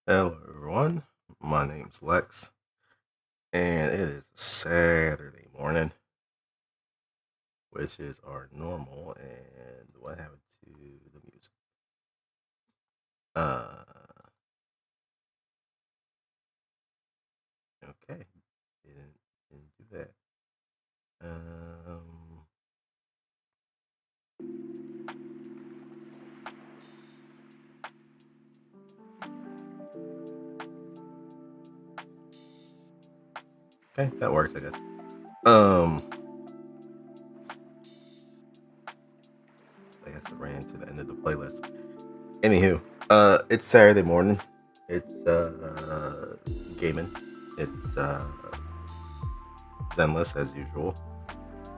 Hello everyone, my name's Lex, and it is Saturday morning, which is our normal, and what happened to the music? Uh, okay, didn't do that. Okay, that works, I guess. I guess it ran to the end of the playlist. Anywho, it's Saturday morning. It's gaming. It's Zenless as usual,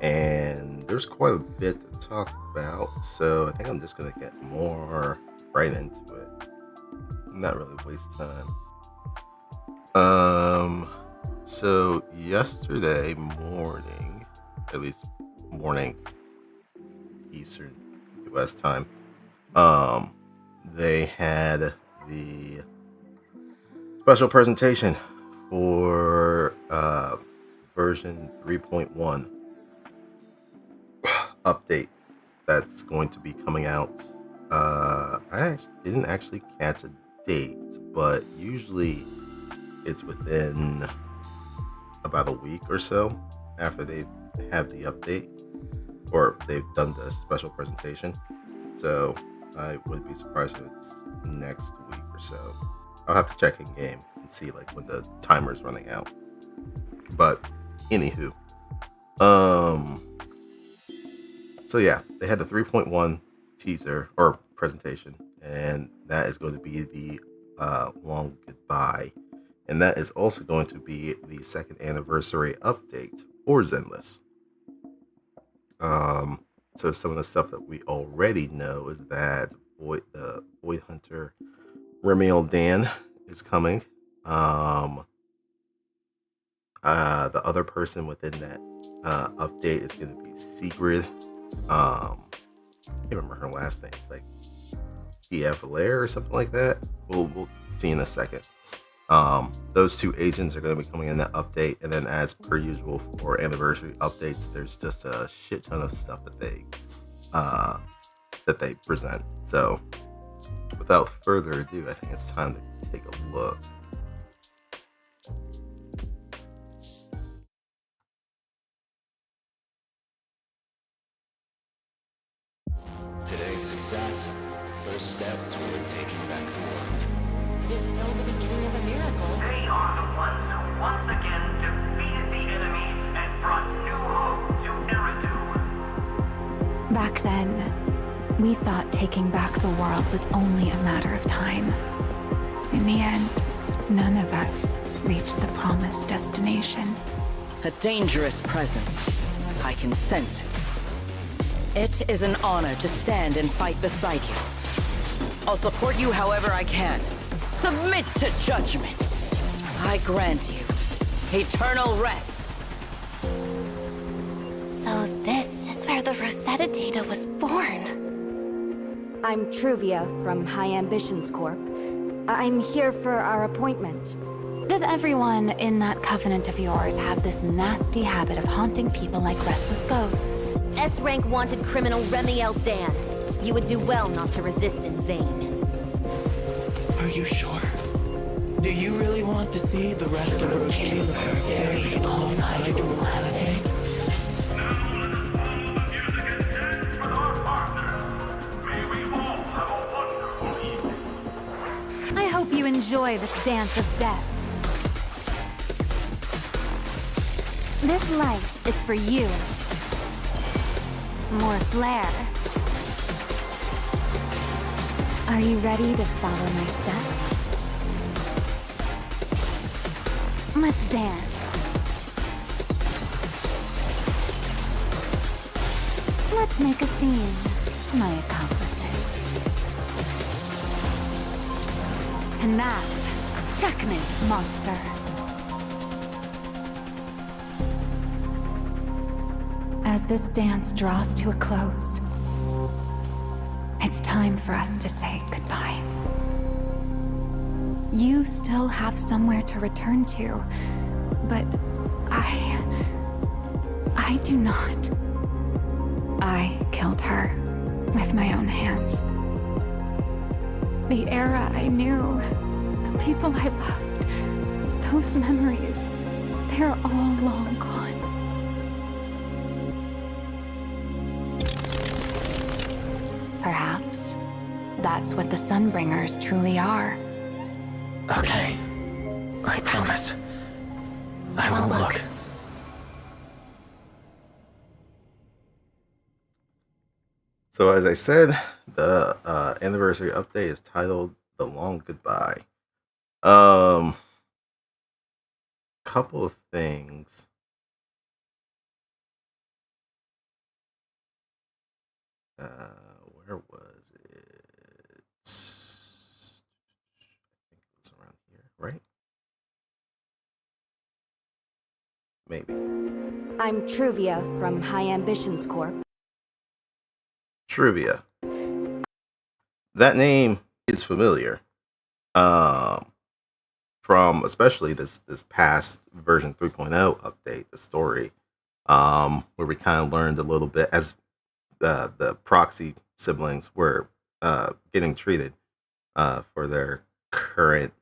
and there's quite a bit to talk about. So I think I'm just gonna get more right into it. Not really waste time. So yesterday morning, at least morning Eastern US time, they had the special presentation for version 3.1 update that's going to be coming out. I didn't actually catch a date, but usually it's within about a week or so after they have the update or they've done the special presentation. So I wouldn't be surprised if it's next week or so. I'll have to check in game and see like when the timer's running out. But anywho, so yeah, they had the 3.1 teaser or presentation, and that is going to be the long goodbye. And that is also going to be the second anniversary update for Zenless. So some of the stuff that we already know is that the Void Hunter Remiel Dan is coming. The other person within that update is going to be Sigrid. I can't remember her last name. It's like Pia Valaire or something like that. We'll see in a second. Those two agents are going to be coming in that update, and then as per usual for anniversary updates, there's just a shit ton of stuff that they present. So without further ado, I think it's time to take a look. Today's success, first step toward taking back the world. Is still the beginning of a miracle. They are the ones who once again defeated the enemy and brought new hope to Eridu. Back then, we thought taking back the world was only a matter of time. In the end, none of us reached the promised destination. A dangerous presence. I can sense it. It is an honor to stand and fight beside you. I'll support you however I can. Submit to judgment. I grant you eternal rest. So this is where the Rosetta data was born. I'm Truvia from High Ambitions Corp. I'm here for our appointment. Does everyone in that covenant of yours have this nasty habit of haunting people like restless ghosts? S-rank wanted criminal Remiel Dan. You would do well not to resist in vain. Are you sure? Do you really want to see the rest of Rose Taylor buried alongside your classmate? I hope you enjoy this dance of death. This light is for you. More flair. Are you ready to follow my steps? Let's dance. Let's make a scene, my accomplices. And that's checkmate, monster. As this dance draws to a close, it's time for us to say goodbye. You still have somewhere to return to, but I do not. I killed her with my own hands. The era I knew, the people I loved, those memories, they're all long gone. Perhaps that's what the Sunbringers truly are. Okay. I promise. I won't look. So as I said, the anniversary update is titled "The Long Goodbye." Couple of things. Where was it? I think it was around here, right? Maybe. I'm Truvia from High Ambitions Corp. Trivia. That name is familiar. From especially this past version 3.0 update, the story, where we kind of learned a little bit as the Proxy siblings were getting treated for their current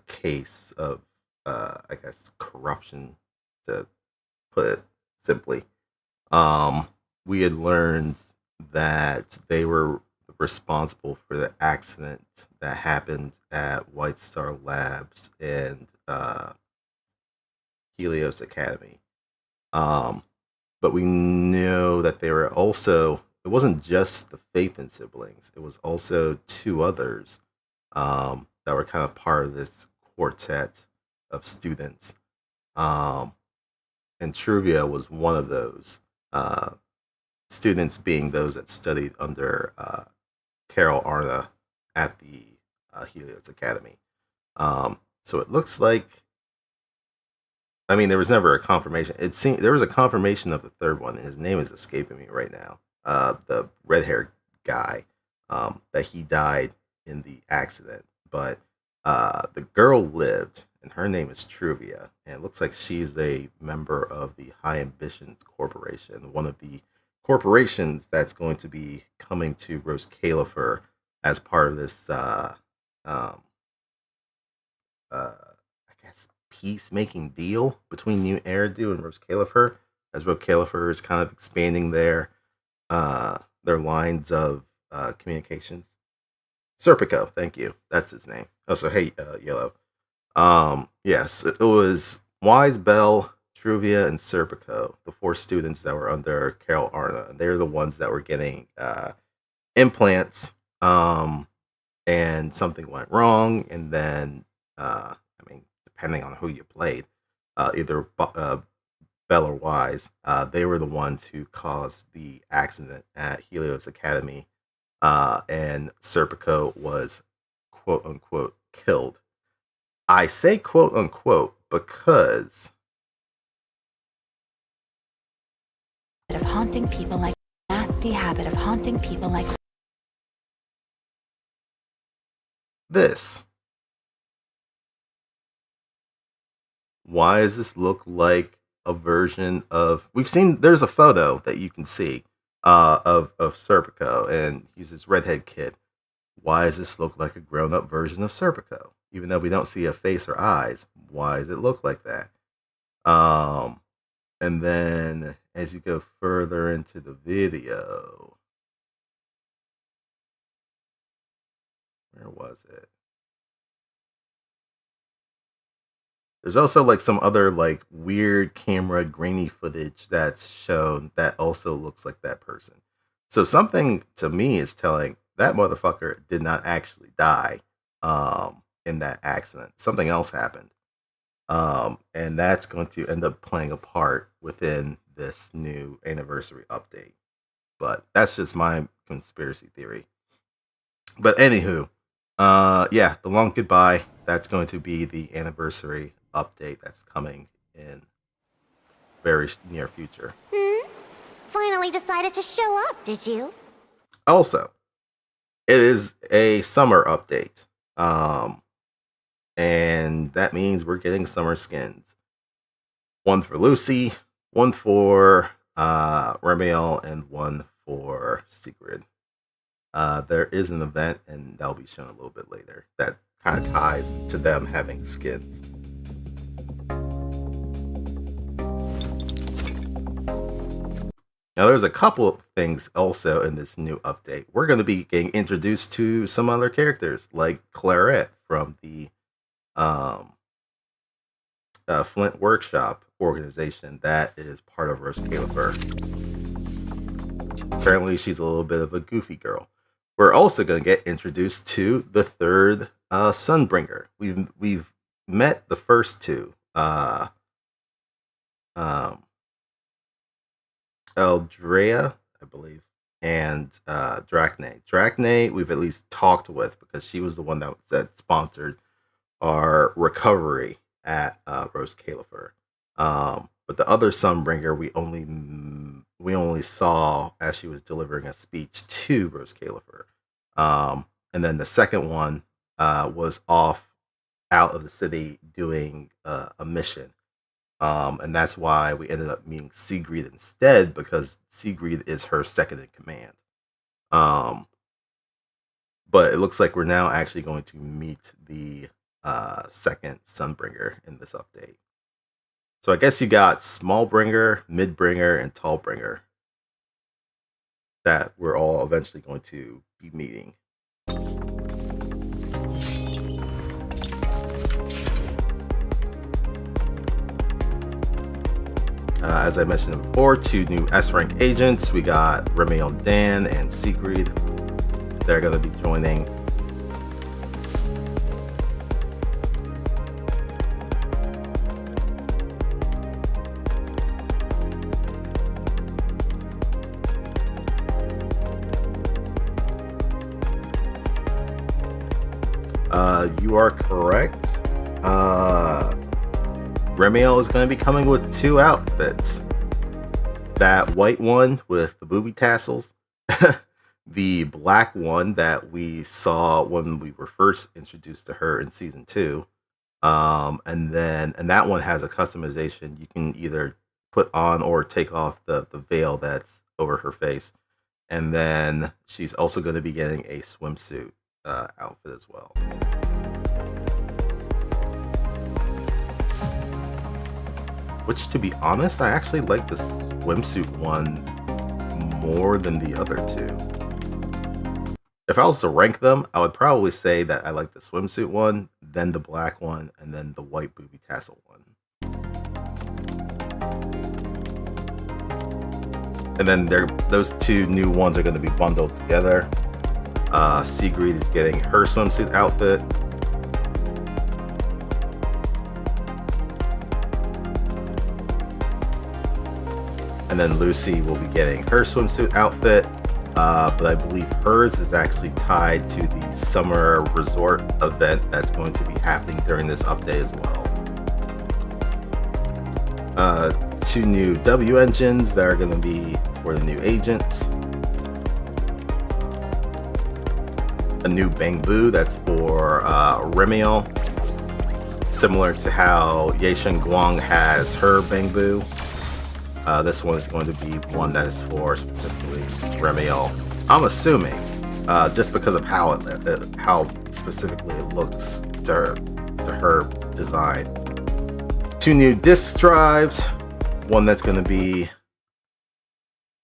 case of, I guess, corruption, to put it simply. We had learned that they were responsible for the accident that happened at White Star Labs and Helios Academy. But we know that they were also, it wasn't just the Phaethon siblings, it was also two others that were kind of part of this quartet of students. And Truvia was one of those students, being those that studied under Carol Arna at the Helios Academy. So it looks like, I mean, there was never a confirmation. It seemed there was a confirmation of the third one. His name is escaping me right now. The red-haired guy, that he died in the accident, but the girl lived, and her name is Truvia, and it looks like she's a member of the High Ambitions Corporation, one of the corporations that's going to be coming to Rose Califer as part of this, I guess, peacemaking deal between New Eridu and Rose Califer, as Rose Califer is kind of expanding their lines of communications. Serpico, thank you. That's his name. Oh, so hey, Yellow. Yes, it was Wise, Belle, Truvia, and Serpico, the four students that were under Carol Arna. And they're the ones that were getting implants, and something went wrong. And then, I mean, depending on who you played, either Belle or Wise, they were the ones who caused the accident at Helios Academy. And Serpico was, quote unquote, killed. I say quote unquote because Of haunting people like nasty habit of haunting people like this. Why does this look like a version of? We've seen, there's a photo that you can see of Serpico, and he's this redhead kid. Why does this look like a grown-up version of Serpico? Even though we don't see a face or eyes, why does it look like that? And then as you go further into the video, where was it? There's also like some other like weird camera grainy footage that's shown that also looks like that person. So something to me is telling that motherfucker did not actually die in that accident. Something else happened. And that's going to end up playing a part within this new anniversary update. But that's just my conspiracy theory. But anywho, yeah, The Long Goodbye, that's going to be the anniversary update that's coming in very near future. Finally decided to show up, did you? Also, it is a summer update. and that means we're getting summer skins. One for Lucy, one for Remiel, and one for Sigrid. There is an event, and that'll be shown a little bit later, that kind of ties to them having skins. Now, there's a couple of things also in this new update. We're going to be getting introduced to some other characters, like Claret from the Flint Workshop organization that is part of Roscalifer. Apparently, she's a little bit of a goofy girl. We're also going to get introduced to the third Sunbringer. We've met the first two. Eldrea, I believe, and Drachne. Drachne, we've at least talked with because she was the one that sponsored our recovery at Roscalifer. But the other Sunbringer, we only saw as she was delivering a speech to Roscalifer. And then the second one was off out of the city doing a mission. And that's why we ended up meeting Sigrid instead, because Sigrid is her second in command. But it looks like we're now actually going to meet the second Sunbringer in this update. So I guess you got Smallbringer, Midbringer, and Tallbringer that we're all eventually going to be meeting. As I mentioned before, 2 new S-rank agents. We got Remiel Dan and Sigrid. They're going to be joining. You are correct. Remiel is going to be coming with 2 outfits. That white one with the booby tassels. The black one that we saw when we were first introduced to her in season 2. And that one has a customization. You can either put on or take off the veil that's over her face. And then she's also going to be getting a swimsuit outfit as well. Which, to be honest, I actually like the swimsuit one more than the other 2. If I was to rank them, I would probably say that I like the swimsuit one, then the black one, and then the white booby tassel one. And then those 2 new ones are going to be bundled together. Sigrid is getting her swimsuit outfit. And then Lucy will be getting her swimsuit outfit, but I believe hers is actually tied to the summer resort event that's going to be happening during this update as well. 2 new W engines that are going to be for the new agents. A new Bangbu that's for Remiel, similar to how Yeshen Guang has her Bangbu. This one is going to be one that is for specifically Remiel. I'm assuming, just because of how specifically it looks to her design. 2 new disk drives. One that's going to be,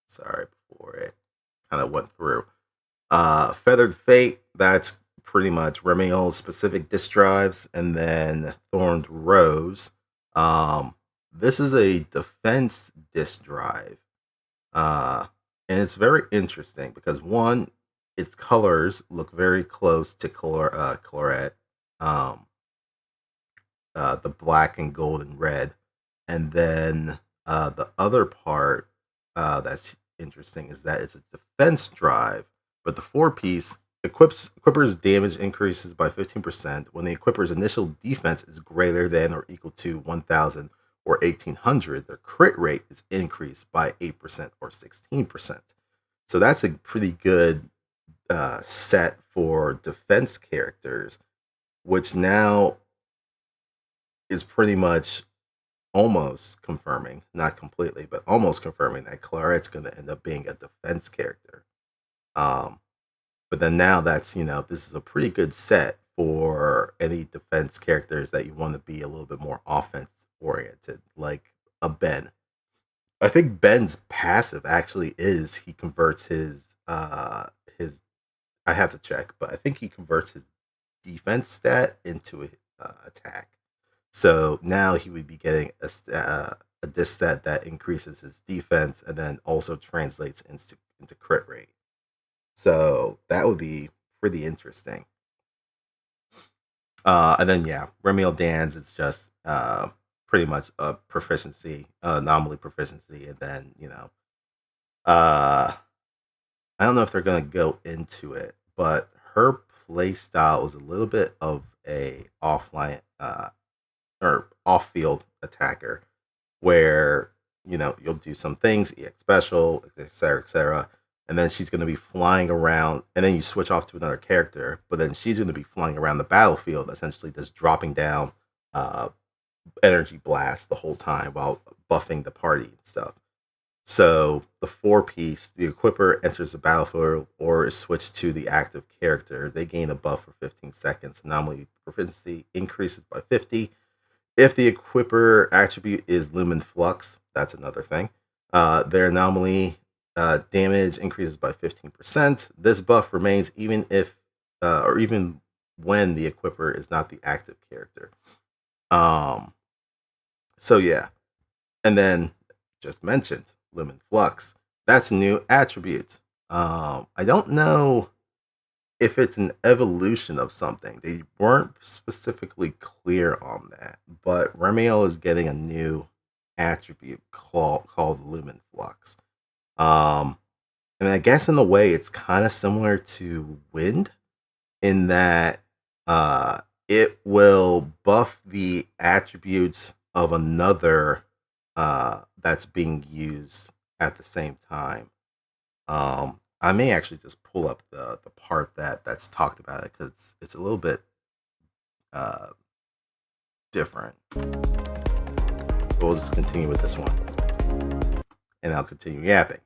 sorry, before it kind of went through. Feathered Fate. That's pretty much Remiel's specific disk drives, and then Thorned Rose. This is a defense disk drive, and it's very interesting because one, its colors look very close to Claret, the black and gold and red, and then the other part that's interesting is that it's a defense drive, but the 4-piece equipper's damage increases by 15% when the equipper's initial defense is greater than or equal to 1,000 or 1,800. Their crit rate is increased by 8% or 16%. So that's a pretty good set for defense characters, which now is pretty much almost confirming, not completely, but almost confirming that Clarette's going to end up being a defense character. Um, but then now that's, this is a pretty good set for any defense characters that you want to be a little bit more offense oriented, like a Ben. I think Ben's passive actually is he converts his I have to check, but I think he converts his defense stat into a attack. So now he would be getting a disc stat that increases his defense and then also translates into crit rate. So that would be pretty interesting. And then yeah, Remiel Dan's is just pretty much a proficiency, anomaly proficiency, and then I don't know if they're gonna go into it, but her play style was a little bit of a offline or off field attacker, where you'll do some things, EX special, etc., and then she's going to be flying around, and then you switch off to another character, but then she's going to be flying around the battlefield, essentially just dropping down energy blast the whole time while buffing the party and stuff. So the 4-piece, the equipper enters the battlefield or is switched to the active character. They gain a buff for 15 seconds. Anomaly proficiency increases by 50. If the equipper attribute is Lumen Flux, that's another thing. Their anomaly damage increases by 15%. This buff remains even if, or even when the equipper is not the active character. So yeah, and then just mentioned Lumen Flux. That's a new attribute. I don't know if it's an evolution of something. They weren't specifically clear on that, but Remiel is getting a new attribute called Lumen Flux. And I guess in a way it's kind of similar to Wind in that it will buff the attributes of another that's being used at the same time. I may actually just pull up the part that's talked about it because it's a little bit different. We'll just continue with this one, and I'll continue yapping.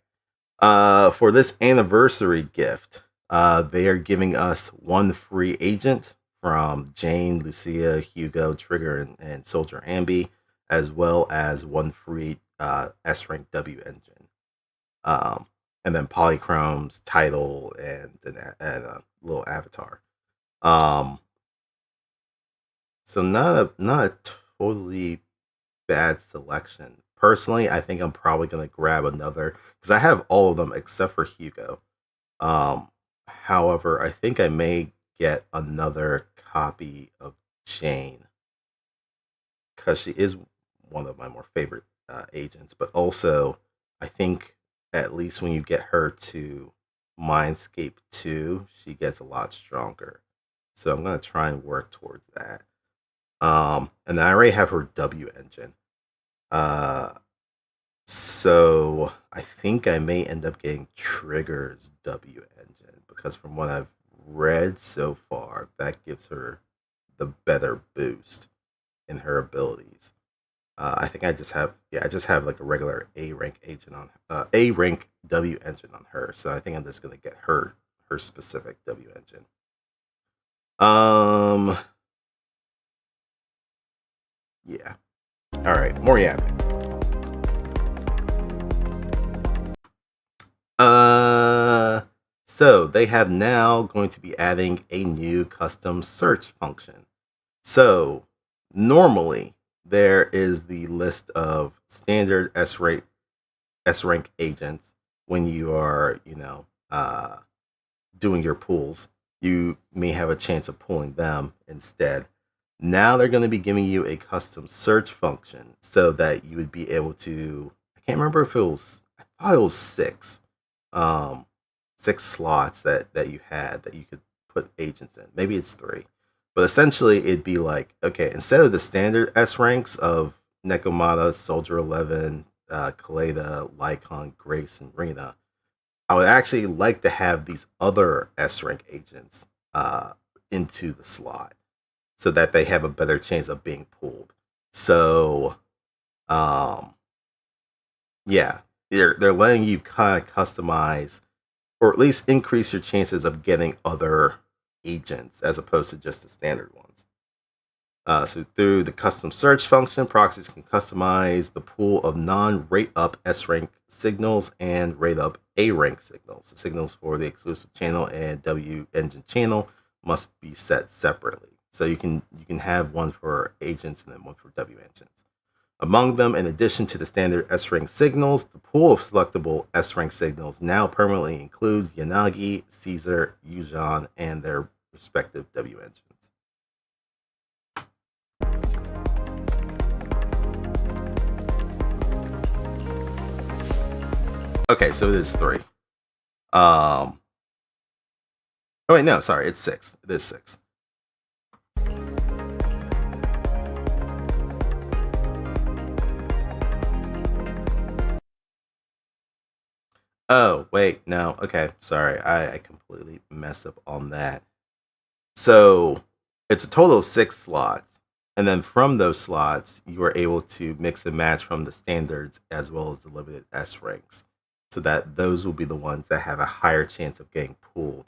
For this anniversary gift, they are giving us one free agent from Jane, Lucia, Hugo, Trigger, and Soldier Ambi, as well as one free S rank W engine. And then Polychrome's title and a little avatar. So not a totally bad selection. Personally, I think I'm probably gonna grab another because I have all of them except for Hugo. However, I think I may get another copy of Jane because she is one of my more favorite agents, but also I think at least when you get her to Mindscape 2, she gets a lot stronger. So I'm going to try and work towards that. And I already have her W engine. So I think I may end up getting Trigger's W engine because from what I've read so far, that gives her the better boost in her abilities. I think I just have like a regular A rank agent on A rank W engine on her, so I think I'm just gonna get her specific W engine. Yeah. All right, more yapping. So they have now going to be adding a new custom search function. So normally there is the list of standard S rank agents when you are, doing your pulls. You may have a chance of pulling them instead. Now they're going to be giving you a custom search function so that you would be able to, I can't remember if I thought it was 6 slots that you had that you could put agents in. Maybe it's 3. But essentially, it'd be like, okay, instead of the standard S ranks of Nekomata, Soldier 11, Kaleda, Lycon, Grace, and Rena, I would actually like to have these other S rank agents into the slot so that they have a better chance of being pulled. So, yeah, they're letting you kind of customize, or at least increase your chances of getting other agents as opposed to just the standard ones. So through the custom search function, Proxies can customize the pool of non-rate up S rank signals and rate up A rank signals. The signals for the exclusive channel and W engine channel must be set separately. So you can have one for agents and then one for W engines. Among them, in addition to the standard S rank signals, the pool of selectable S rank signals now permanently includes Yanagi, Caesar, Yuuzhan, and their respective W engines. Okay, so it is 3. Oh wait, no, sorry, it's 6. It is 6. Oh, wait, no, okay, sorry, I completely messed up on that. So it's a total of 6 slots, and then from those slots, you are able to mix and match from the standards as well as the limited S ranks, so that those will be the ones that have a higher chance of getting pulled.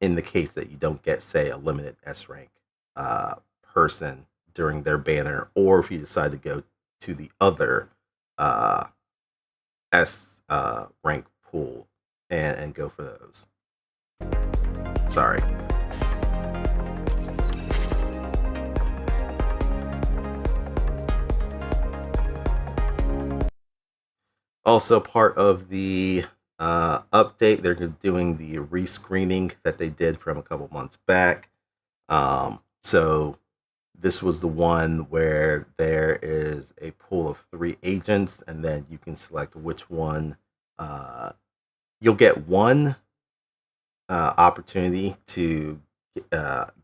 In the case that you don't get, say, a limited S rank person during their banner, or if you decide to go to the other S rank pool and go for those. Sorry. Also, part of the update, they're doing the rescreening that they did from a couple months back. So this was the one where there is a pool of 3 agents, and then you can select which one. You'll get one opportunity to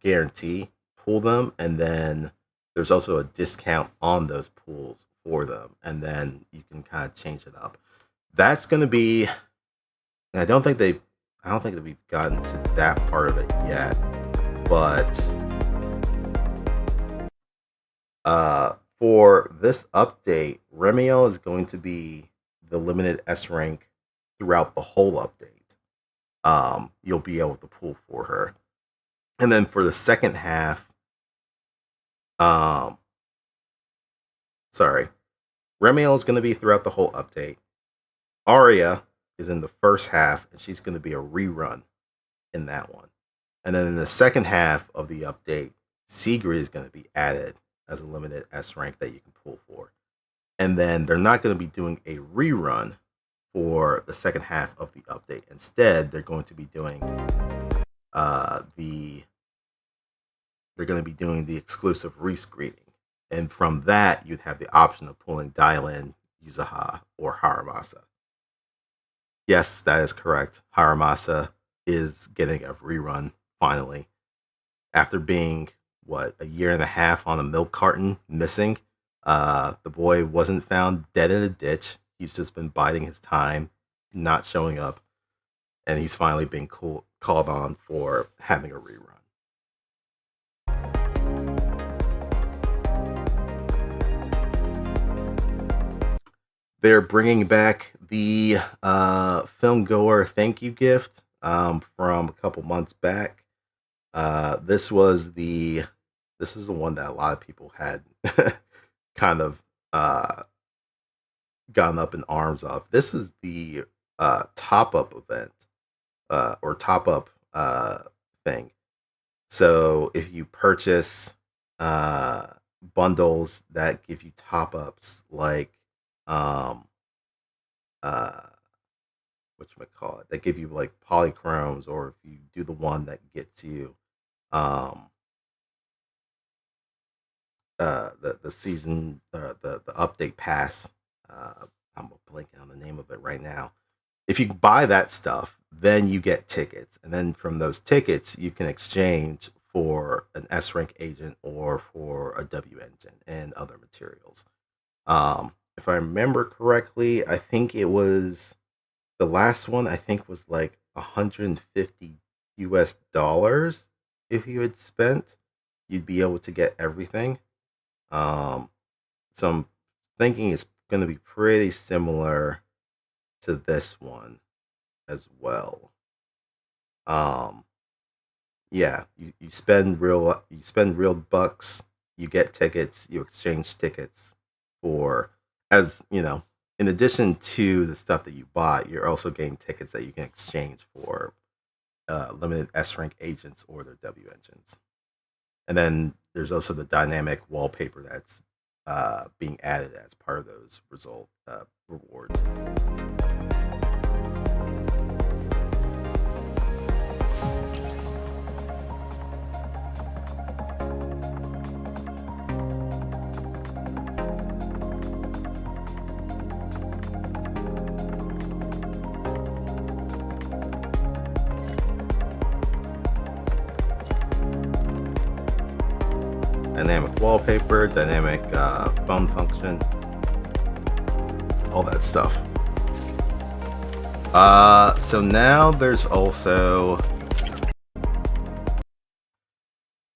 guarantee pull them, and then there's also a discount on those pools for them, and then you can kind of change it up. That's going to be. I don't think that we've gotten to that part of it yet, but for this update, Remiel is going to be the limited S rank throughout the whole update. You'll be able to pull for her, and then for the second half, Remiel is going to be throughout the whole update. Arya is in the first half, and she's going to be a rerun in that one. And then in the second half of the update, Sigrid is going to be added as a limited S rank that you can pull for. And then they're not going to be doing a rerun for the second half of the update. Instead, they're going to be doing the exclusive rescreening. And from that, you'd have the option of pulling Dylan, Yuzaha, or Haramasa. Yes, that is correct. Haramasa is getting a rerun, finally. After being, a year and a half on a milk carton, missing. The boy wasn't found dead in a ditch. He's just been biding his time, not showing up. And he's finally been called on for having a rerun. They're bringing back the film goer thank you gift from a couple months back. This is the one that a lot of people had kind of gotten up in arms of. This is the top up event or top up thing. So if you purchase bundles that give you top ups, like whatchamacallit, that give you like polychromes, or if you do the one that gets you the season the update pass, I'm blanking on the name of it right now. If you buy that stuff, then you get tickets, and then from those tickets you can exchange for an S rank agent or for a W engine and other materials. If I remember correctly, I think it was the last one, I think, was like $150. If you had spent, you'd be able to get everything. So I'm thinking it's going to be pretty similar to this one as well. Yeah, you spend real bucks, you get tickets, you exchange tickets for, as you know, in addition to the stuff that you bought, you're also getting tickets that you can exchange for limited S rank agents or their W engines. And then there's also the dynamic wallpaper that's being added as part of those rewards. Dynamic wallpaper, dynamic phone function, all that stuff. So now there's also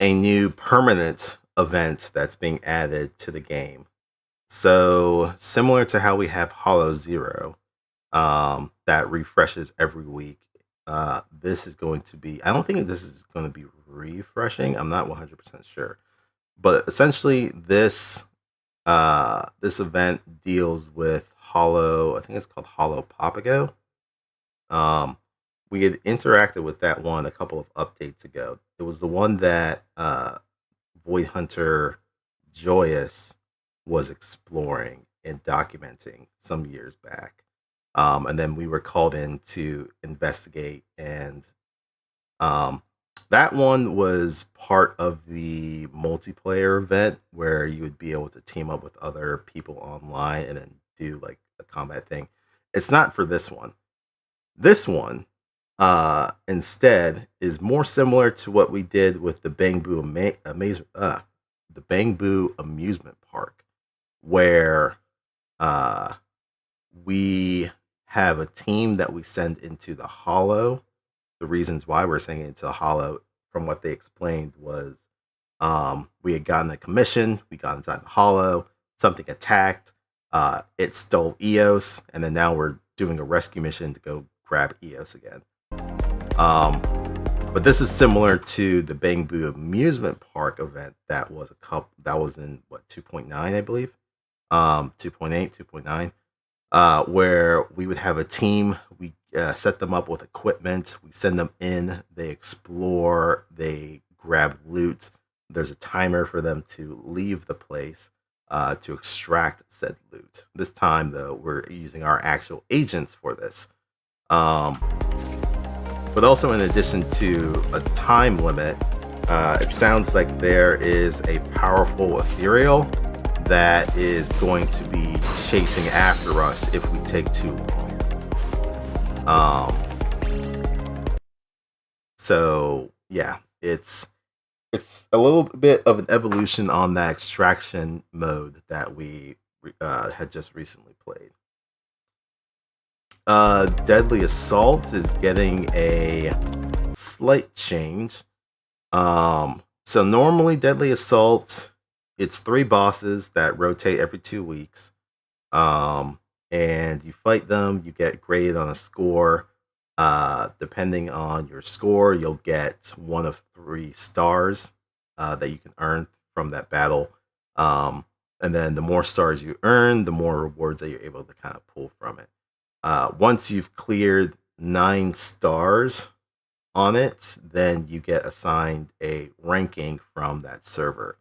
a new permanent event that's being added to the game. So similar to how we have HoYoverse Zero, that refreshes every week. This is going to be, I don't think this is going to be refreshing. I'm not 100% sure. But essentially, this event deals with Hollow. I think it's called Hollow Papago. We had interacted with that one a couple of updates ago. It was the one that Void Hunter Joyous was exploring and documenting some years back, and then we were called in to investigate and that one was part of the multiplayer event where you would be able to team up with other people online and then do like a combat thing. It's not for this one. This one, instead, is more similar to what we did with the the Bangbu Amusement Park, where we have a team that we send into the Hollow. The reasons why we're sending it into the Hollow, from what they explained, was we had gotten a commission, we got inside the Hollow, something attacked, it stole EOS, and then now we're doing a rescue mission to go grab EOS again. But this is similar to the Bangbu Amusement Park event that was in what, 2.9, I believe, 2.8, 2.9, where we would have a team. We set them up with equipment. We send them in. They explore. They grab loot. There's a timer for them to leave the place to extract said loot. This time, though, we're using our actual agents for this. But also, in addition to a time limit, it sounds like there is a powerful ethereal that is going to be chasing after us if we take too long. So yeah, it's a little bit of an evolution on that extraction mode that we had just recently played. Deadly Assault is getting a slight change. So normally Deadly Assault, it's 3 bosses that rotate every 2 weeks. And you fight them, you get graded on a score. Depending on your score, you'll get 1 of 3 stars that you can earn from that battle. And then the more stars you earn, the more rewards that you're able to kind of pull from it. Once you've cleared 9 stars on it, then you get assigned a ranking from that server.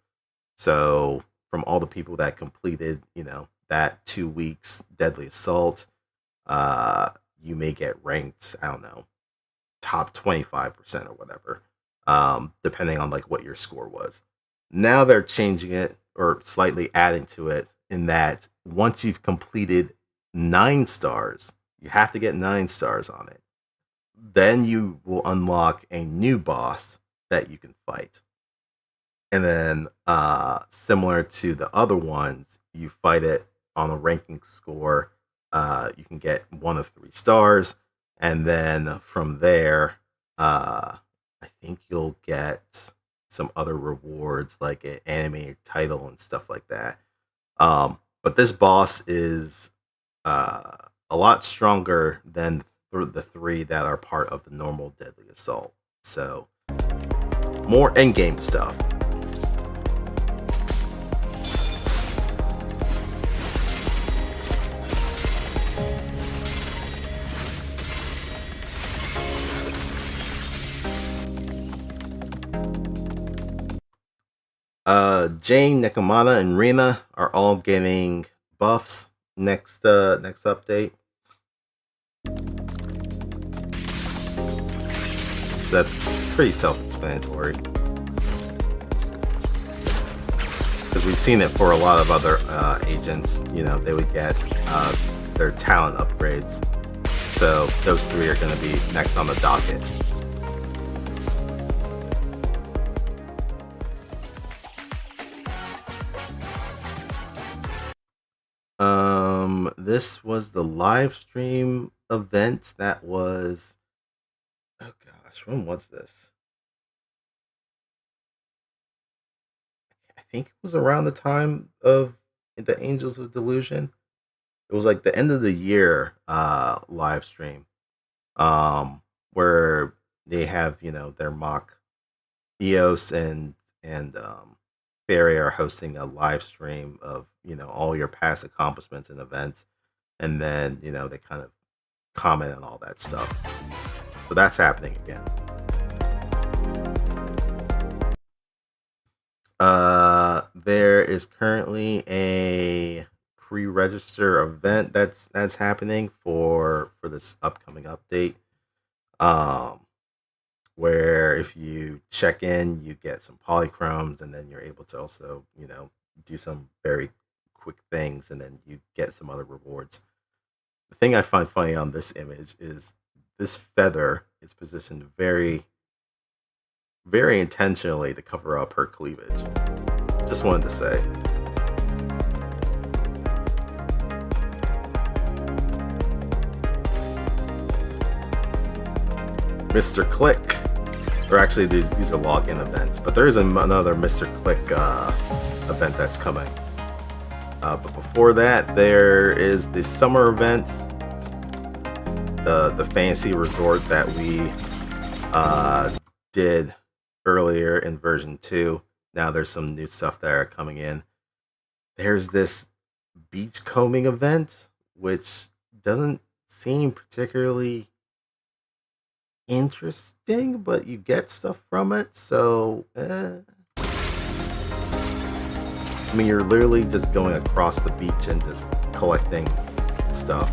So from all the people that completed, that 2 weeks Deadly Assault, you may get ranked, I don't know, top 25% or whatever, depending on like what your score was. Now they're changing it or slightly adding to it in that once you've completed 9 stars, you have to get 9 stars on it. Then you will unlock a new boss that you can fight. And then, similar to the other ones, you fight it on a ranking score. You can get 1 of 3 stars. And then from there, I think you'll get some other rewards like an animated title and stuff like that. But this boss is a lot stronger than the three that are part of the normal Deadly Assault. So more endgame stuff. Jane, Nekomata, and Rina are all getting buffs next update. So that's pretty self-explanatory. Because we've seen it for a lot of other agents. You know, they would get their talent upgrades. So those three are going to be next on the docket. This was the live stream event that was, oh gosh, when was this? I think it was around the time of the Angels of Delusion. It was like the end of the year live stream, where they have, you know, their mock Eos and Fairy are hosting a live stream of, you know, all your past accomplishments and events, and then, you know, they kind of comment on all that stuff. So that's happening again. There is currently a pre-register event that's happening for this upcoming update. Where if you check in, you get some polychromes, and then you're able to also, you know, do some very quick things, and then you get some other rewards. The thing I find funny on this image is this feather is positioned very, very intentionally to cover up her cleavage. Just wanted to say. Mr. Click, or actually these are login events, but there is another Mr. Click event that's coming. But before that, there is the summer event, the fantasy resort that we did earlier in version 2. Now there's some new stuff that are coming in. There's this beach combing event, which doesn't seem particularly interesting, but you get stuff from it, so I mean, you're literally just going across the beach and just collecting stuff.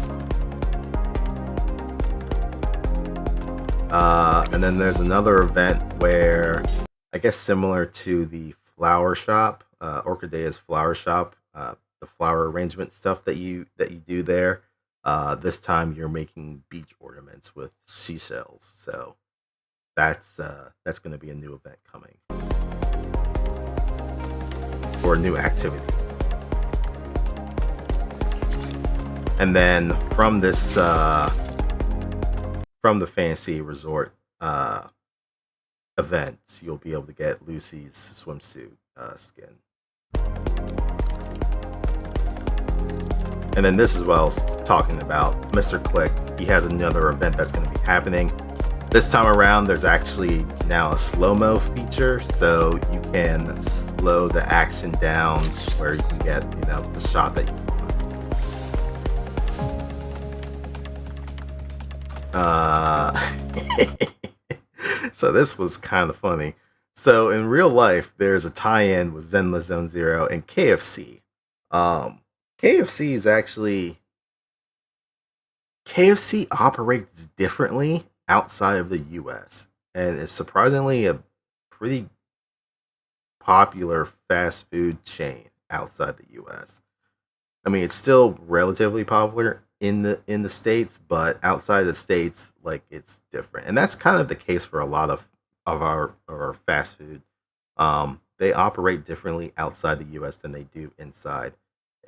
And then there's another event where, I guess similar to the flower shop, Orchidea's flower shop, the flower arrangement stuff that you do there. This time you're making beach ornaments with seashells, so that's going to be a new event coming, or a new activity. And then from this from the fantasy resort event, you'll be able to get Lucy's swimsuit skin. And then this is what I was talking about. Mr. Click, he has another event that's going to be happening. This time around, there's actually now a slow-mo feature, so you can slow the action down to where you can get, you know, the shot that you want. So this was kind of funny. So in real life, there's a tie-in with Zenless Zone Zero and KFC. KFC is actually, KFC operates differently outside of the US, and is surprisingly a pretty popular fast food chain outside the US. I mean, it's still relatively popular in the States, but outside the States, like, it's different. And that's kind of the case for a lot of our fast food. They operate differently outside the US than they do inside.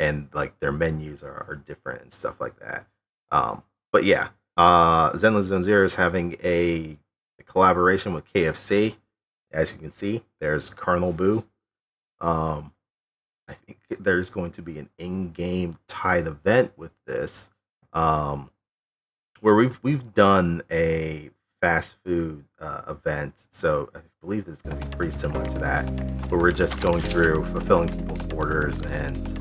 And like their menus are different and stuff like that. But yeah, Zenless Zone Zero is having a collaboration with KFC, as you can see, there's Colonel Boo. I think there's going to be an in-game tied event with this, where we've done a fast food event. So I believe this is going to be pretty similar to that, where we're just going through fulfilling people's orders and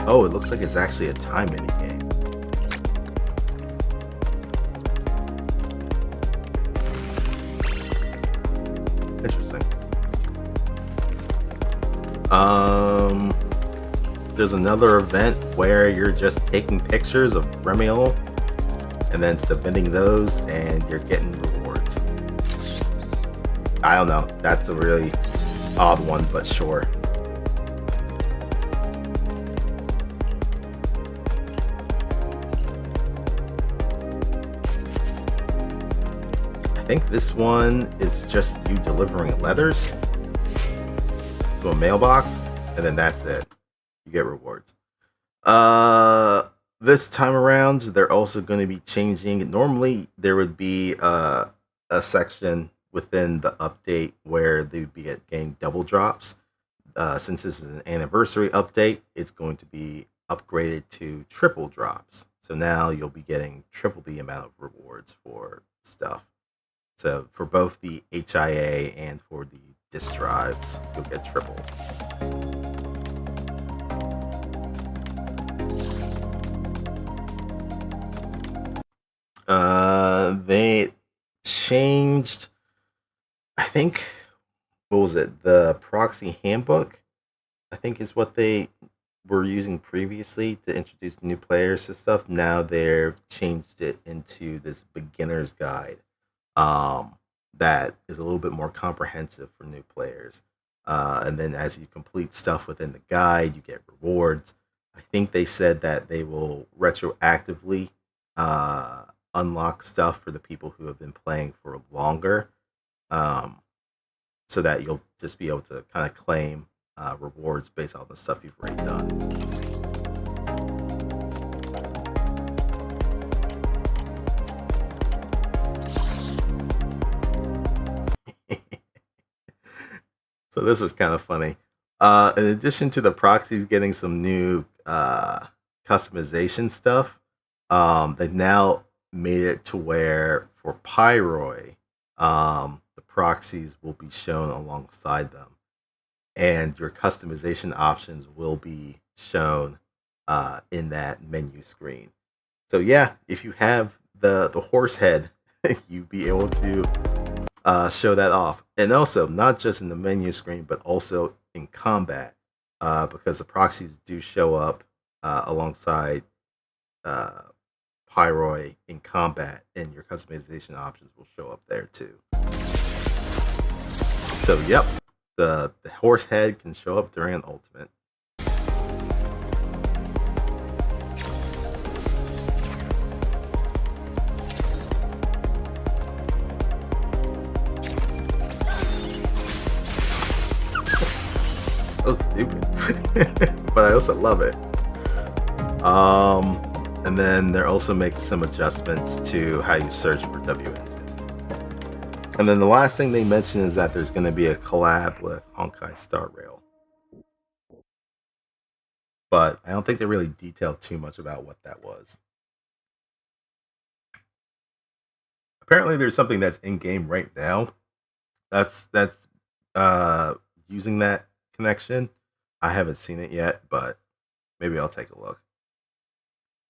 oh, it looks like it's actually a time mini game. Interesting. There's another event where you're just taking pictures of Remiel and then submitting those, and you're getting rewards. I don't know. That's a really odd one, but sure. I think this one is just you delivering letters to a mailbox, and then that's it. You get rewards. This time around, they're also going to be changing. Normally, there would be a section within the update where they would be getting double drops. Since this is an anniversary update, it's going to be upgraded to triple drops. So now you'll be getting triple the amount of rewards for stuff. So for both the HIA and for the disk drives, you'll get triple. They changed, I think, what was it? The Proxy handbook, I think, is what they were using previously to introduce new players and stuff. Now they've changed it into this beginner's guide that is a little bit more comprehensive for new players. And then as you complete stuff within the guide, you get rewards. I think they said that they will retroactively unlock stuff for the people who have been playing for longer, so that you'll just be able to kind of claim rewards based on the stuff you've already done. So this was kind of funny. In addition to the proxies getting some new customization stuff, they've now made it to where for Pyroi, the proxies will be shown alongside them, and your customization options will be shown in that menu screen. So yeah, if you have the horse head, you'll be able to show that off. And also, not just in the menu screen, but also in combat, because the proxies do show up alongside Pyroi in combat, and your customization options will show up there too. So yep, the horse head can show up during an ultimate. So stupid, but I also love it. And then they're also making some adjustments to how you search for W engines. And then the last thing they mentioned is that there's going to be a collab with Honkai Star Rail. But I don't think they really detailed too much about what that was. Apparently there's something that's in game right now that's using that connection. I haven't seen it yet, but maybe I'll take a look.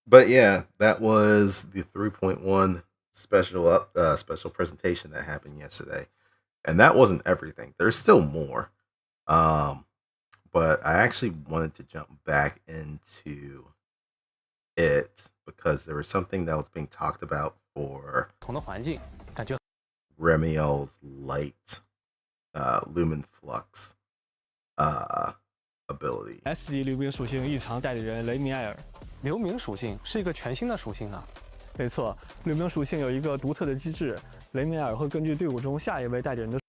But yeah, that was the 3.1 special presentation that happened yesterday, and that wasn't everything. There's still more, but I actually wanted to jump back into it because there was something that was being talked about for Remiel's light lumen flux ability. S 级流明属性异常代理人雷米埃尔。流明属性是一个全新的属性啊。没错，流明属性有一个独特的机制，雷米埃尔会根据队伍中下一位代理人的。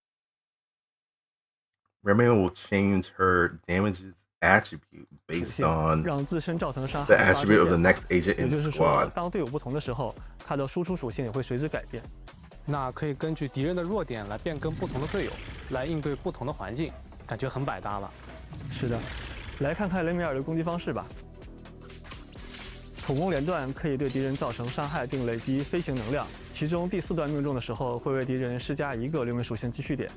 Remiel will change her damages attribute based on 让自身造成伤害 the attribute of the next agent in the squad. 当队伍不同的时候，它的输出属性也会随之改变。那可以根据敌人的弱点来变更不同的队友，来应对不同的环境，感觉很百搭了。是的，来看看雷米尔的攻击方式吧。普攻连段可以对敌人造成伤害并累积飞行能量，其中第4段命中的时候会为敌人施加1个流明属性继续点。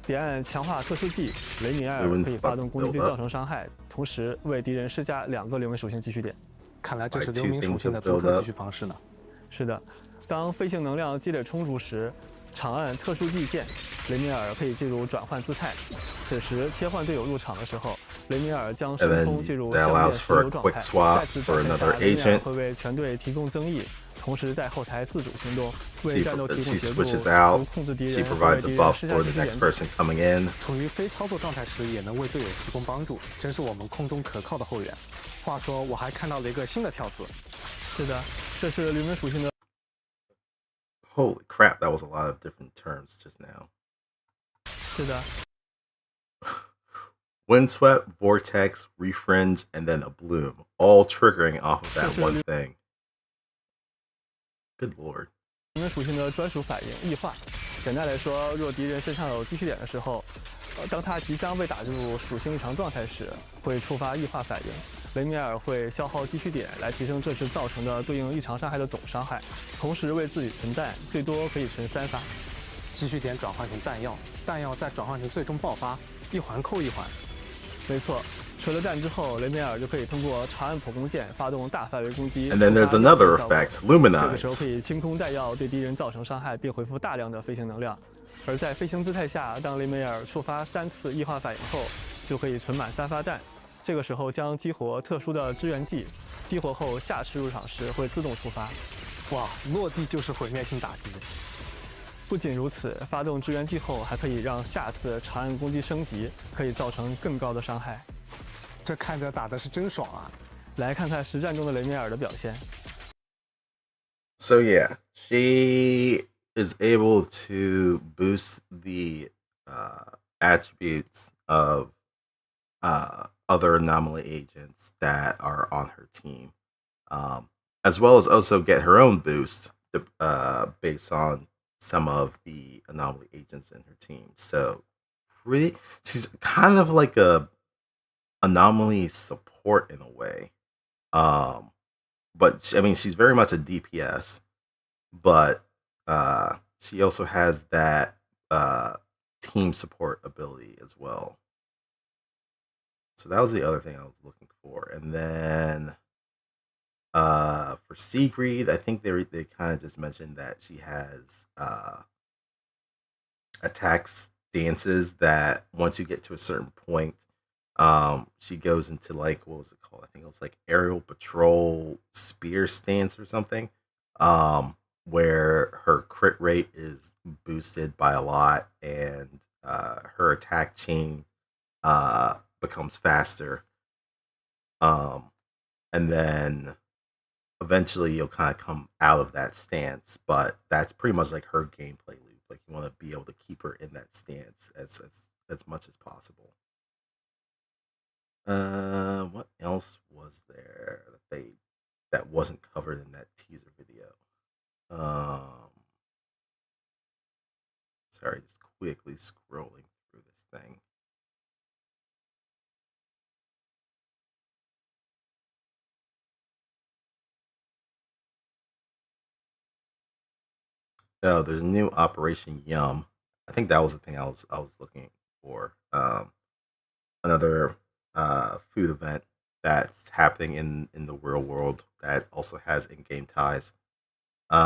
点按强化特殊技，雷米埃尔可以发动攻击对造成伤害，同时为敌人施加2个流明属性继续点。看来这是流明属性的独特继续方式呢。是的，当飞行能量积累充足时，长按特殊技键，雷米尔可以进入转换姿态。此时切换队友入场的时候，雷米尔将升空进入消灭所有状态。再次状态下，雷米尔会为全队提供增益。同时在后台自主行动，为战斗提供协助，如控制敌人或敌人施加敌人。处于非操作状态时，也能为队友提供帮助，真是我们空中可靠的后援。话说，我还看到了一个新的跳词。是的，这是流明属性的。Holy crap! That was a lot of different terms just now. 是的。Windswept, vortex, refringe, and then a bloom, all triggering off of that one thing. Good lord. 流明属性的专属反应异化。简单来说，若敌人身上有继续点的时候，当他即将被打入属性异常状态时，会触发异化反应。雷米尔会消耗继续点来提升这次造成的对应异常伤害的总伤害，同时为自己存弹，最多可以存3发。继续点转换成弹药，弹药再转换成最终爆发，一环扣一环。没错，存了弹之后，雷米尔就可以通过长按普攻键发动大范围攻击。And then there's another effect, Luminize. 这个时候可以清空弹药，对敌人造成伤害，并恢复大量的飞行能量。而在飞行姿态下，当雷米尔触发3次异化反应后，就可以存满3发弹。这个时候将激活特殊的支援技，激活后下次入场时会自动触发。哇，落地就是毁灭性打击。不仅如此，发动支援技后还可以让下次长按攻击升级，可以造成更高的伤害。这看着打的是真爽啊！来看看实战中的雷米尔的表现。So yeah, she is able to boost the attributes of other anomaly agents that are on her team, as well as also get her own boost based on some of the anomaly agents in her team. So she's kind of like a anomaly support in a way. But I mean, she's very much a DPS, but she also has that team support ability as well. So that was the other thing I was looking for. And then for Sigrid, I think they kind of just mentioned that she has attack stances that once you get to a certain point, she goes into like, what was it called? I think it was like aerial patrol spear stance or something, where her crit rate is boosted by a lot and her attack chain becomes faster. And then eventually you'll kind of come out of that stance, but that's pretty much like her gameplay loop. Like you want to be able to keep her in that stance as much as possible. What else was there that wasn't covered in that teaser video? Sorry, just quickly scrolling through this thing. Oh, there's a new Operation Yum. I think that was the thing I was looking for. Another food event that's happening in the real world that also has in-game ties. You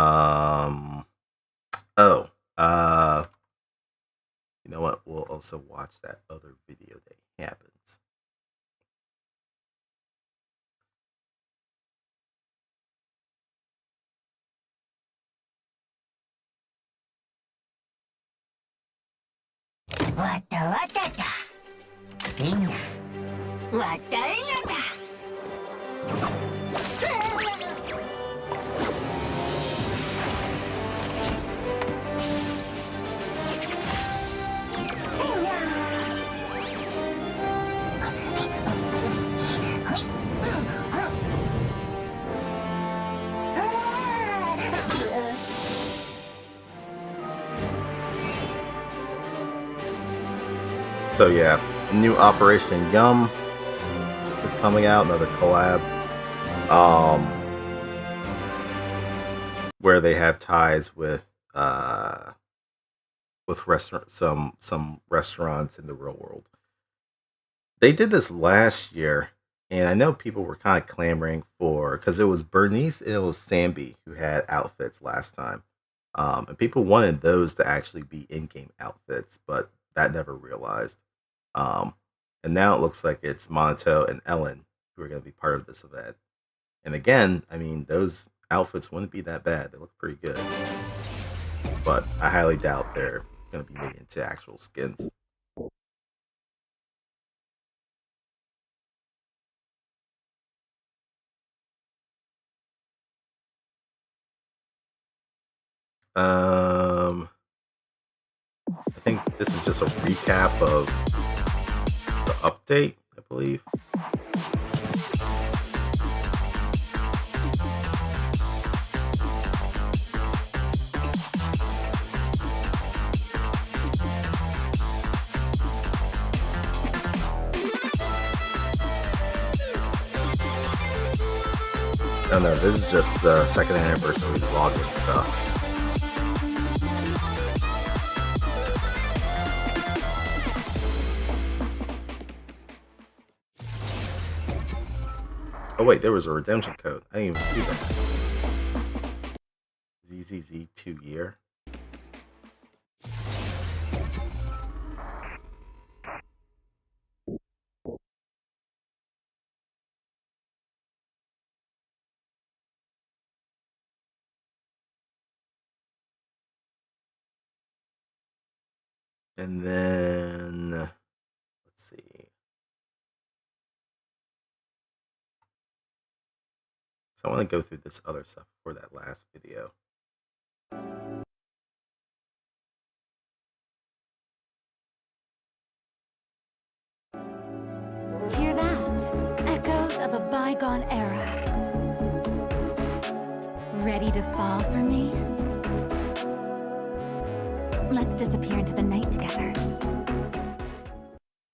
know what? We'll also watch that other video that happens. So yeah, a new Operation Yum is coming out, another collab. Where they have ties with some restaurants in the real world. They did this last year, and I know people were kind of clamoring for, because it was Bernice and it was Samby who had outfits last time, and people wanted those to actually be in-game outfits, but that never realized. And now it looks like it's Monato and Ellen who are going to be part of this event. And again, I mean, those outfits wouldn't be that bad. They look pretty good, but I highly doubt they're going to be made into actual skins. I think this is just a recap of the update, I believe. Oh no, this is just the 2nd anniversary login stuff. Oh wait, there was a redemption code. I didn't even see that. ZZZ 2 year. And then, let's see. So I want to go through this other stuff for that last video. Hear that? Echoes of a bygone era. Ready to fall for me? Let's disappear into the night together.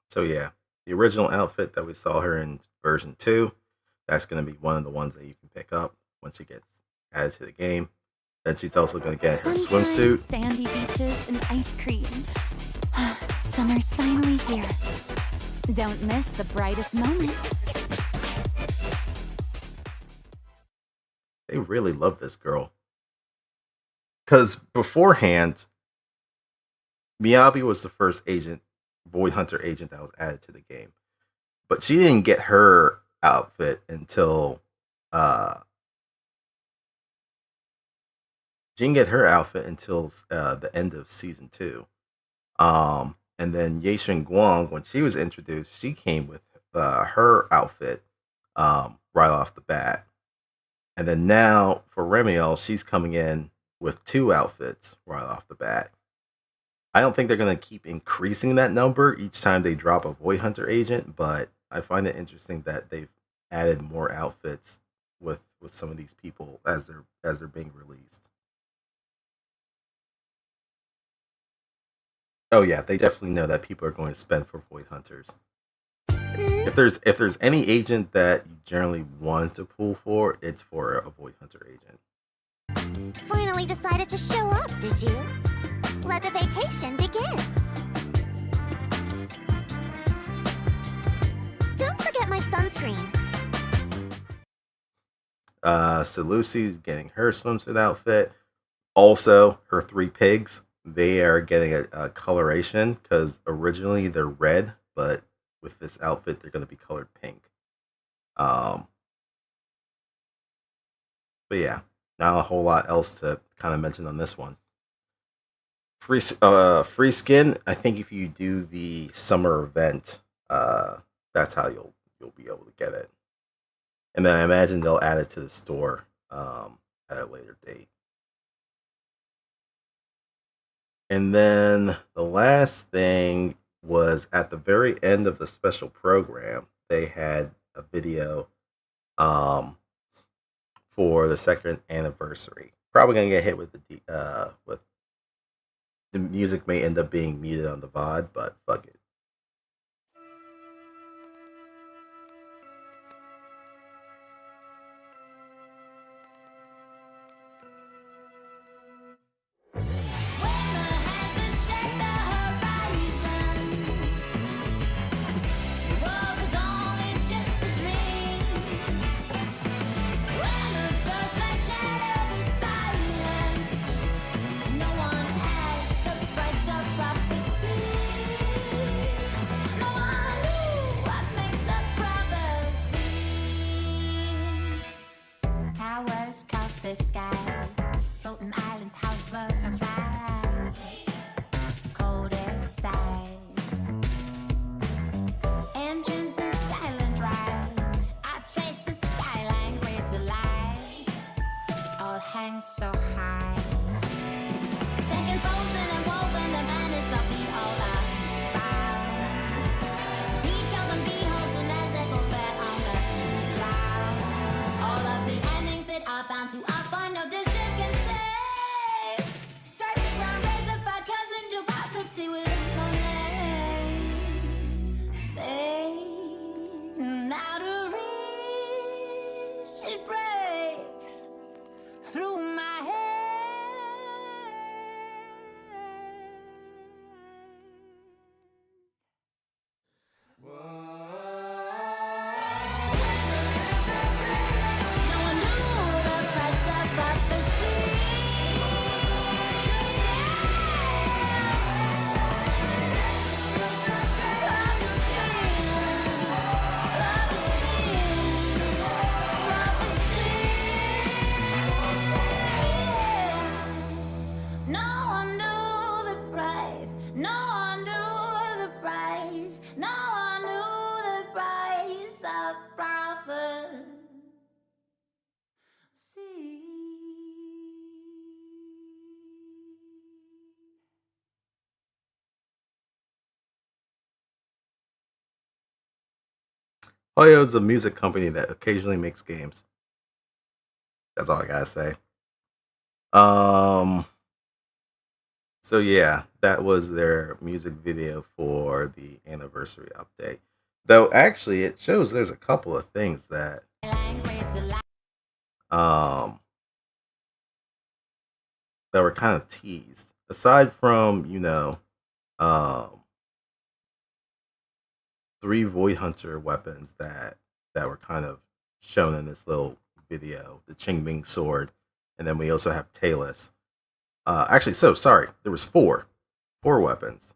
So yeah, the original outfit that we saw her in version 2, that's going to be one of the ones that you can pick up once she gets added to the game. Then she's also going to get her swimsuit. Sandy beaches, and ice cream. Summer's finally here. Don't miss the brightest moment. They really love this girl. Because beforehand, Miyabi was the first Void Hunter agent that was added to the game. But she didn't get her outfit until the end of season 2. And then Yeishin Guang, when she was introduced, she came with her outfit right off the bat. And then now for Remiel, she's coming in with 2 outfits right off the bat. I don't think they're going to keep increasing that number each time they drop a Void Hunter agent, but I find it interesting that they've added more outfits with some of these people as they're being released. Oh yeah, they definitely know that people are going to spend for Void Hunters. If there's any agent that you generally want to pull for, it's for a Void Hunter agent. Finally decided to show up, did you? Let the vacation begin. Don't forget my sunscreen. So Lucy's getting her swimsuit outfit. Also, her 3 pigs, they are getting a coloration because originally they're red, but with this outfit they're going to be colored pink. But yeah, not a whole lot else to kind of mention on this one. Free skin. I think if you do the summer event, that's how you'll be able to get it. And then I imagine they'll add it to the store at a later date. And then the last thing was at the very end of the special program, they had a video for the 2nd anniversary. Probably gonna get hit with the music may end up being muted on the VOD, but fuck it. HoYo is a music company that occasionally makes games. That's all I gotta say. So yeah, that was their music video for the anniversary update. Though actually, it shows there's a couple of things that that were kind of teased. Aside from um, 3 Void Hunter weapons that were kind of shown in this little video, the Qingming sword, and then we also have Talus. Actually, so sorry, there was four weapons: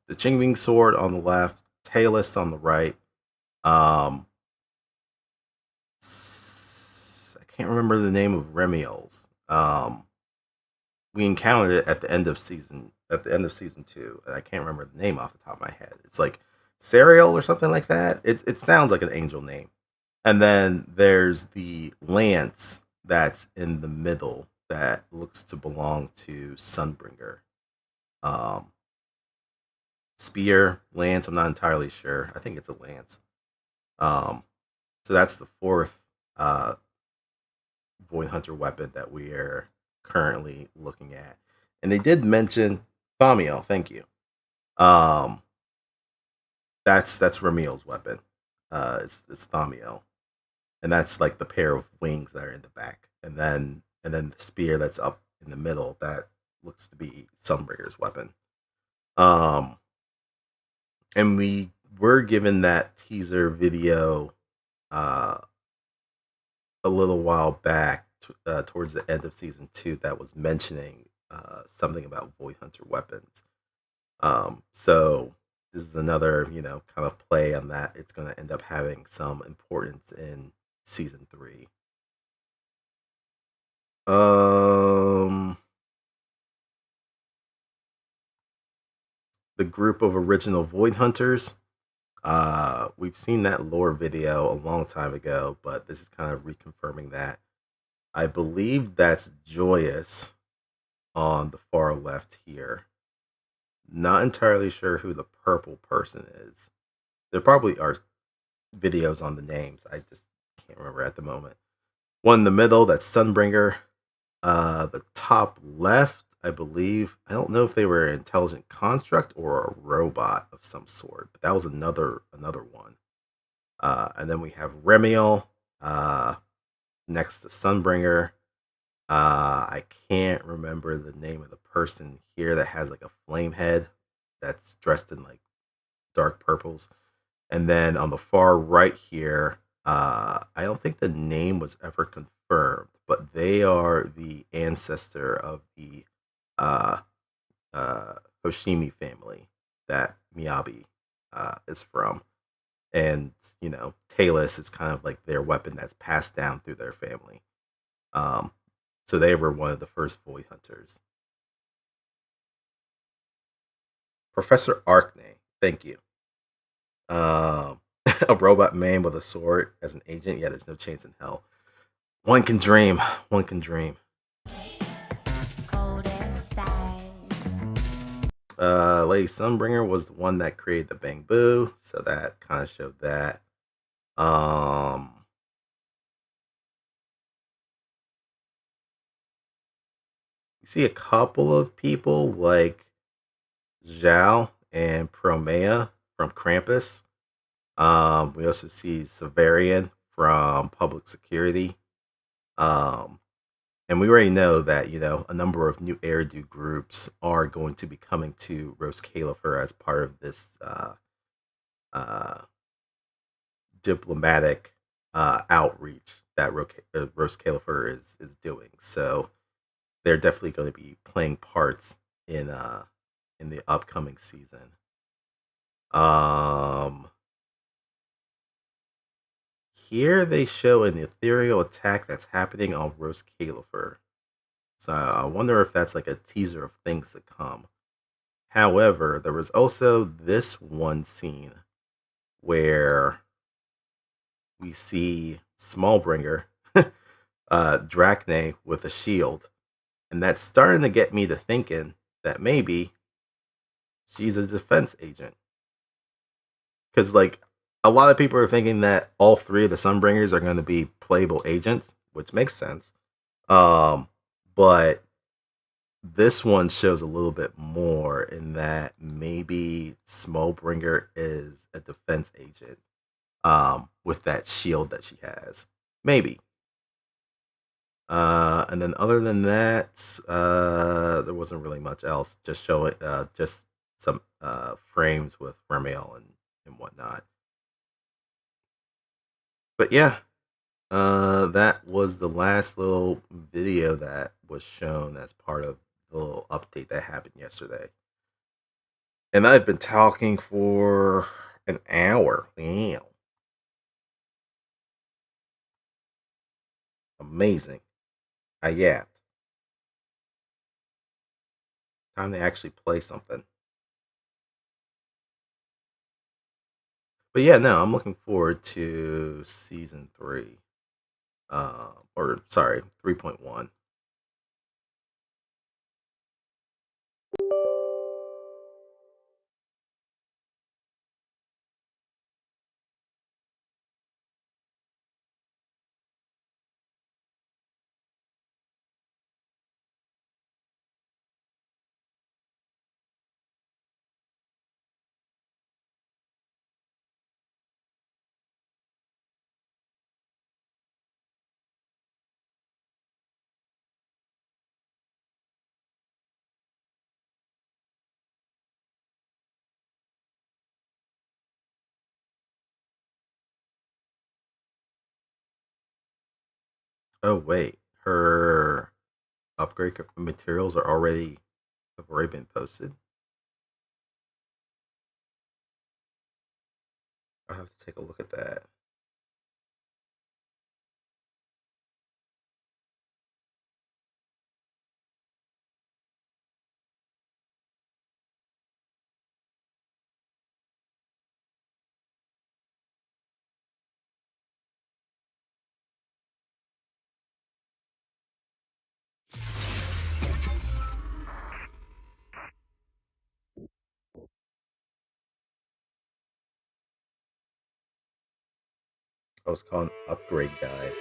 the Qingming sword on the left, Talus on the right. I can't remember the name of Remiel's. We encountered it at the end of season 2, and I can't remember the name off the top of my head. It's like Serial or something like that. It sounds like an angel name. And then there's the lance that's in the middle that looks to belong to Sunbringer. Spear, lance, I'm not entirely sure. I think it's a lance. So that's the fourth Void Hunter weapon that we are currently looking at. And they did mention Thamiel, thank you. That's Remiel's weapon. It's Thamiel. And that's like the pair of wings that are in the back. And then the spear that's up in the middle, that looks to be Sunbringer's weapon. And we were given that teaser video a little while back towards the end of season 2 that was mentioning something about Void Hunter weapons. So this is another, kind of play on that. It's going to end up having some importance in season 3. The group of original Void Hunters. We've seen that lore video a long time ago, but this is kind of reconfirming that. I believe that's Joyous on the far left here. Not entirely sure who the purple person is. There probably are videos on the names. I just can't remember at the moment. One in the middle, that's Sunbringer. The top left, I believe, I don't know if they were an intelligent construct or a robot of some sort, but that was another one. And then we have Remiel next to Sunbringer. I can't remember the name of the person here that has like a flame head that's dressed in like dark purples. And then on the far right here, I don't think the name was ever confirmed, but they are the ancestor of the Hoshimi family that Miyabi is from. And, Talus is kind of like their weapon that's passed down through their family. So they were one of the first Void Hunters. Professor Arkney, thank you. A robot man with a sword as an agent. Yeah, there's no chance in hell. One can dream. One can dream. Lady Sunbringer was the one that created the Bang Boo, so that kind of showed that. You see a couple of people like Zhao and Promea from Krampus. We also see Severian from Public Security. And we already know that, a number of new Eridu groups are going to be coming to Rose Califer as part of this diplomatic outreach that Rose Califer is doing. So they're definitely going to be playing parts in the upcoming season. Here they show an ethereal attack that's happening on Rose Califer. So I wonder if that's like a teaser of things to come. However, there was also this one scene where we see Smallbringer, Drachne with a shield. And that's starting to get me to thinking that maybe she's a defense agent. Because, like, a lot of people are thinking that all three of the Sunbringers are going to be playable agents, which makes sense. But this one shows a little bit more in that maybe Smallbringer is a defense agent with that shield that she has. Maybe. And then other than that, there wasn't really much else. Just showing just some frames with Remiel and whatnot. But yeah, that was the last little video that was shown as part of the little update that happened yesterday. And I've been talking for an hour. Damn. Amazing. I yapped. Time to actually play something. But yeah, no, I'm looking forward to season 3. Or sorry, 3.1. Oh wait, her upgrade materials have already been posted. I'll have to take a look at that. Oh, it's called an upgrade guide.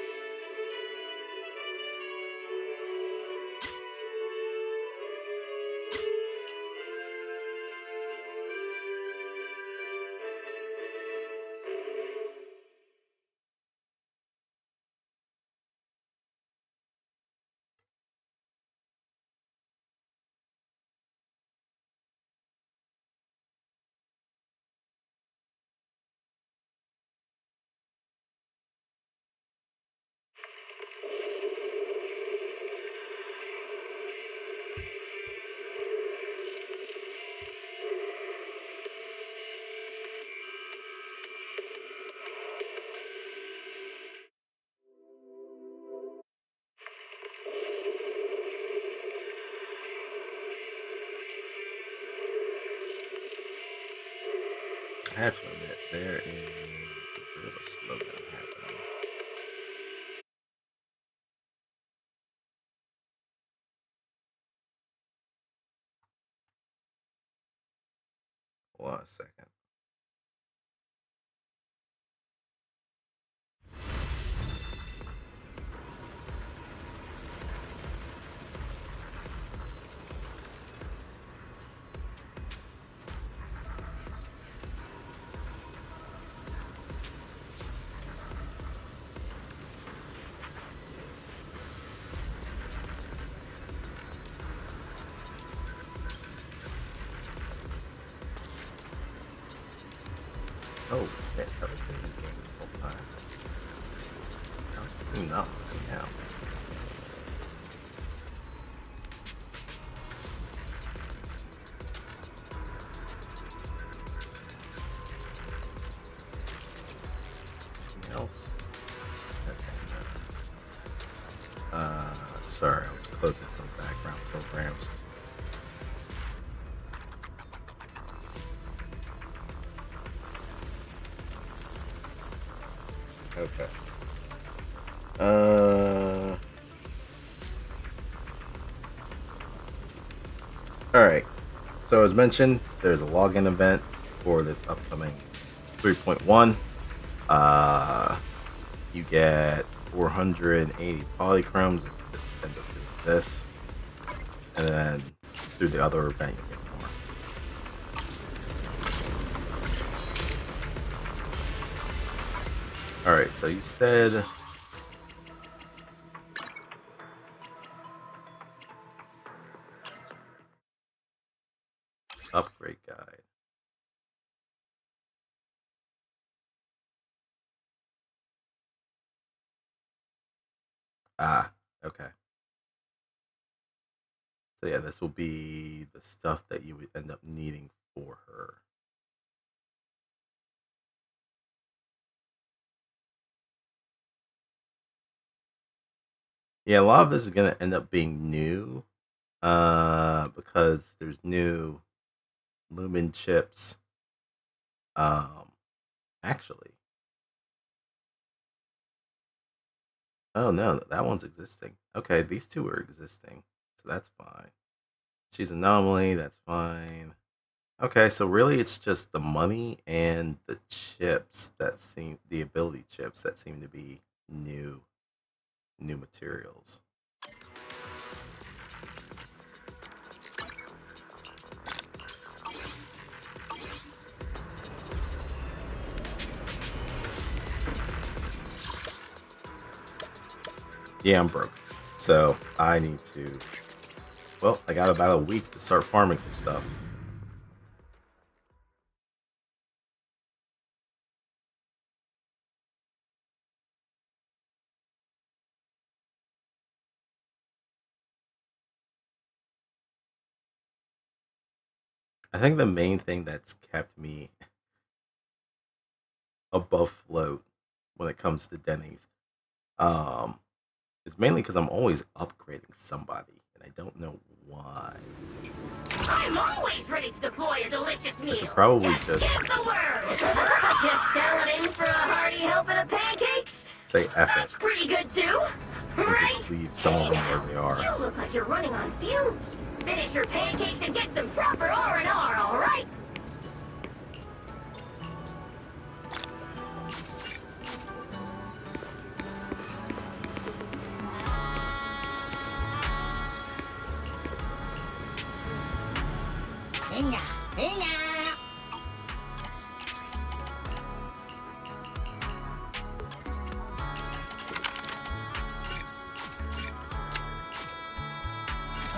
I have to admit, there is a bit of a slowdown happening. Hold on a second. Oh shit, that was in the game the whole time. I'm not looking now. Anything else? Okay, sorry, I was closing some background programs. Okay. Alright. So as mentioned, there's a login event for this upcoming 3.1. You get 480 polychromes if you just end up doing this. And then through the other event you get more. Alright, so you said upgrade guide. Ah, okay. So yeah, this will be the stuff that you would end up needing for her. Yeah, a lot of this is gonna end up being new, because there's new Lumen chips. Actually, oh no, that one's existing. Okay, these two are existing, so that's fine. She's anomaly, that's fine. Okay, so really it's just the money and the chips that seem the ability chips that seem to be new materials. Yeah, I'm broke. So I need to, well, I got about a week to start farming some stuff. I think the main thing that's kept me above float when it comes to Denny's, is mainly because I'm always upgrading somebody, and I don't know why. I'm always ready to deploy a delicious meal. I should probably just give the word. Just settling in for a hearty helping of pancakes. say F That's it pretty good too, and right? just leave some of them where they are. You look like you're running on fumes. Finish your pancakes and get some proper R&R, all right? Inga, inga.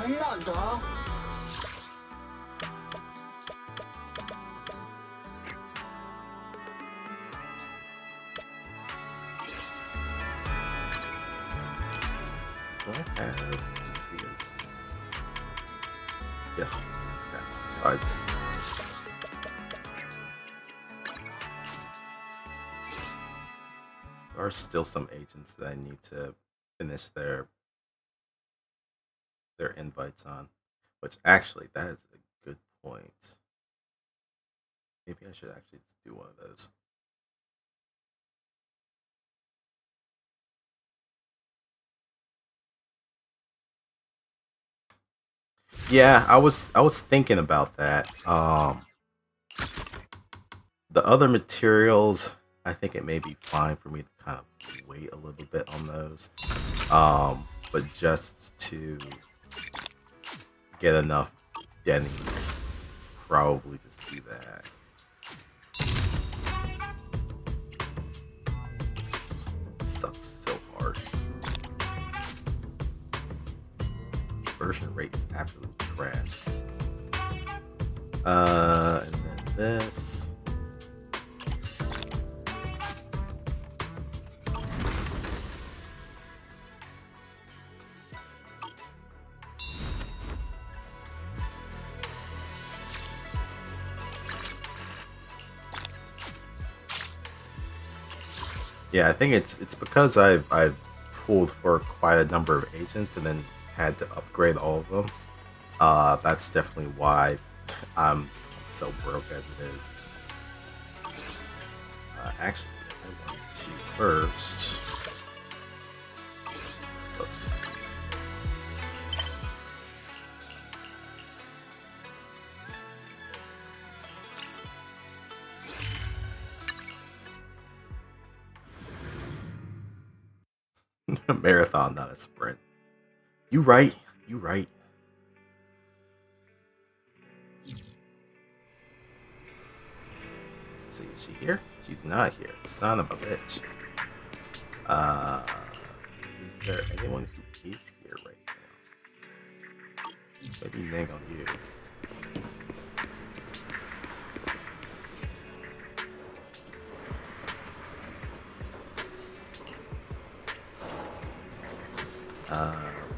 Another. Do I have? Let's see this. Yes. Okay. I did. There are still some agents that I need to finish their invites on, which actually that is a good point. Maybe I should actually just do one of those. Yeah, I was thinking about that. The other materials, I think it may be fine for me to kind of wait a little bit on those. But just to get enough Denny's, probably just do that. It sucks so hard. Conversion rate is absolute trash. And then this. Yeah, I think it's because I've pulled for quite a number of agents and then had to upgrade all of them. That's definitely why I'm so broke as it is. Actually, I want to first. Oops. A marathon, not a sprint. You right. You right. Let's see, is she here? She's not here. Son of a bitch. Is there anyone who is here right now? Maybe Ning on you.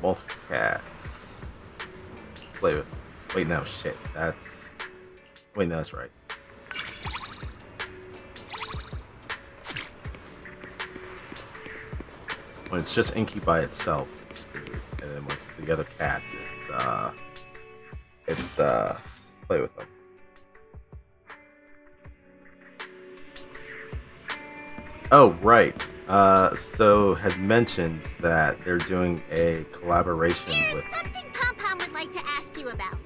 Multiple cats. Play with. Wait, no, shit. That's. Wait, no, that's right. When it's just Inky by itself, it's food, and then when it's with the other cats, it's play with them. Oh, right. So had mentioned that they're doing a collaboration with. There's something Pom-Pom would like to ask you about.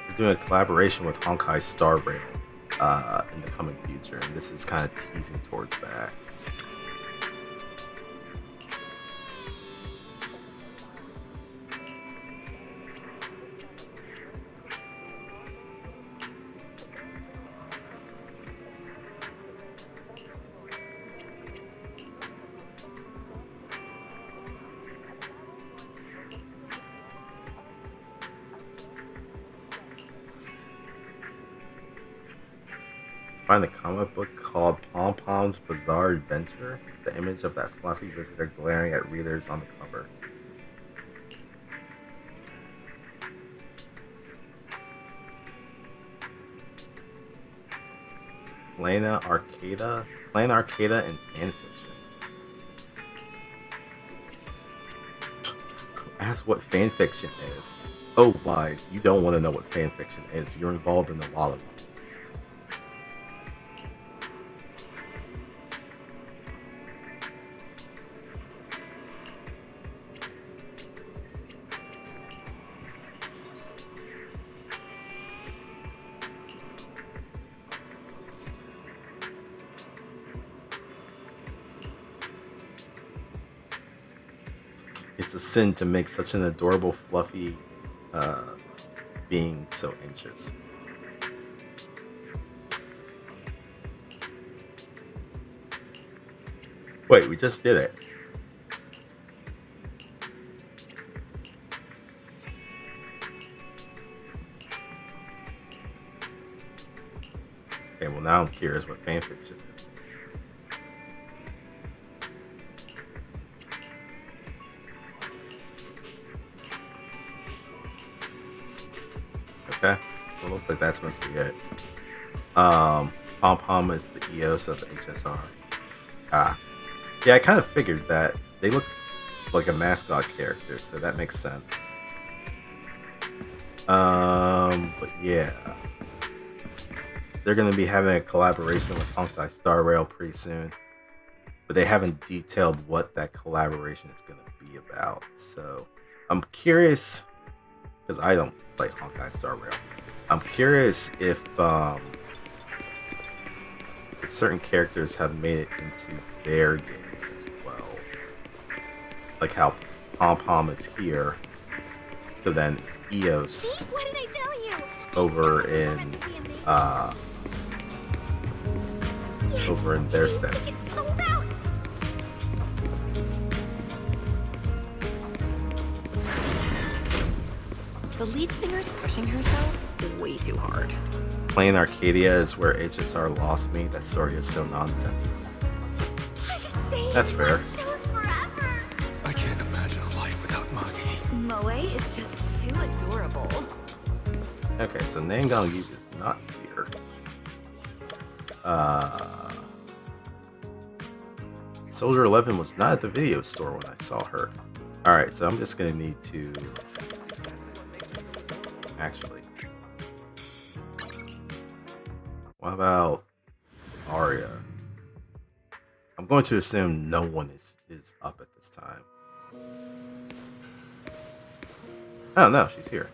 They're doing a collaboration with Honkai Star Rail in the coming future, and this is kind of teasing towards that. Find a comic book called Pom-Pom's Bizarre Adventure. The image of that fluffy visitor glaring at readers on the cover. Plan Arcada and fanfiction. Ask what fanfiction is. Oh, Wise, you don't want to know what fanfiction is. You're involved in a lot of them. It's a sin to make such an adorable, fluffy being so anxious. Wait, we just did it. Okay, well now I'm curious what fanfiction is. Okay, well, looks like that's mostly it. Pom-Pom is the EOS of HSR. Yeah, I kind of figured that. They look like a mascot character, so that makes sense. But yeah, they're gonna be having a collaboration with Honkai Star Rail pretty soon, but they haven't detailed what that collaboration is gonna be about. So I'm curious, because I don't play Honkai Star Rail. I'm curious if certain characters have made it into their game as well. Like how Pom-Pom is here, so then EOS What did I tell you? over in over in their set. Tickets sold out. The lead singer's pushing herself way too hard. Playing Arcadia is where HSR lost me. That story is so nonsensical. I could stay That's here and fair. watch shows forever. I can't imagine a life without Magi. Moe is just too adorable. Okay, so Nangang Yu is not here. Soldier 11 was not at the video store when I saw her. Alright, so I'm just gonna need to actually. What about Arya? I'm going to assume no one is up at this time. Oh no, she's here.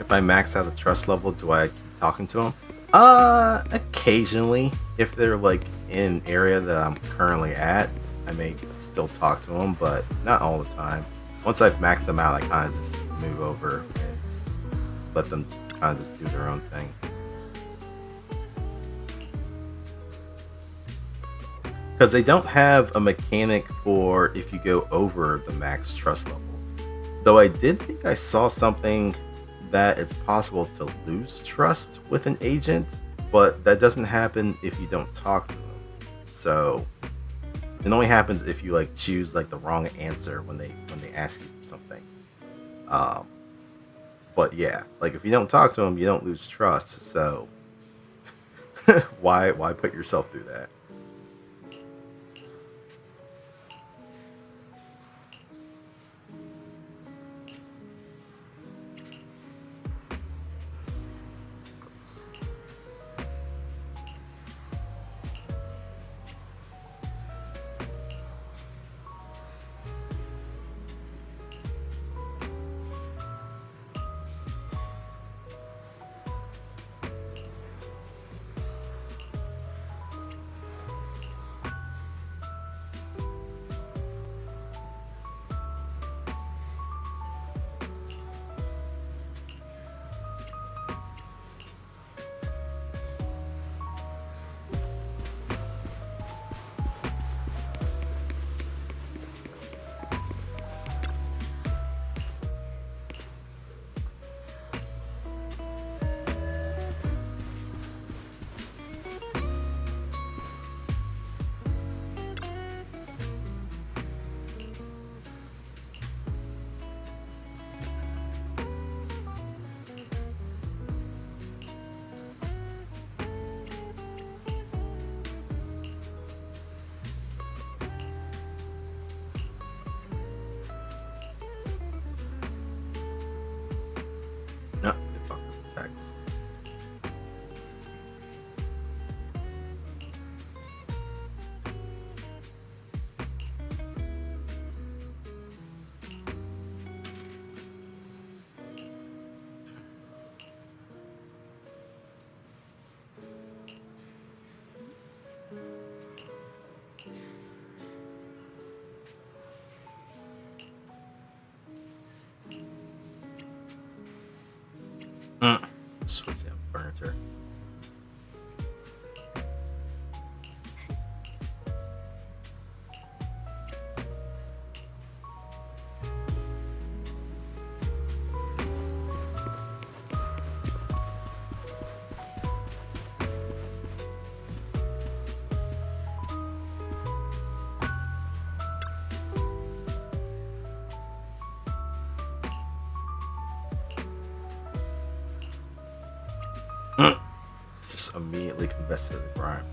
If I max out the trust level, do I keep talking to them? Occasionally. If they're like in an area that I'm currently at, I may still talk to them, but not all the time. Once I've maxed them out, I kind of just move over and let them kind of just do their own thing. Because they don't have a mechanic for if you go over the max trust level. Though I did think I saw something that it's possible to lose trust with an agent, but that doesn't happen if you don't talk to them. So it only happens if you like choose like the wrong answer when they ask you for something. But yeah, like if you don't talk to them, you don't lose trust. So why put yourself through that? No, they fucked up the text. Switch out furniture. Just immediately confess to the crime.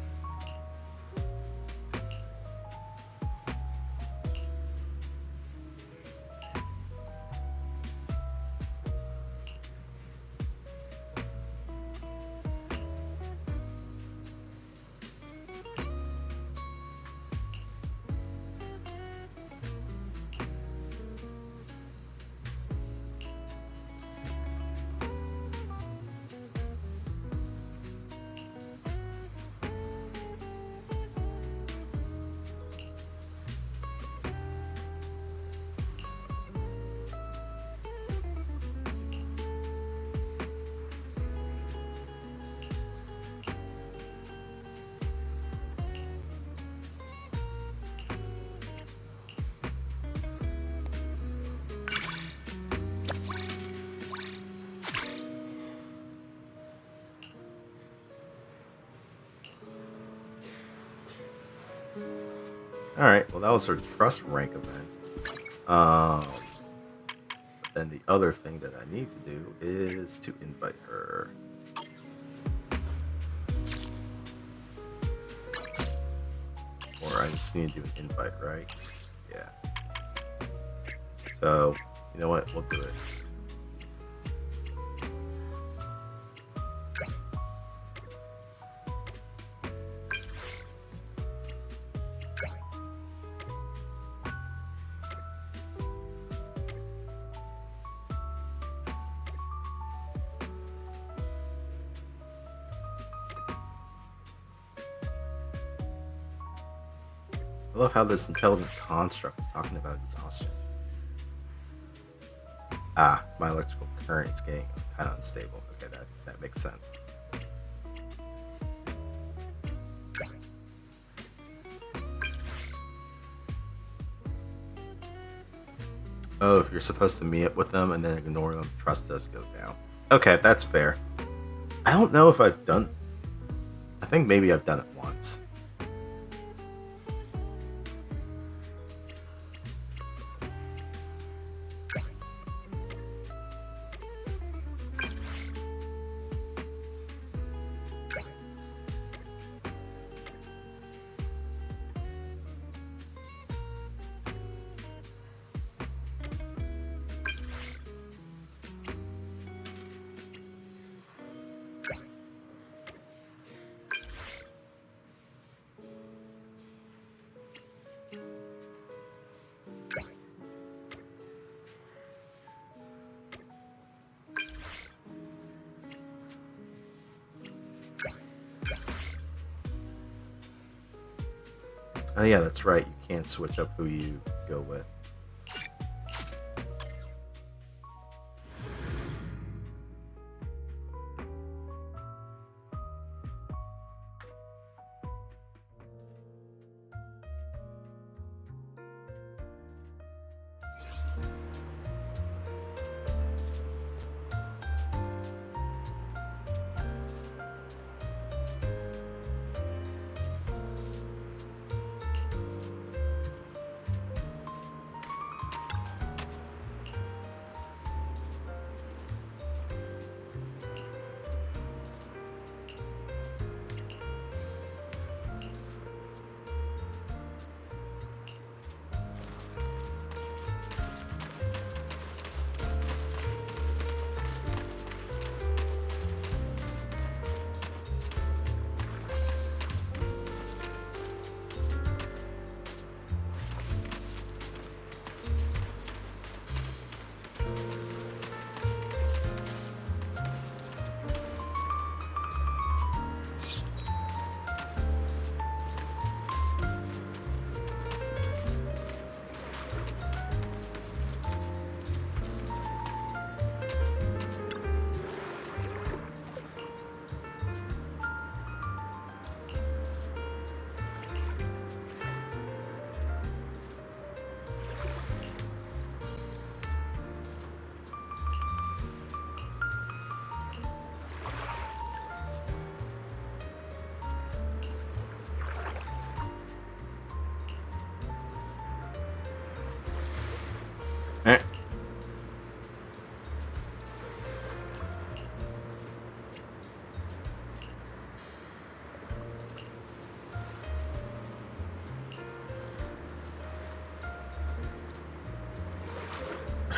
Alright, well that was her trust rank event. Then the other thing that I need to do is to invite her. Or I just need to do an invite, right? Yeah. So, you know what? We'll do it. I love how this intelligent construct is talking about exhaustion. Ah, my electrical current is getting kind of unstable. Okay, that makes sense. Oh, if you're supposed to meet up with them and then ignore them, trust does go down. Okay, that's fair. I don't know if I've done... I think maybe I've done it once. Oh yeah, that's right. You can't switch up who you go with.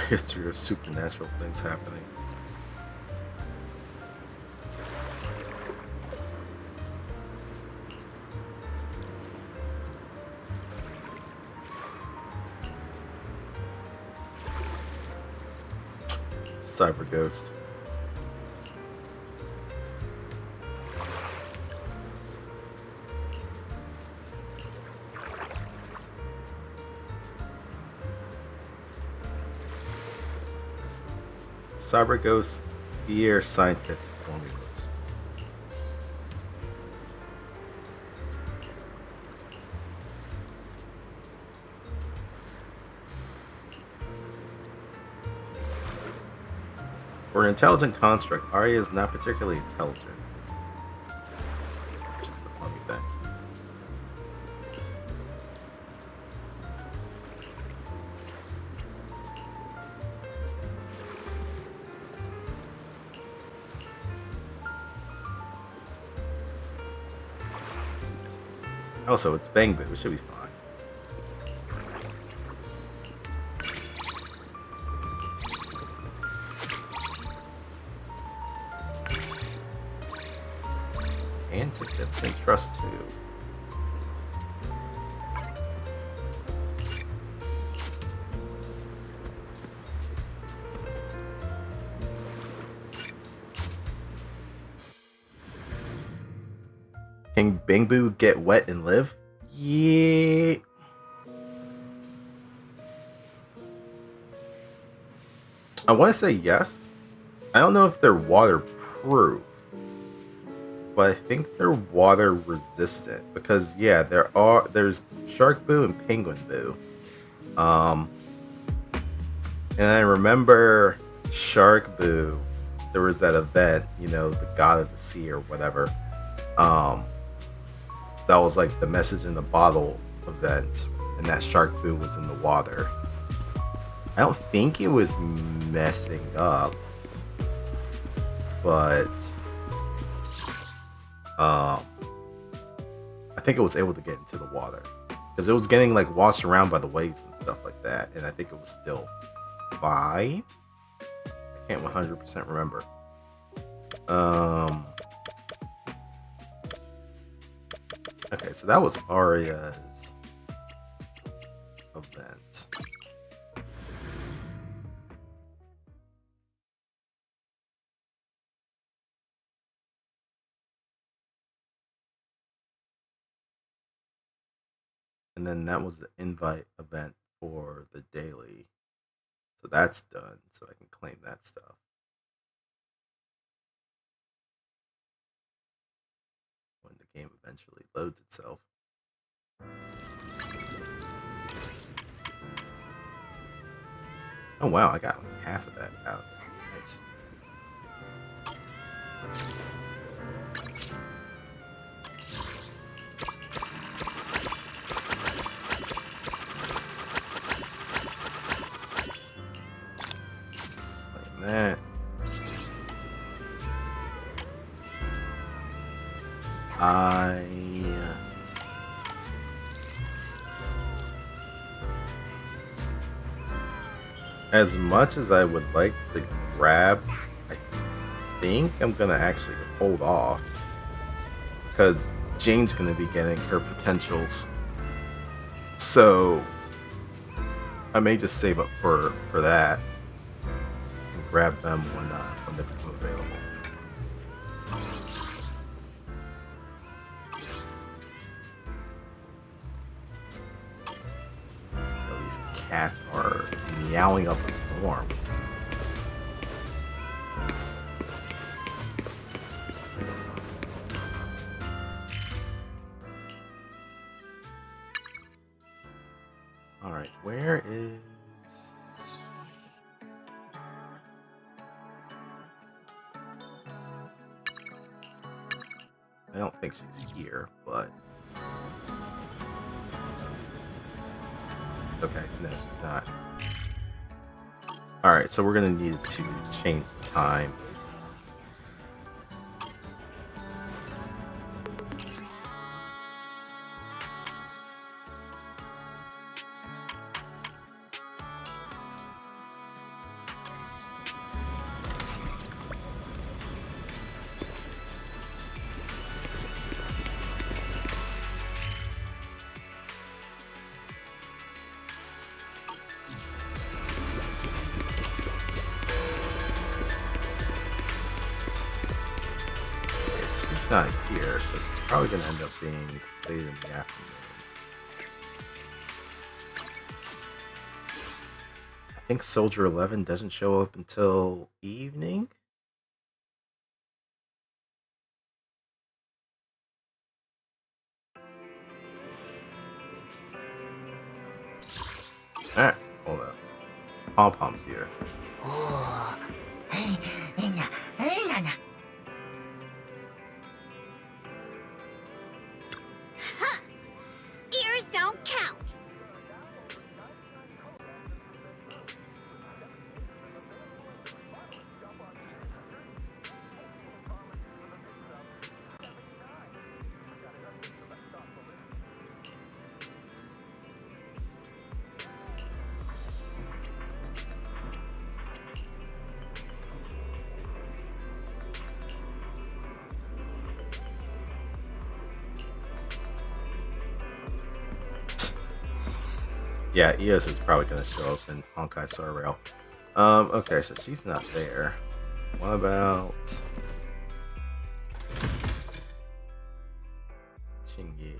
History of supernatural things happening. Cyber Ghost. Cyber Ghost fear scientific formulas. For an intelligent construct, Arya is not particularly intelligent. Which is the funny thing. Also, it's Bang Boo. It should be fine. And significant trust too. Can Bang Boo get wet and live? Yeah. I want to say yes. I don't know if they're waterproof, but I think they're water resistant because yeah, there's Shark Boo and Penguin Boo. And I remember Shark Boo, there was that event, you know, the God of the Sea or whatever. That was like the message in the bottle event, and that Shark Boo was in the water. I don't think it was messing up, but I think it was able to get into the water because it was getting like washed around by the waves and stuff like that, and I think it was still fine. I can't 100% remember. Okay, so that was Arya's event. And then that was the invite event for the daily. So that's done, so I can claim that stuff. When the game eventually loads itself. Oh wow, I got like half of that out of it. Nice. Like that. As much as I would like to grab, I think I'm gonna actually hold off because Jane's gonna be getting her potentials, so I may just save up for that and grab them when they become available. These cats are meowing up a storm. Alright, where is... I don't think she's here, but... Okay, no, she's not. Alright, so we're gonna need to change the time. Not here, so it's probably going to end up being late in the afternoon. I think Soldier 11 doesn't show up until evening. Alright, hold up. Pom-Pom's here. Ears don't count. Yeah, EOS is probably going to show up in Honkai Star Rail. Okay, so she's not there. What about Chingy?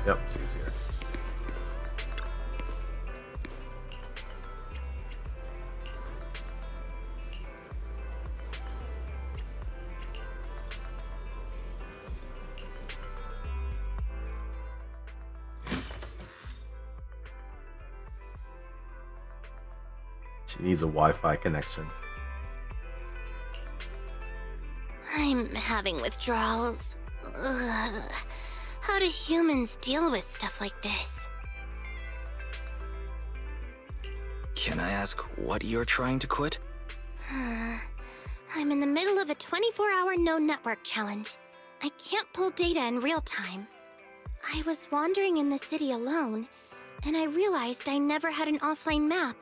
Yep, she's here. She needs a Wi-Fi connection. I'm having withdrawals. Ugh. How do humans deal with stuff like this? Can I ask what you're trying to quit? I'm in the middle of a 24-hour no network challenge. I can't pull data in real time. I was wandering in the city alone, and I realized I never had an offline map.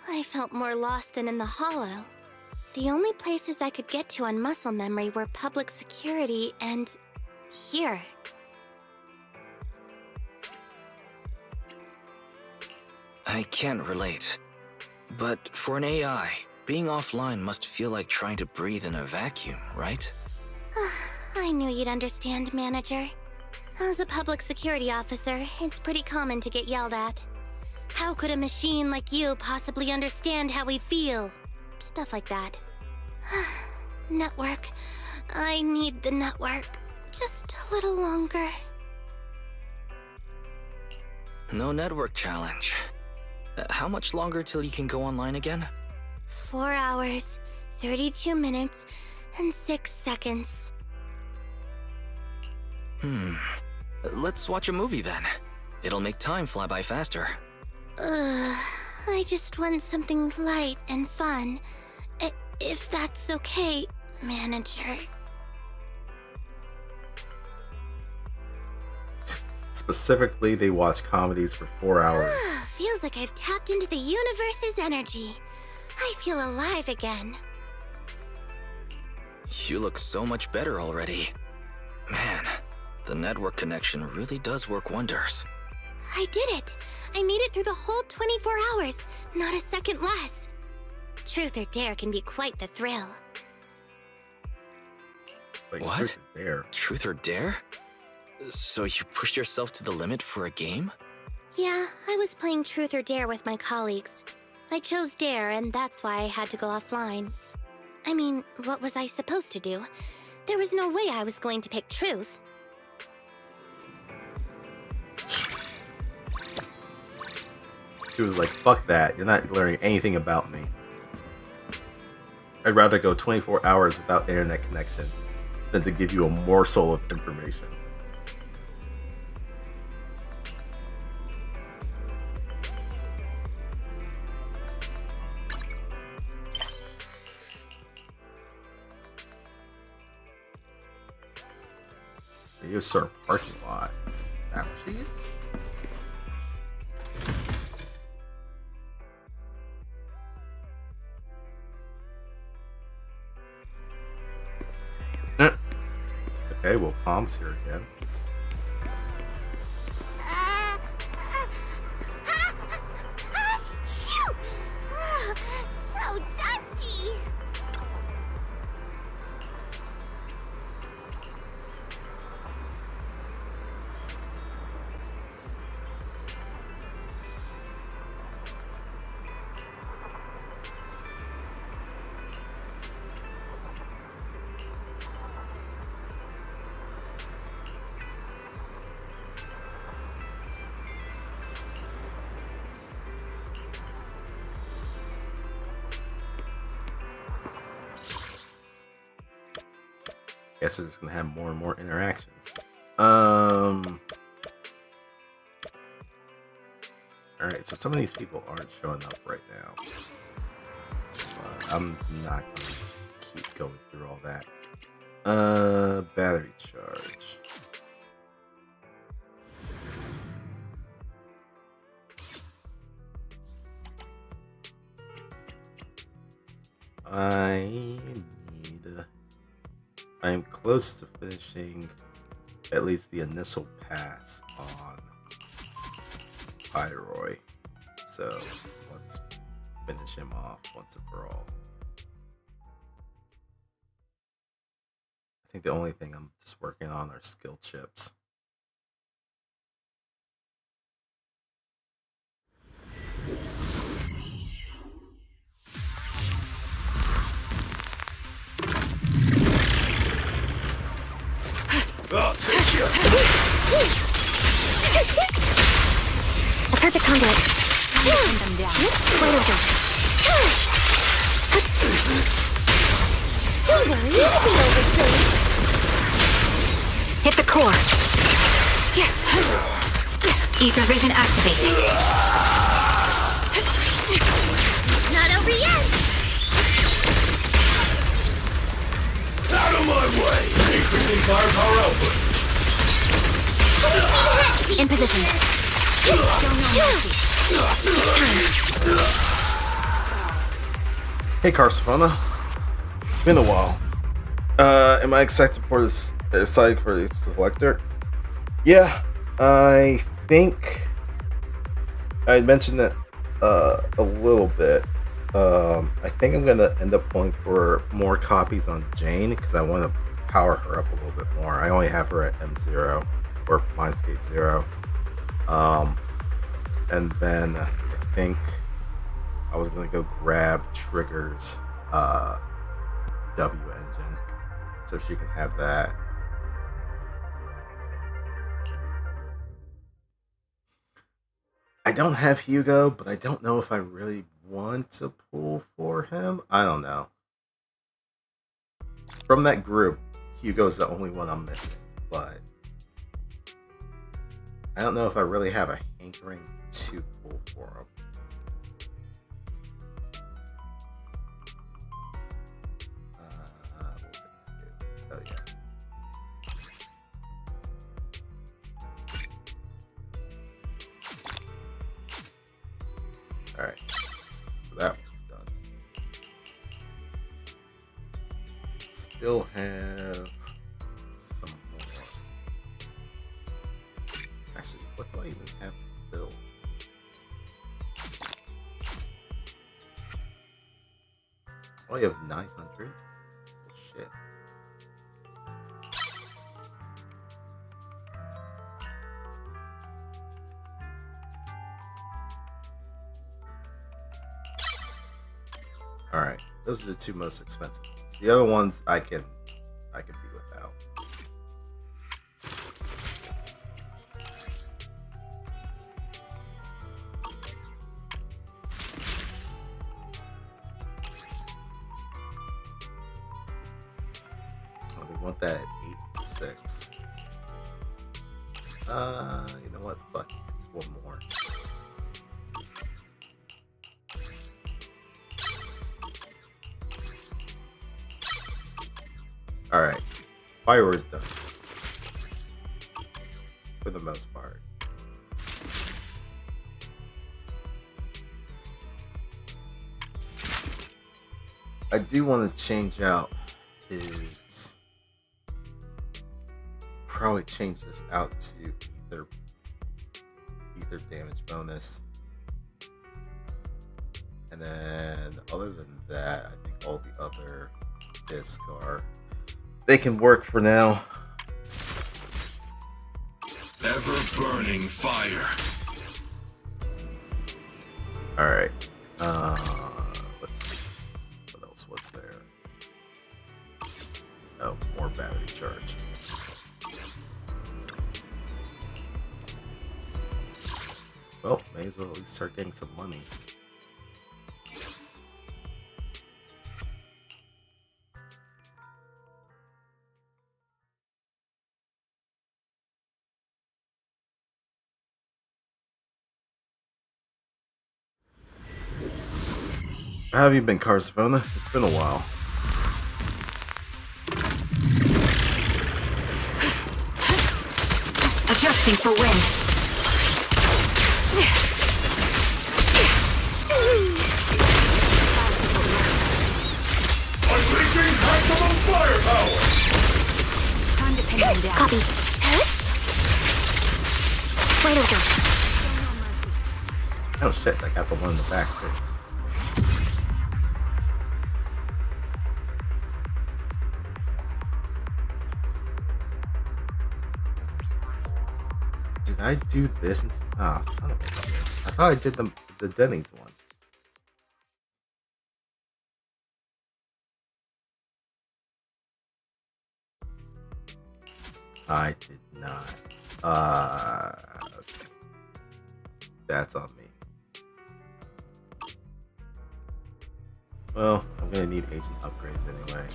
I felt more lost than in the Hollow. The only places I could get to on muscle memory were public security and here. I can't relate. But for an AI, being offline must feel like trying to breathe in a vacuum, right? I knew you'd understand, Manager. As a public security officer, it's pretty common to get yelled at. How could a machine like you possibly understand how we feel? Stuff like that. Network. I need the network. Just a little longer. No network challenge. How much longer till you can go online again? 4 hours, 32 minutes, and 6 seconds. Let's watch a movie then. It'll make time fly by faster. I just want something light and fun. If that's okay, Manager. Specifically, they watch comedies for 4 hours. Feels like I've tapped into the universe's energy. I feel alive again. You look so much better already. Man, the network connection really does work wonders. I did it! I made it through the whole 24 hours, not a second less. Truth or dare can be quite the thrill. Like, What? Truth or Dare. Truth or dare? So you pushed yourself to the limit for a game? Yeah, I was playing Truth or Dare with my colleagues. I chose Dare, and that's why I had to go offline. I mean, what was I supposed to do? There was no way I was going to pick Truth. She was like, fuck that, you're not learning anything about me. I'd rather go 24 hours without internet connection than to give you a morsel of information. You sir parking lot. Is that what she is? Okay, well, Palm's here again. So dusty. Guess we're just gonna have more and more interactions. Alright, so some of these people aren't showing up right now. I'm not gonna keep going through all that. Battery charge. I need I'm close to finishing at least the initial pass on Pyroy. So let's finish him off once and for all. I think the only thing I'm just working on are skill chips. A perfect conduit. Pin them down. Right over. Don't worry, it'll be over soon. Hit the core. Ether vision activate. Not over yet. Out of my way! Increasing firepower output. In position. Hey Carsifana, been a while. Am I excited for this? Excited for the selector? Yeah, I think I mentioned it a little bit. I think I'm gonna end up pulling for more copies on Jane because I want to power her up a little bit more. I only have her at M0 or Mindscape 0. And then I think I was gonna go grab Trigger's W engine so she can have that. I don't have Hugo, but I don't know if I really want to pull for him. I don't know. From that group, Hugo's the only one I'm missing, but I don't know if I really have a hankering to pull for him. What was I gonna do? Oh yeah. Alright, so that one's done. Still have some more. Actually, what do I even have to build? Oh, you have 900? Well, shit. All right, those are the two most expensive ones. The other ones I can be without. Oh, they want that at 8.6. You know what? Fuck it. It's one more. Alright, fire is done. For the most part. I do want to change out his... Probably change this out to ether damage bonus. And then, other than that, I think all the other discs are... They can work for now. Ever burning fire. All right. Let's see. What else was there? Oh, more battery charge. Well, may as well at least start getting some money. How have you been, Carsifana? It's been a while. Adjusting for wind. Unleashing maximum firepower! Copy. Right over. Oh shit, I got the one in the back too. Did I do this? Ah, oh, son of a bitch. I thought I did the Denny's one. I did not. Okay. That's on me. Well, I'm gonna need agent upgrades anyway.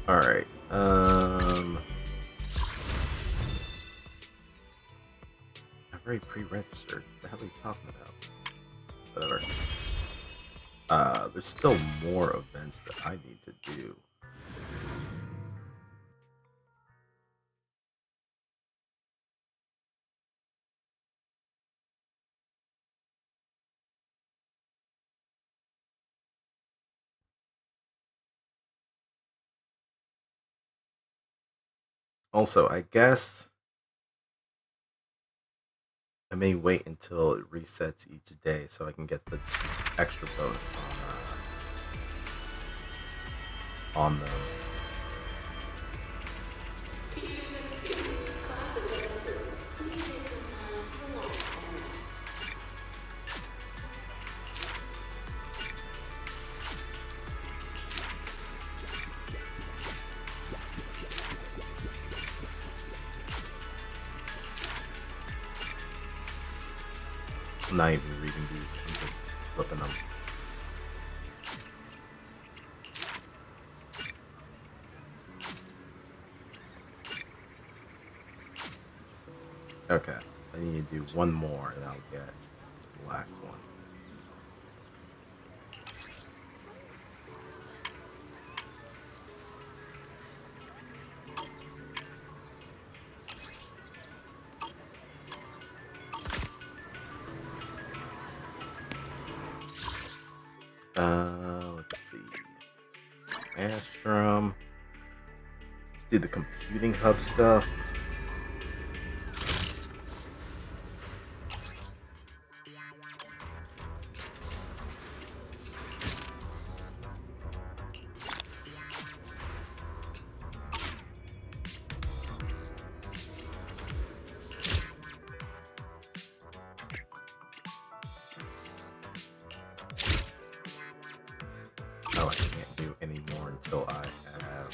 Alright, I've already pre-registered. What the hell are you talking about? Whatever. There's still more events that I need to do. Also, I guess I may wait until it resets each day so I can get the extra bonus on them. I'm not even reading these, I'm just flipping them. Okay, I need to do one more and I'll get the last one. Let's see. Astrum. Let's do the computing hub stuff. Oh, I can't do any more until I have...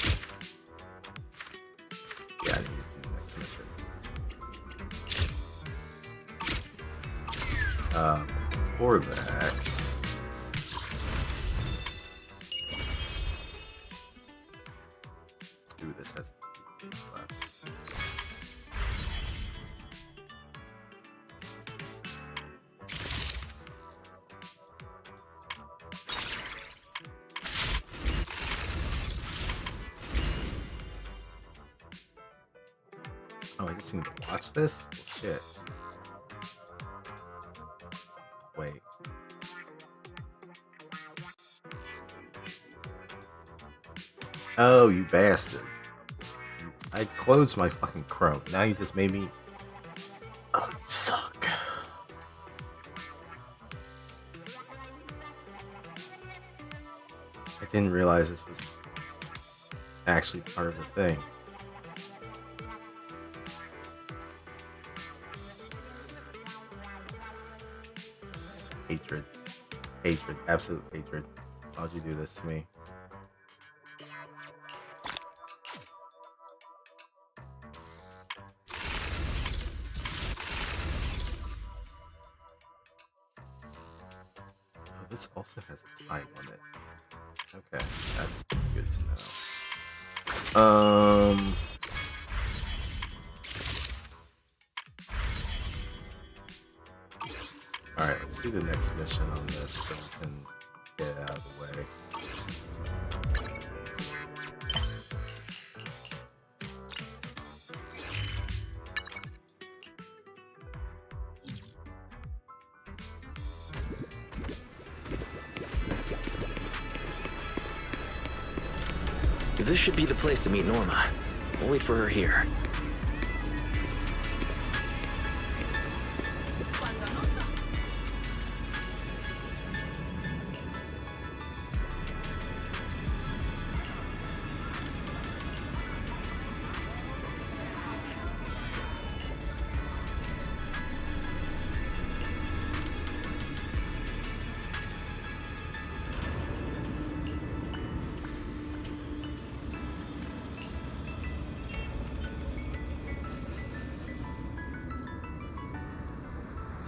Yeah, I need to do the next mission. Before that... Ooh, this has left. Oh, I just need to watch this? Well, shit. Wait. Oh, you bastard. I closed my fucking Chrome. Now you just made me... Oh, you suck. I didn't realize this was actually part of the thing. Hatred. Hatred. Absolute hatred. Why'd you do this to me? Oh, this also has a time limit. Okay, that's good to know. Alright, let's do the next mission on this so we can get it out of the way. This should be the place to meet Norma. We'll wait for her here.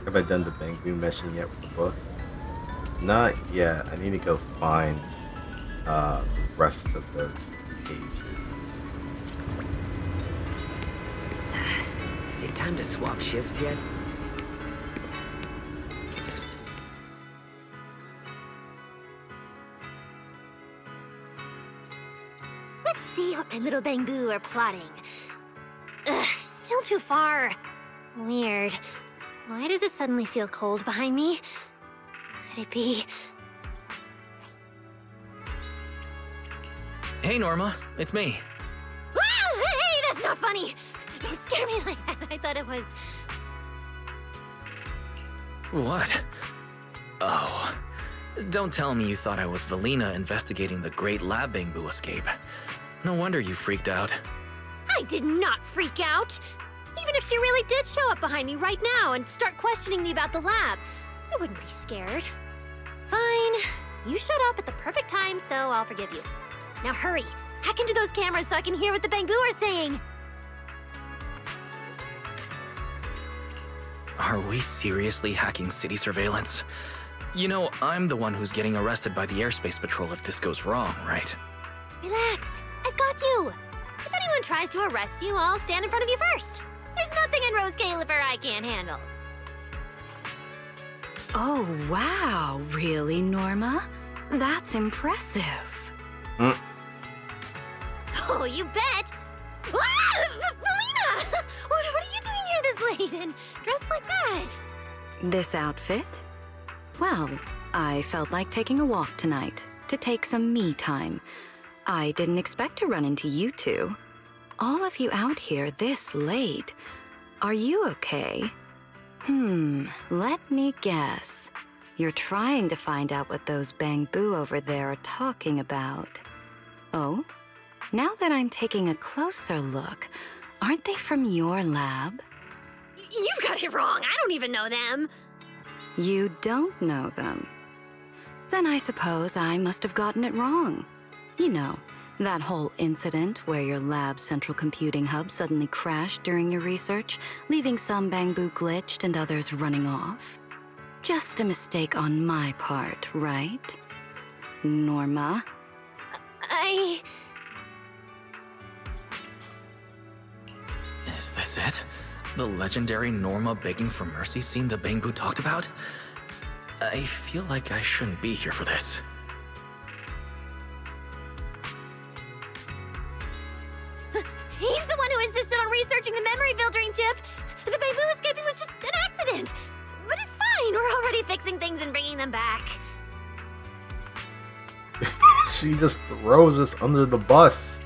Have I done the Bangbu mission yet with the book? Not yet. I need to go find the rest of those pages. Is it time to swap shifts yet? Let's see what my little Bangbu are plotting. Ugh, still too far. Weird. Why does it suddenly feel cold behind me? Could it be... Hey, Norma. It's me. Ah, hey, that's not funny! Don't scare me like that. I thought it was... What? Oh. Don't tell me you thought I was Valina investigating the Great Lab Bangbu escape. No wonder you freaked out. I did not freak out! Even if she really did show up behind me right now and start questioning me about the lab, I wouldn't be scared. Fine. You showed up at the perfect time, so I'll forgive you. Now hurry! Hack into those cameras so I can hear what the Bangbu are saying! Are we seriously hacking city surveillance? You know, I'm the one who's getting arrested by the airspace patrol if this goes wrong, right? Relax. I've got you. If anyone tries to arrest you, I'll stand in front of you first. There's nothing in Rose Califer I can't handle. Oh, wow. Really, Norma? That's impressive. Oh, you bet! Ah! Valina! What are you doing here this late and dressed like that? This outfit? Well, I felt like taking a walk tonight to take some me time. I didn't expect to run into you two. All of you out here this late. Are you okay? Let me guess. You're trying to find out what those Bangbu over there are talking about. Oh? Now that I'm taking a closer look, aren't they from your lab? You've got it wrong. I don't even know them. You don't know them. Then I suppose I must have gotten it wrong. You know, that whole incident where your lab's central computing hub suddenly crashed during your research, leaving some Bangbu glitched and others running off. Just a mistake on my part, right? Norma? Is this it? The legendary Norma begging for mercy scene the Bangbu talked about? I feel like I shouldn't be here for this. He's the one who insisted on researching the memory filtering chip. The Bangbu escaping was just an accident. But it's fine. We're already fixing things and bringing them back. She just throws us under the bus.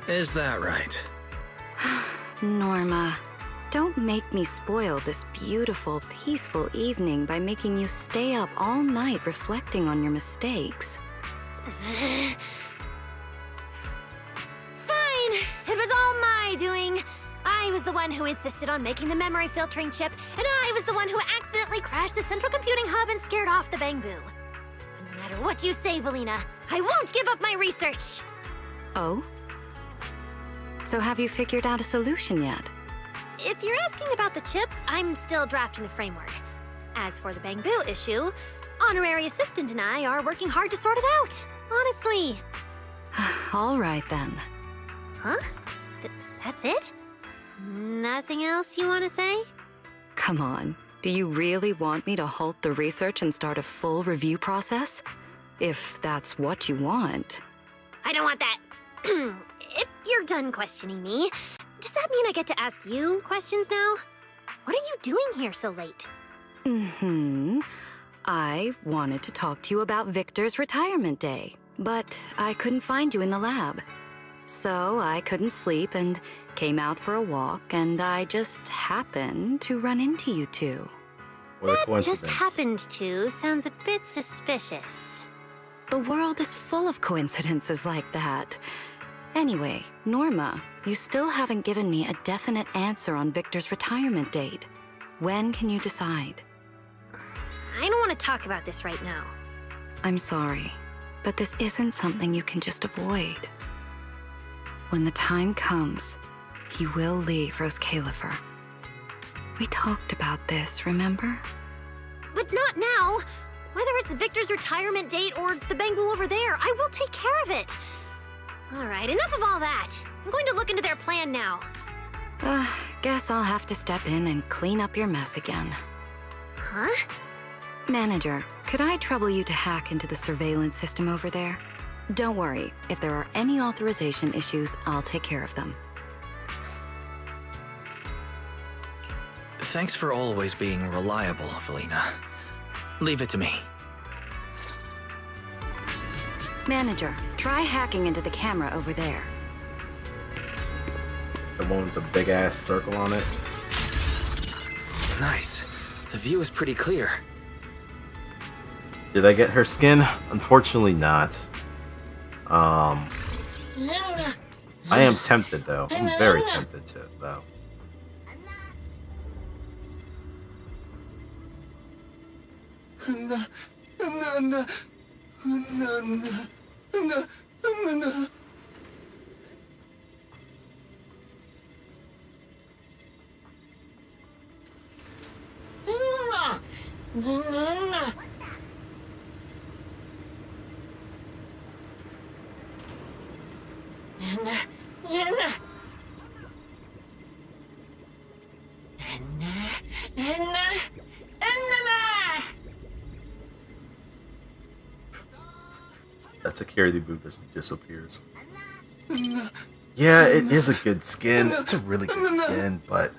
Is that right? Norma, don't make me spoil this beautiful, peaceful evening by making you stay up all night reflecting on your mistakes. Fine. It was all my doing. I was the one who insisted on making the memory filtering chip, and I was the one who accidentally crashed the central computing hub and scared off the Bangbu. And no matter what you say, Valina, I won't give up my research. Oh? So have you figured out a solution yet? If you're asking about the chip, I'm still drafting the framework. As for the Bangbu issue, Honorary Assistant and I are working hard to sort it out. Honestly. All right then. Huh? That's it? Nothing else you want to say? Come on. Do you really want me to halt the research and start a full review process? If that's what you want. I don't want that. If you're done questioning me, does that mean I get to ask you questions now? What are you doing here so late? I wanted to talk to you about Victor's retirement day, but I couldn't find you in the lab. So I couldn't sleep and came out for a walk, and I just happened to run into you two. What a That coincidence. just happened to sounds a bit suspicious. The world is full of coincidences like that. Anyway, Norma, you still haven't given me a definite answer on Victor's retirement date. When can you decide? I don't want to talk about this right now. I'm sorry, but this isn't something you can just avoid. When the time comes, he will leave Roskalifer. We talked about this, remember? But not now. Whether it's Victor's retirement date or the Bangboo over there, I will take care of it. All right, enough of all that. I'm going to look into their plan now. Guess I'll have to step in and clean up your mess again. Huh? Manager, could I trouble you to hack into the surveillance system over there? Don't worry, if there are any authorization issues, I'll take care of them. Thanks for always being reliable, Felina. Leave it to me. Manager, try hacking into the camera over there. The one with the big ass circle on it. Nice. The view is pretty clear. Did I get her skin? Unfortunately not. I am tempted though. I'm very tempted to though. That security booth just disappears. Yeah, it is a good skin. It's a really good skin, but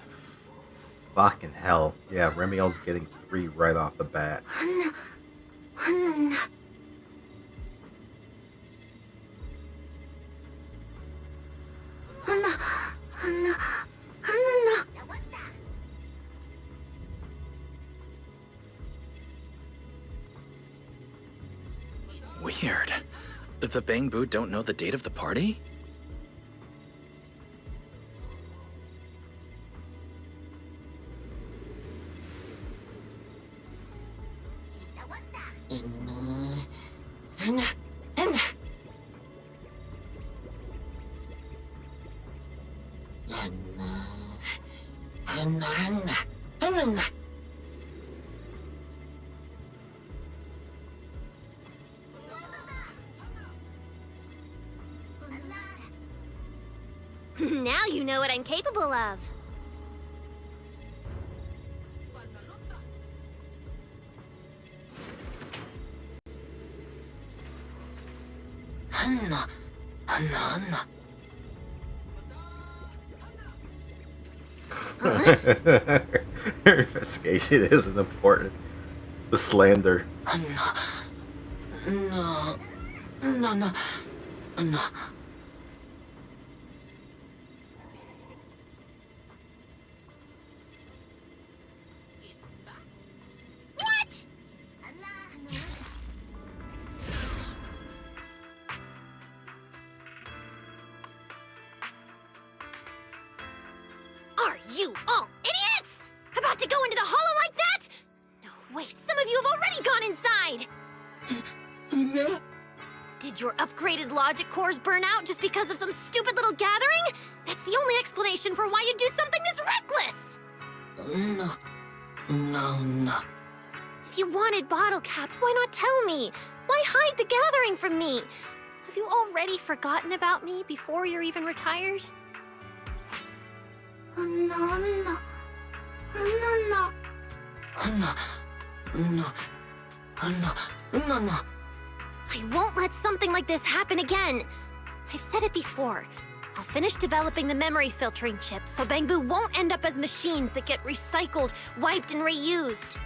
fucking hell. Yeah, Remiel's getting 3 right off the bat. Weird. The Bangboo don't know the date of the party? Now you know what I'm capable of. Her investigation isn't important. The slander. No. What? Are you all idiots? About to go into the hollow like that? No, wait, some of you have already gone inside. Did your upgraded logic cores burn out just because of some stupid little gathering? That's the only explanation for why you'd do something this reckless! No. If you wanted bottle caps, why not tell me? Why hide the gathering from me? Have you already forgotten about me before you're even retired? No. I won't let something like this happen again. I've said it before. I'll finish developing the memory filtering chips so Bangboo won't end up as machines that get recycled, wiped, and reused.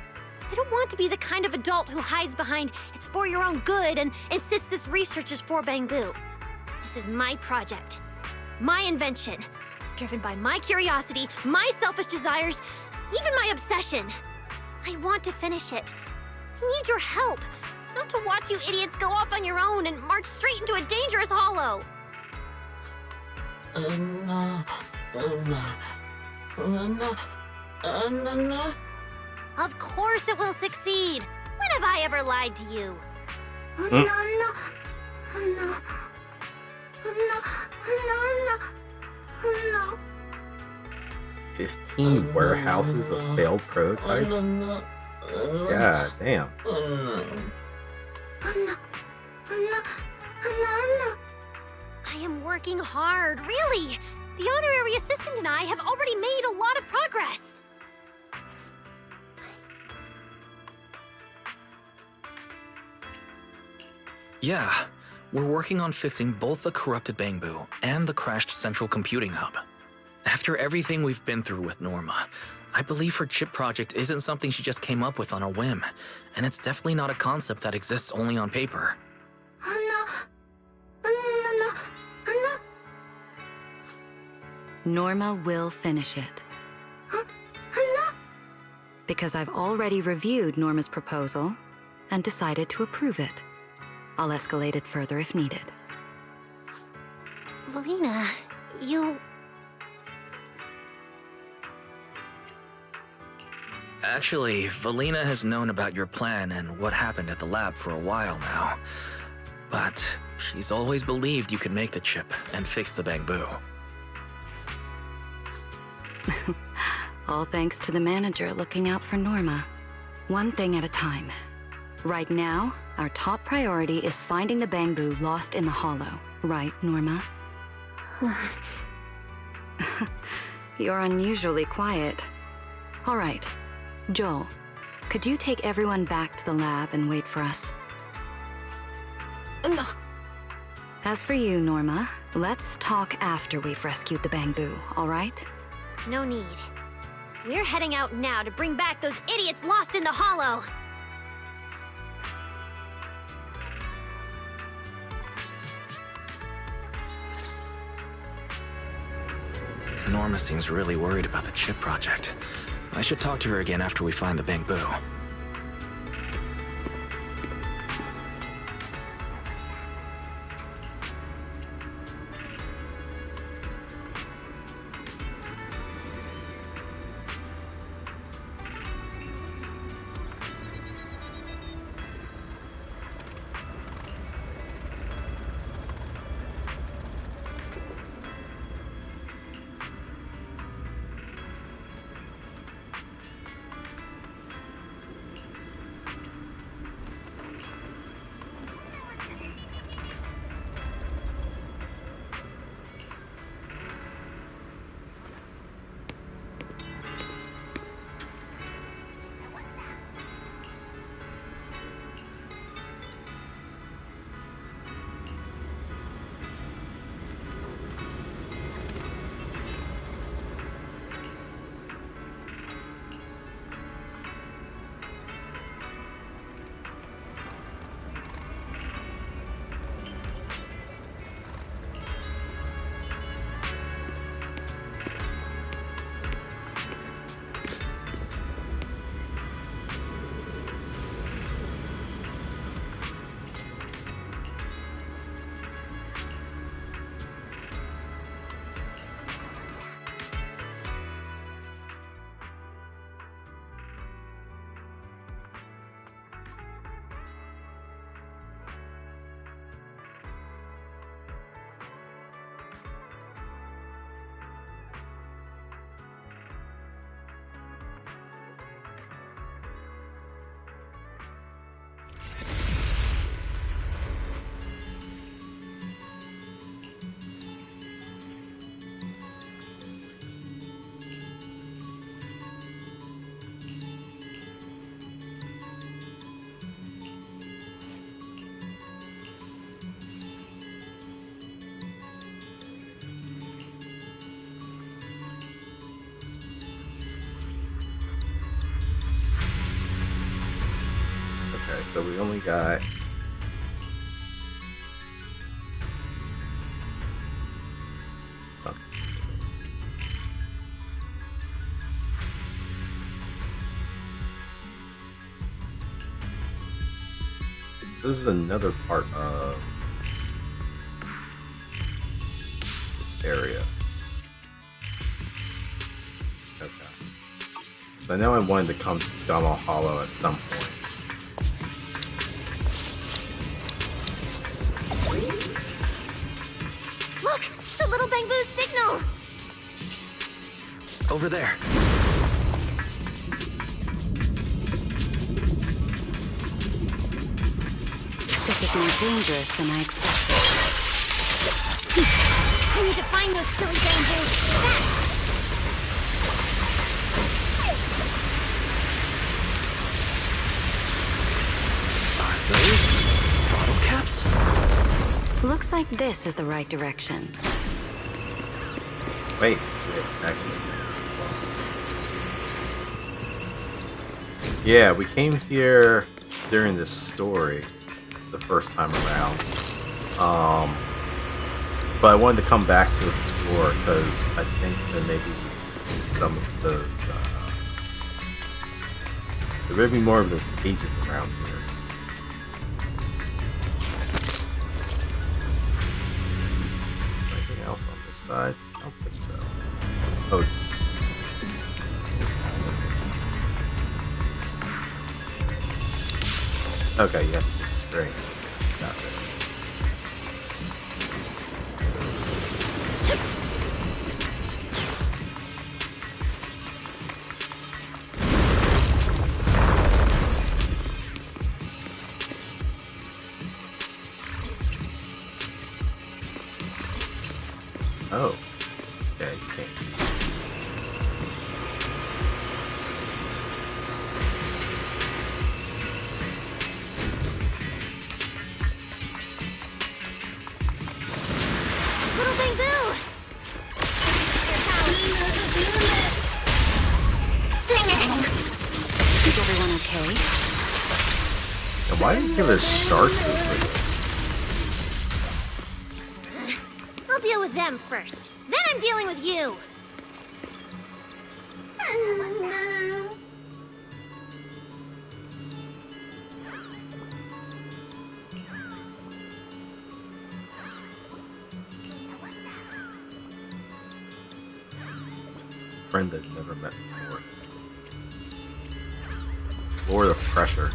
I don't want to be the kind of adult who hides behind "it's for your own good" and insists this research is for Bangboo. This is my project, my invention. Driven by my curiosity, my selfish desires, even my obsession. I want to finish it. I need your help, not to watch you idiots go off on your own and march straight into a dangerous hollow. Of course it will succeed. When have I ever lied to you? 15 warehouses of failed prototypes? God damn. I am working hard, really. The honorary assistant and I have already made a lot of progress. Yeah, we're working on fixing both the corrupted Bangbu and the crashed central computing hub. After everything we've been through with Norma, I believe her chip project isn't something she just came up with on a whim, and it's definitely not a concept that exists only on paper. Norma will finish it. Because I've already reviewed Norma's proposal and decided to approve it. I'll escalate it further if needed. Valina, you... Actually, Valina has known about your plan and what happened at the lab for a while now. But she's always believed you could make the chip and fix the Bangbu. All thanks to the manager looking out for Norma. One thing at a time. Right now, our top priority is finding the Bangbu lost in the hollow. Right, Norma? You're unusually quiet. All right. Joel, could you take everyone back to the lab and wait for us? No. As for you, Norma, let's talk after we've rescued the Bangbu, all right? No need. We're heading out now to bring back those idiots lost in the hollow. Norma seems really worried about the chip project. I should talk to her again after we find the Bangbu. Okay, so we only got something. This is another part of this area. Okay. So I know I wanted to come to Scala Hollow at some point. Look! The little bamboo's signal! Over there. This is more dangerous than I expected. We need to find those silly bamboos fast! Are those bottle caps? Looks like this is the right direction. Wait, shit, actually. Yeah, we came here during this story the first time around. But I wanted to come back to explore because I think there may be some of those, there may be more of those pages around here. Anything else on this side? I don't think so. Oh, this is... Okay, yeah, great. Gotcha. Oh. Okay, you can't. Little bamboo! Is everyone okay? And why did you give us shark food for this? I'll deal with them first. Then I'm dealing with you! Friend I've never met before. Lord of Pressure.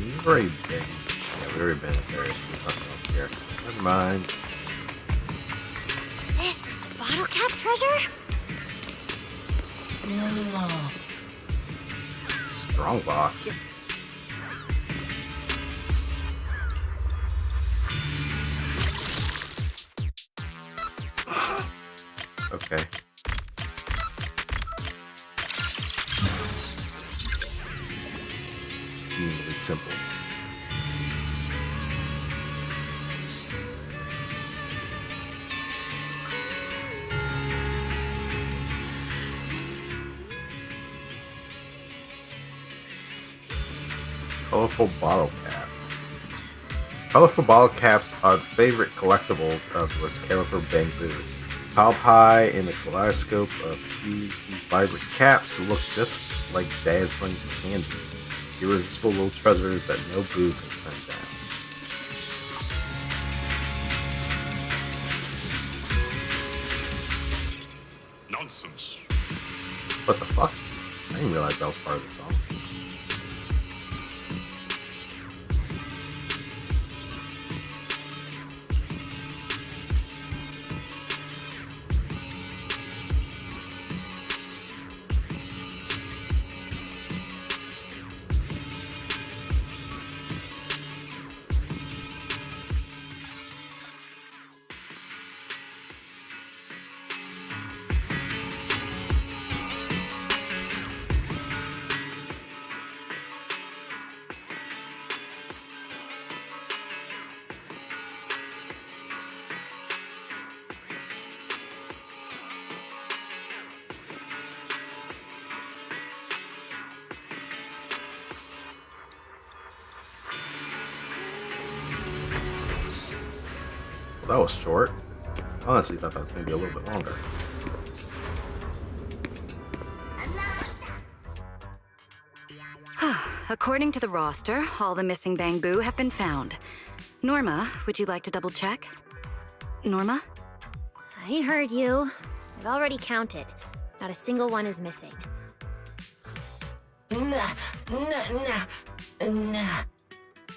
We've already been. Yeah, we've already been in this area, so there's something else here. Never mind. This is the bottle cap treasure? Strong box. Okay. Seemingly simple. Colorful bottle caps. Colorful bottle caps are the favorite collectibles of colorful bamboo. Piled high in the kaleidoscope of hues, these vibrant caps look just like dazzling candy. Irresistible little treasures that no boo can turn down. Nonsense. What the fuck? I didn't realize that was part of the song. That was short. I honestly thought that was maybe a little bit longer. According to the roster, all the missing Bangbu have been found. Norma, would you like to double check? Norma? I heard you. I've already counted. Not a single one is missing. Nah.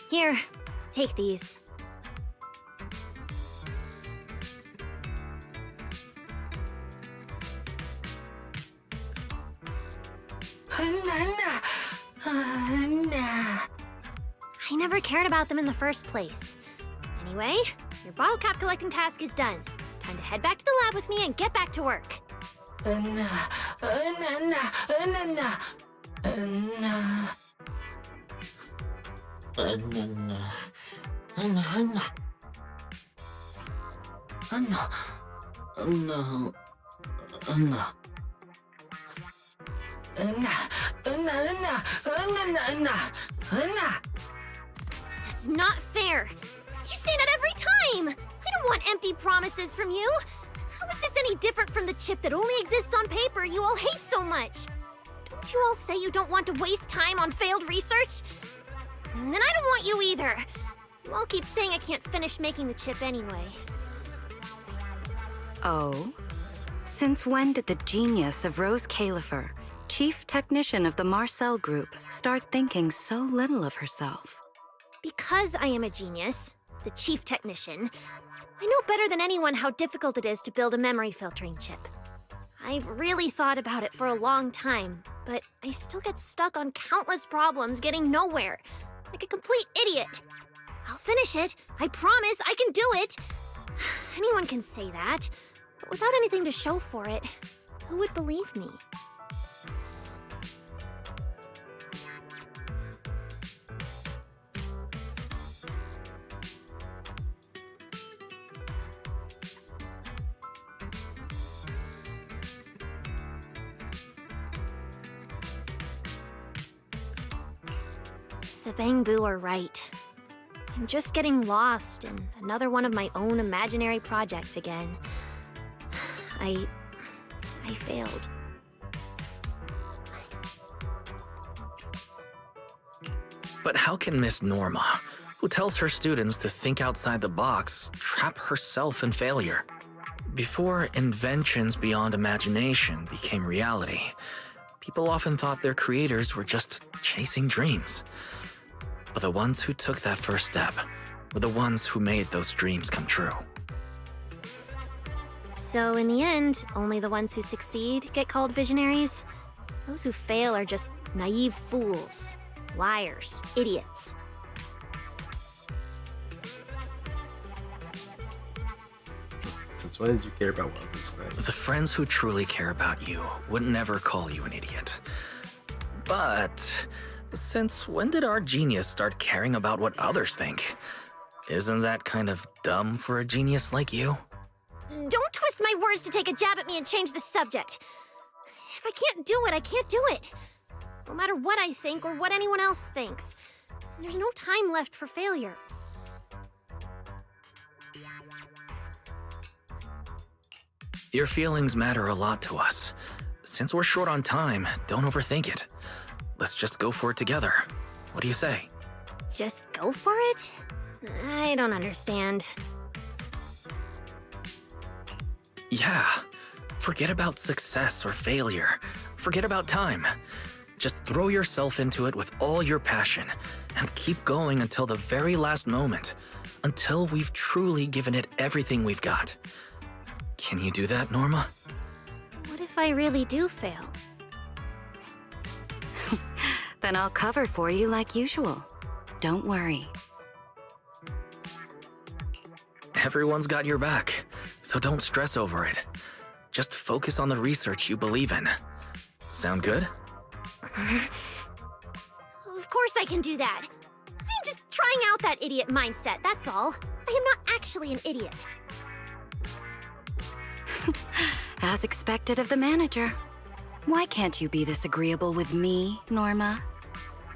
Here, take these. I never cared about them in the first place. Anyway, your bottle cap collecting task is done. Time to head back to the lab with me and get back to work. That's not fair. You say that every time. I don't want empty promises from you. How is this any different from the chip that only exists on paper you all hate so much? Don't you all say you don't want to waste time on failed research? Then I don't want you either. You all keep saying I can't finish making the chip anyway. Oh? Since when did the genius of Rose Califer, chief technician of the Marcel Group, start thinking so little of herself? Because I am a genius, the chief technician, I know better than anyone how difficult it is to build a memory filtering chip. I've really thought about it for a long time, but I still get stuck on countless problems getting nowhere, like a complete idiot. I'll finish it. I promise I can do it. Anyone can say that, but without anything to show for it, who would believe me? The Bangbu are right. I'm just getting lost in another one of my own imaginary projects again. I failed. But how can Miss Norma, who tells her students to think outside the box, trap herself in failure? Before inventions beyond imagination became reality, people often thought their creators were just chasing dreams. But the ones who took that first step were the ones who made those dreams come true. So in the end, only the ones who succeed get called visionaries? Those who fail are just naive fools, liars, idiots. Since when did you care about one of these things? The friends who truly care about you would never call you an idiot. But since when did our genius start caring about what others think? Isn't that kind of dumb for a genius like you? Don't twist my words to take a jab at me and change the subject. If I can't do it, I can't do it. No matter what I think or what anyone else thinks. There's no time left for failure. Your feelings matter a lot to us. Since we're short on time, don't overthink it. Let's just go for it together. What do you say? Just go for it? I don't understand. Yeah. Forget about success or failure. forget about time. Just throw yourself into it with all your passion and keep going until the very last moment, until we've truly given it everything we've got. Can you do that, Norma? What if I really do fail? Then I'll cover for you like usual. Don't worry. Everyone's got your back, so don't stress over it. Just focus on the research you believe in. Sound good? Of course I can do that. I'm just trying out that idiot mindset, that's all. I am not actually an idiot. As expected of the manager. Why can't you be this agreeable with me, Norma?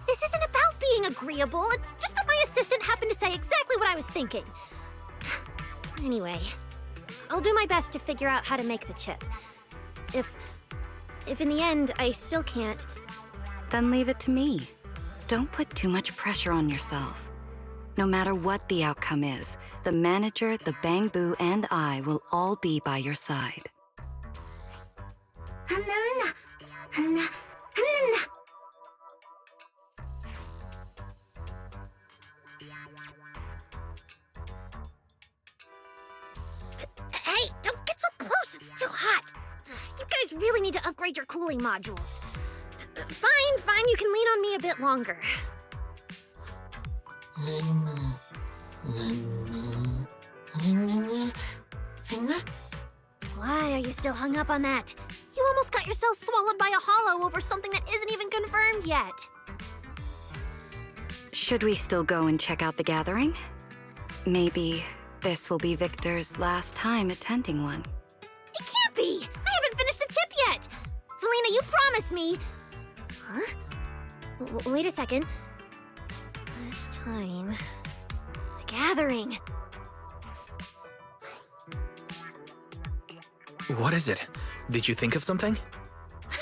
This isn't about being agreeable, it's just that my assistant happened to say exactly what I was thinking. Anyway, I'll do my best to figure out how to make the chip. If in the end I still can't... Then leave it to me. Don't put too much pressure on yourself. No matter what the outcome is, the manager, the Bangbu, and I will all be by your side. Hey, don't get so close, it's too hot. You guys really need to upgrade your cooling modules. Fine, you can lean on me a bit longer. Why are you still hung up on that? You almost got yourself swallowed by a hollow over something that isn't even confirmed yet. Should we still go and check out the gathering? Maybe this will be Victor's last time attending one. It can't be! I haven't finished the chip yet! Felina, you promised me... Huh? Wait a second. Last time... The gathering. What is it? Did you think of something?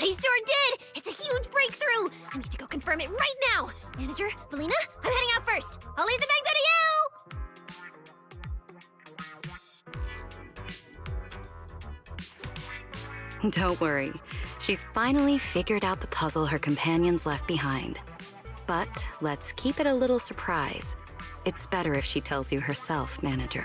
I sure did! It's a huge breakthrough! I need to go confirm it right now! Manager, Felina, I'm heading out first! I'll leave the Bangbu to you! Don't worry. She's finally figured out the puzzle her companions left behind. But let's keep it a little surprise. It's better if she tells you herself, Manager.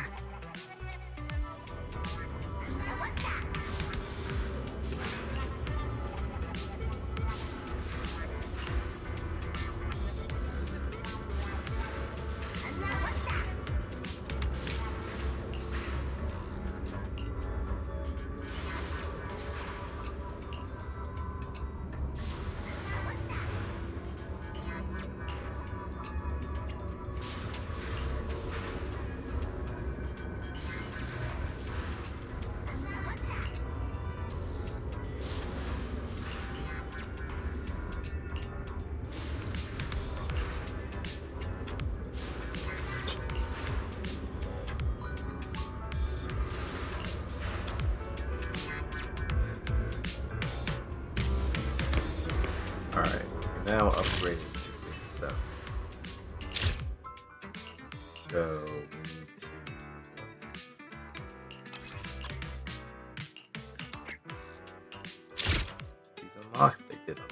Alright, now upgraded to grade 7. So we need to... These unlocked? They did unlock.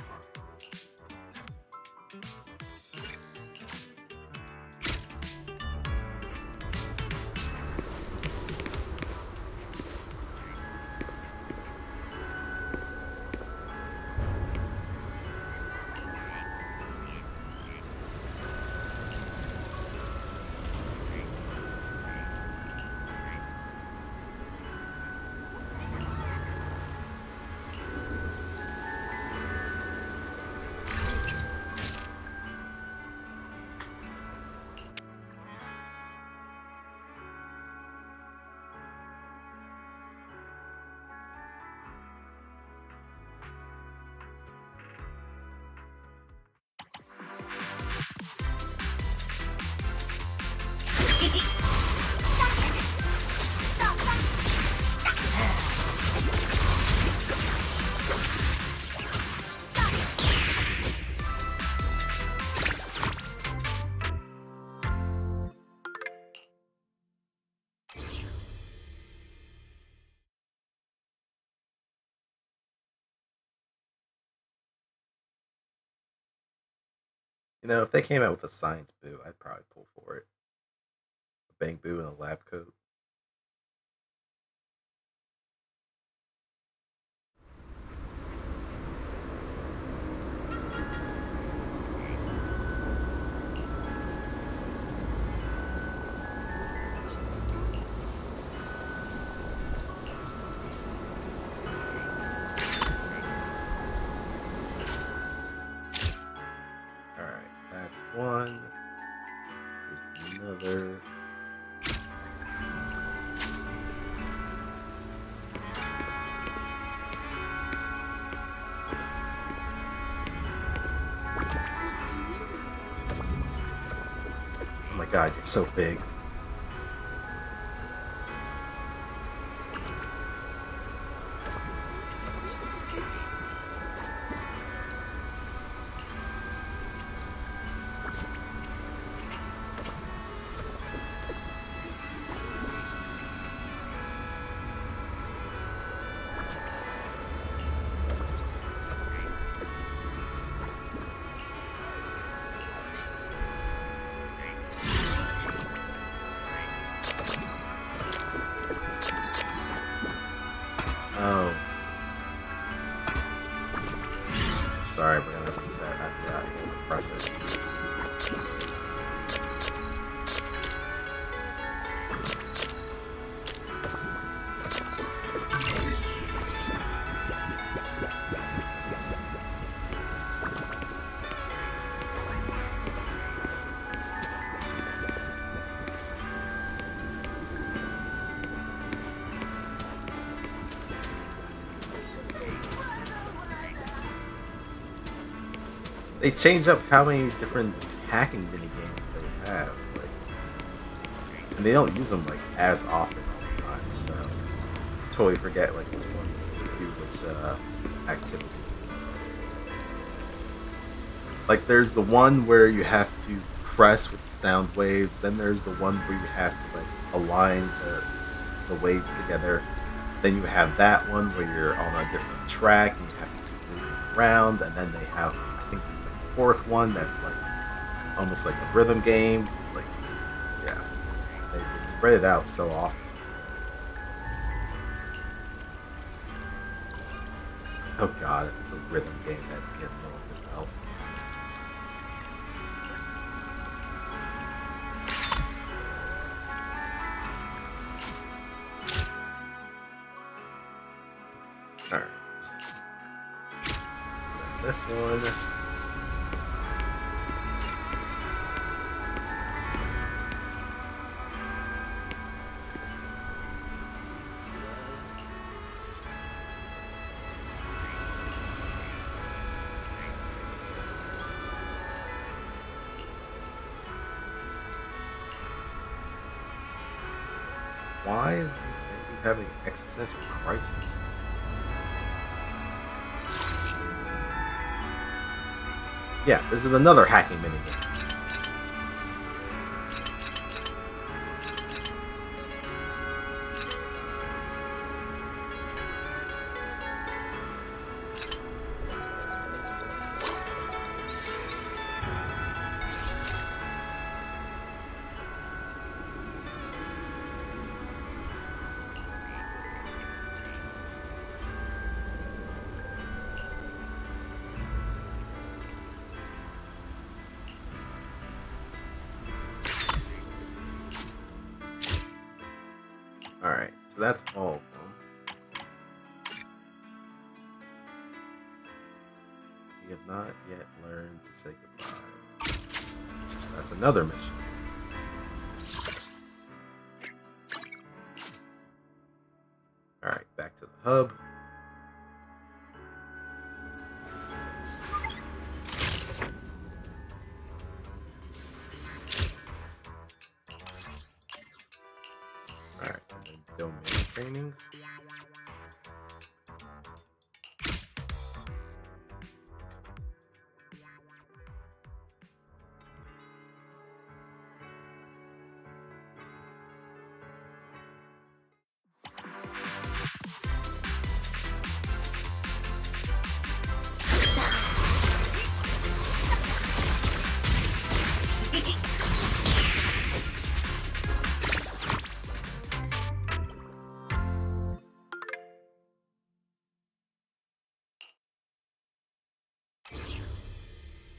You know, if they came out with a science boo, I'd probably pull for it. A bang boo in a lab coat. One. There's another. Oh my god, you're so big. Oh. Sorry, we're gonna reset. I forgot. I gotta press it. They change up how many different hacking mini games they have, like, and they don't use them like as often all the time. So totally forget like which ones do which activity. Like there's the one where you have to press with the sound waves. Then there's the one where you have to like align the waves together. Then you have that one where you're on a different track and you have to keep moving around. And then they have, I think there's like a fourth one that's like almost like a rhythm game. Like, yeah, they spread it out so often. Oh god, if it's a rhythm game, that'd get annoying as hell. Alright. This one. Why is this baby having existential crisis? Yeah, this is another hacking minigame. Alright, so that's all of them. We have not yet learned to say goodbye. That's another mission. Alright, back to the hub. Domain trainings.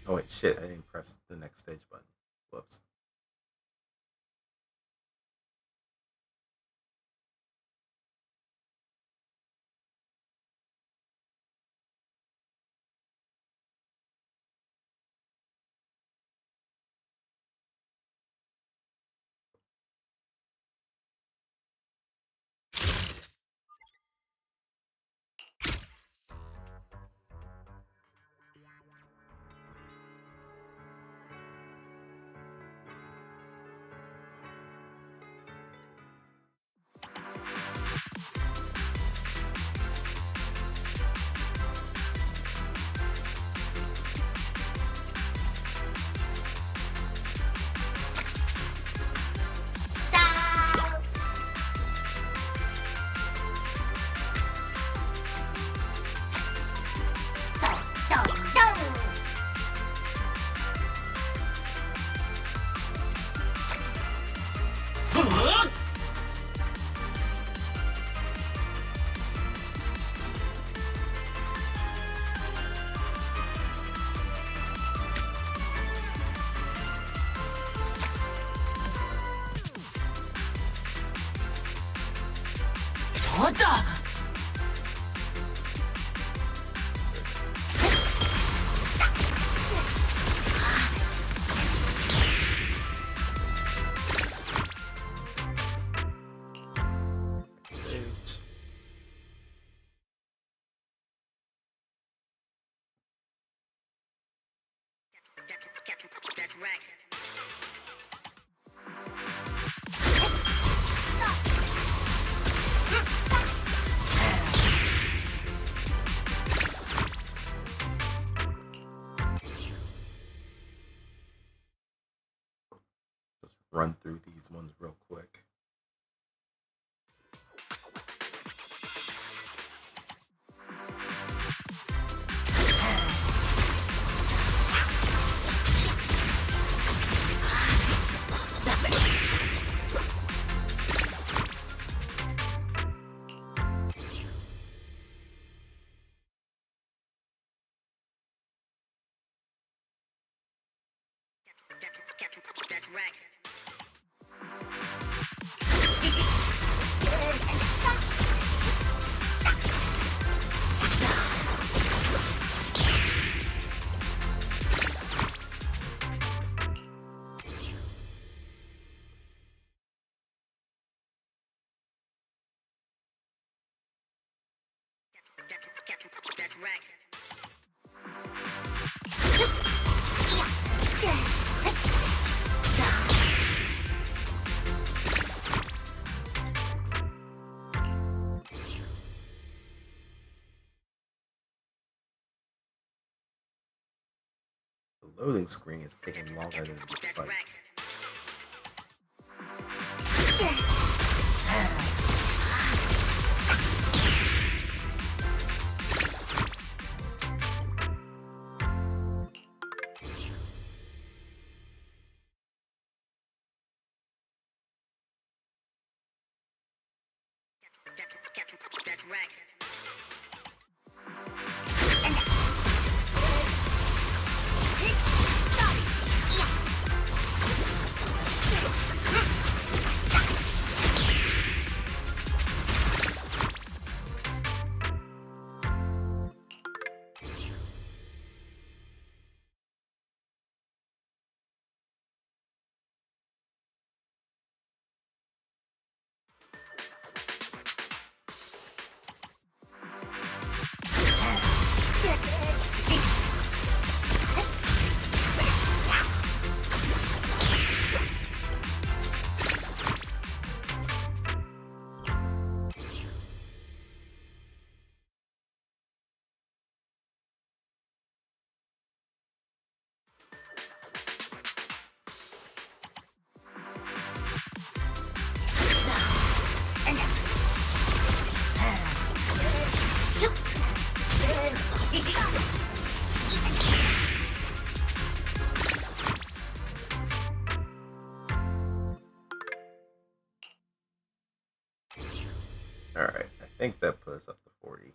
Oh wait, shit! I didn't press the next stage button. Whoops. What the? Stage. That's right. Just run through these ones real quick. That's right. That's right. The loading screen is taking longer than the That's fight. right. That's right. Alright, I think that put us up to 40.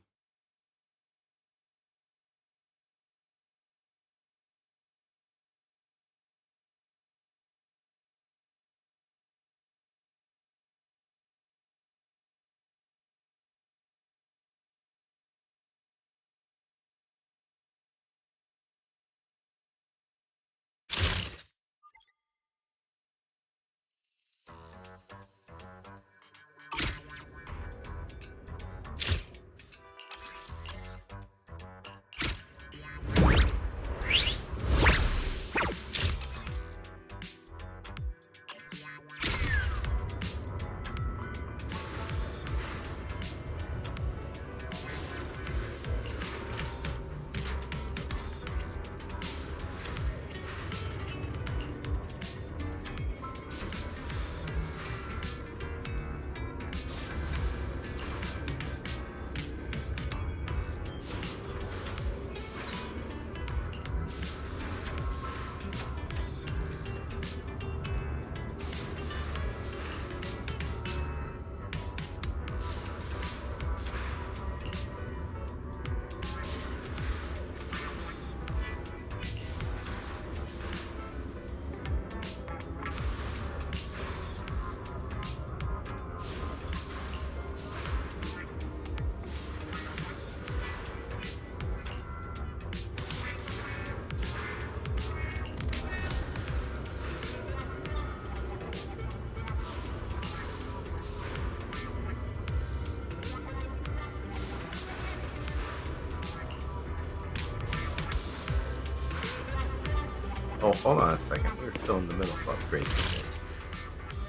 Oh, hold on a second. We're still in the middle of upgrading.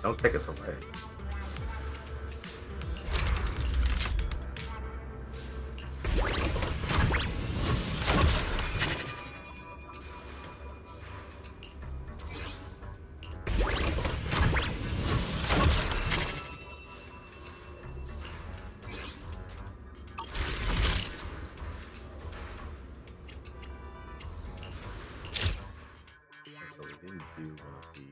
Don't take us away. So we didn't do one of these.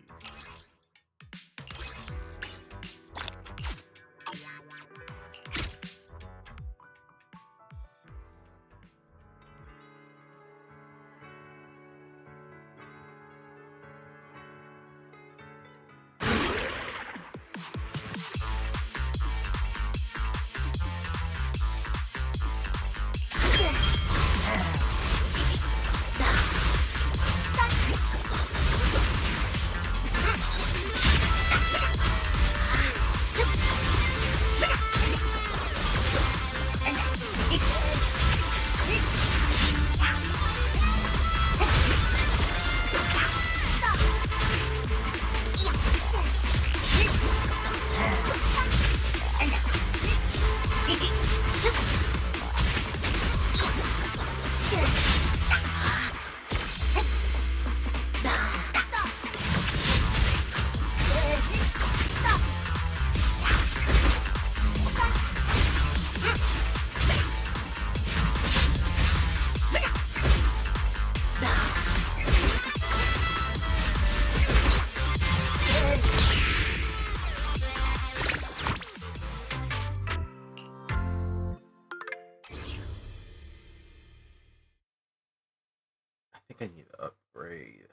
I think I need to upgrade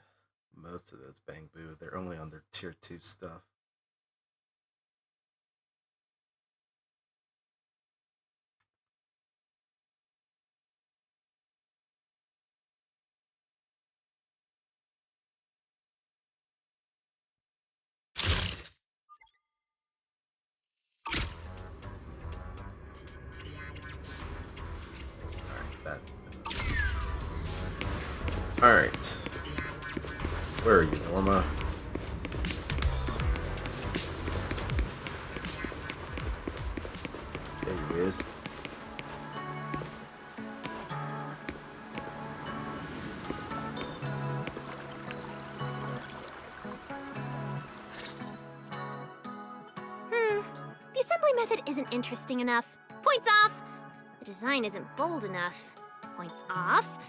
most of those Bangbu. They're only on their tier 2 stuff. Alright. Where are you, Norma? There he is. The assembly method isn't interesting enough. Points off. The design isn't bold enough. Points off.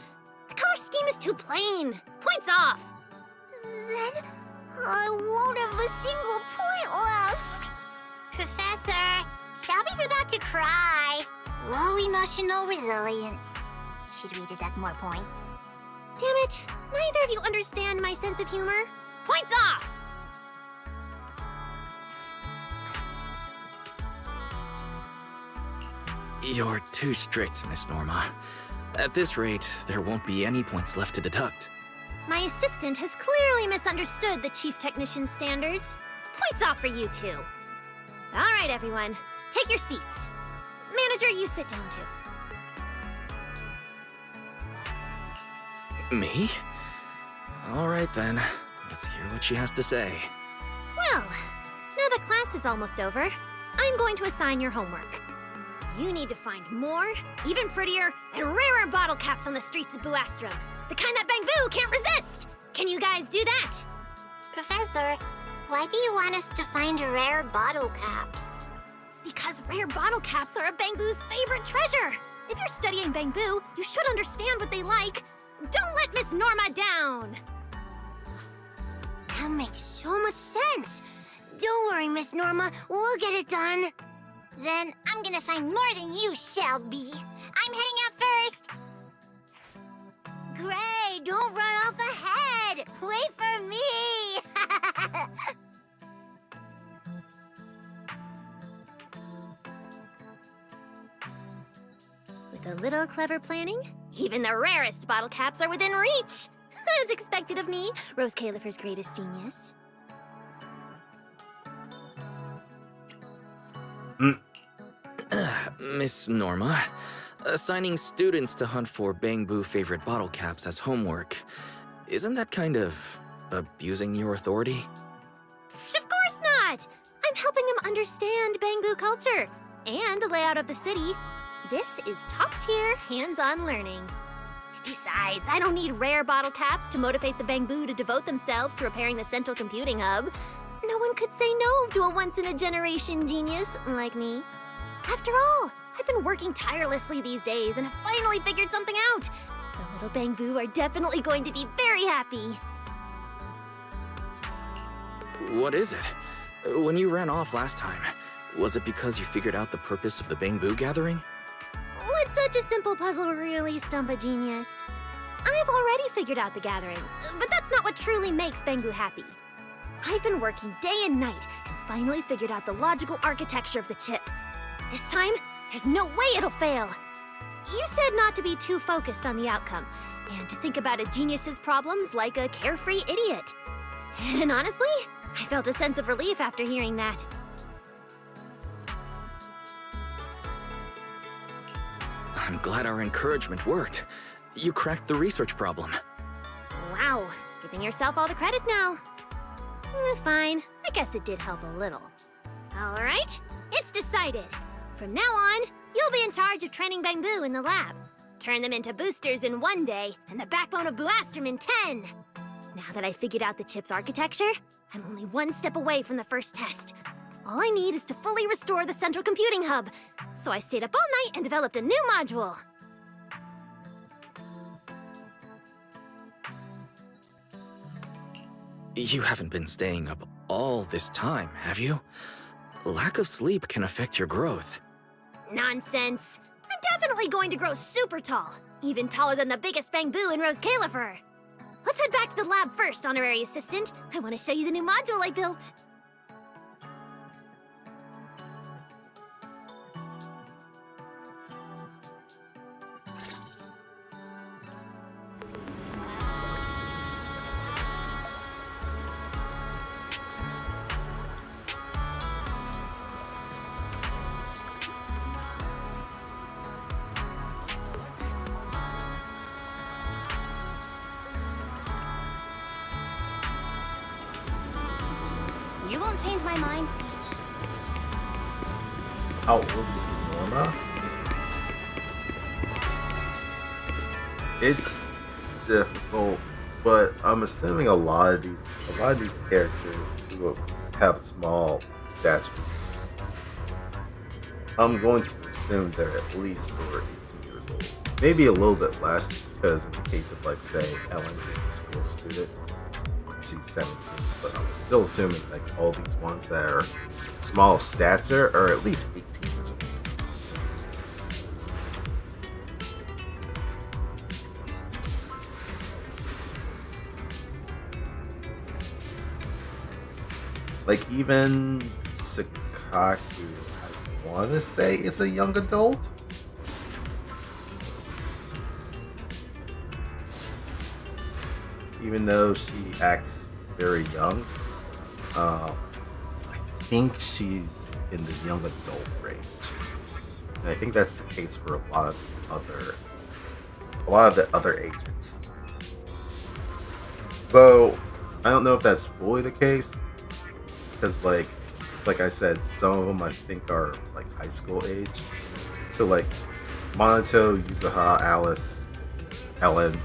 The color scheme is too plain. Points off. Then I won't have a single point left. Professor, Shelby's about to cry. Low emotional resilience. Should we deduct more points? Damn it. Neither of you understand my sense of humor. Points off. You're too strict, Miss Norma. At this rate, there won't be any points left to deduct. My assistant has clearly misunderstood the chief technician's standards. Points off for you two. All right, everyone. Take your seats. Manager, you sit down too. Me? All right then. Let's hear what she has to say. Well, now that class is almost over, I'm going to assign your homework. You need to find more, even prettier, and rarer bottle caps on the streets of Buastrum. The kind that Bangbu can't resist! Can you guys do that? Professor, why do you want us to find rare bottle caps? Because rare bottle caps are a Bangbu's favorite treasure. If you're studying Bangbu, you should understand what they like. Don't let Miss Norma down! That makes so much sense. Don't worry, Miss Norma. We'll get it done. Then I'm gonna find more than you, Shelby. I'm heading out first. Gray, don't run off ahead. Wait for me. With a little clever planning, even the rarest bottle caps are within reach. As expected of me, Rose Califer's greatest genius. Miss Norma, assigning students to hunt for Bangbu favorite bottle caps as homework Isn't that kind of abusing your authority? Of course not! I'm helping him understand Bangbu culture and the layout of the city. This is top-tier, hands-on learning. Besides, I don't need rare bottle caps to motivate the Bangbu to devote themselves to repairing the central computing hub. No one could say no to a once-in-a-generation genius like me. After all, I've been working tirelessly these days and have finally figured something out. The little Bangbu are definitely going to be very happy. What is it? When you ran off last time, was it because you figured out the purpose of the Bangbu gathering? Would such a simple puzzle really stump a genius? I've already figured out the gathering, but that's not what truly makes Bangbu happy. I've been working day and night and finally figured out the logical architecture of the chip. This time, there's no way it'll fail. You said not to be too focused on the outcome, and to think about a genius's problems like a carefree idiot. And honestly, I felt a sense of relief after hearing that. I'm glad our encouragement worked. You cracked the research problem. Wow, giving yourself all the credit now. Fine, I guess it did help a little. All right, it's decided. From now on, you'll be in charge of training Bangbu in the lab. Turn them into boosters in 1 day, and the backbone of Buastrom in 10. Now that I figured out the chip's architecture, I'm only 1 step away from the first test. All I need is to fully restore the central computing hub. So I stayed up all night and developed a new module. You haven't been staying up all this time, have you? Lack of sleep can affect your growth. Nonsense. I'm definitely going to grow super tall, even taller than the biggest Bangbu in Rose Califer. Let's head back to the lab first, honorary assistant. I want to show you the new module I built. You won't change my mind. How old is Norma? It's difficult, but I'm assuming a lot of these characters who have small stature, I'm going to assume they're at least over 18 years old. Maybe a little bit less, because in the case of, like, say, Ellen, who's a school student, she's 17, but I'm still assuming, like, all these ones that are small stature are at least 18 years old. Like, even Sakaku, I want to say is a young adult. Even though she acts very young, I think she's in the young adult range. And I think that's the case for a lot of the other agents. Though, I don't know if that's fully the case. Because, like I said, some of them I think are, like, high school age. So, like, Monato, Yuzuha, Alice, Ellen,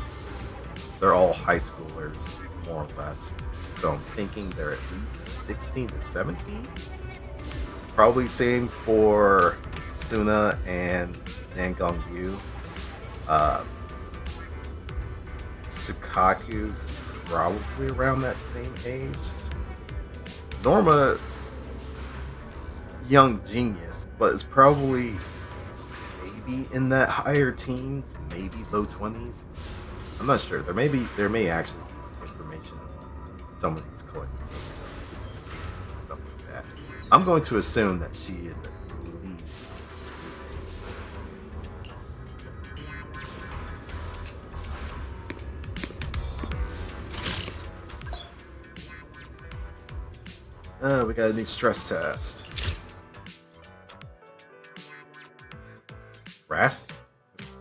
they're all high schoolers, more or less. So I'm thinking they're at least 16 to 17. Probably same for Suna and Nangong Yu. Sukaku, probably around that same age. Norma, young genius, but is probably maybe in that higher teens, maybe low 20s. I'm not sure. There may actually be information of someone who's collecting data and stuff like that. I'm going to assume that she is at least 18. We got a new stress test.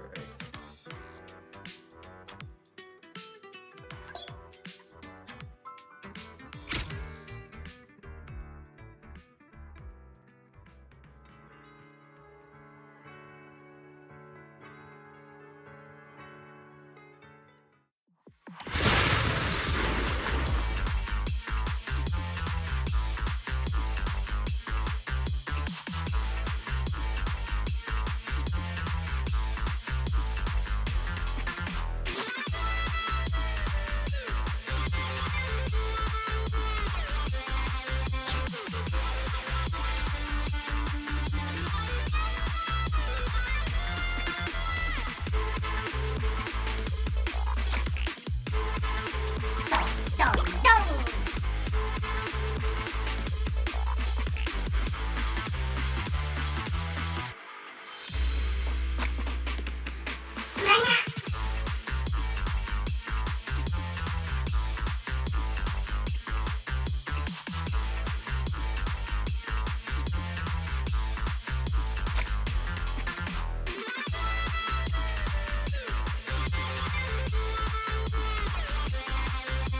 Okay.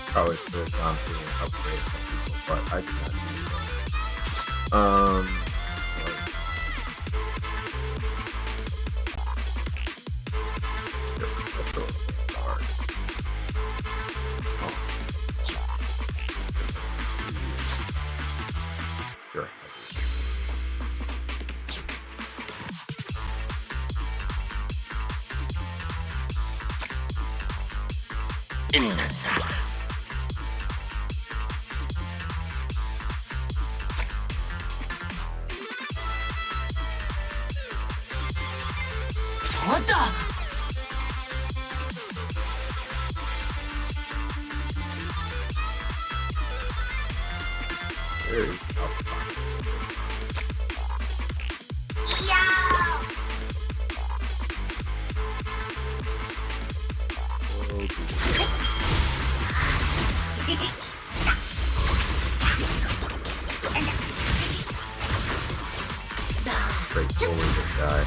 probably should have gone through and upgraded some people, but I did not do so. That's so hard. Oh. You're heavy. What the? There is stuff. Oh, straight forward this guy.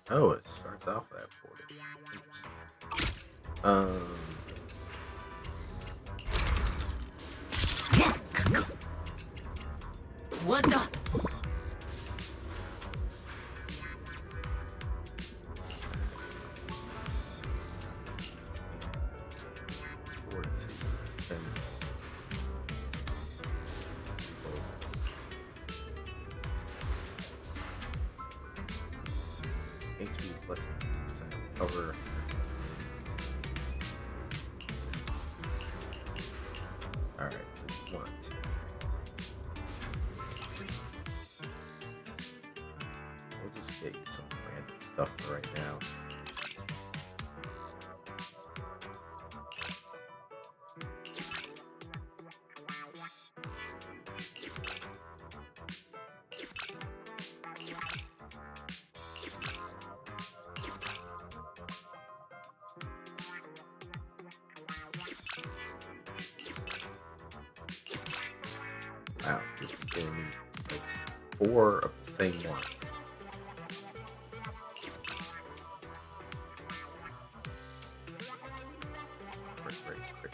Oh, it starts off at 40. Interesting. What the? HP is less than 2% cover. Alright, so you want to. We'll just get you some random stuff for right now. Wow, you're giving me like 4 of the same ones. Frick.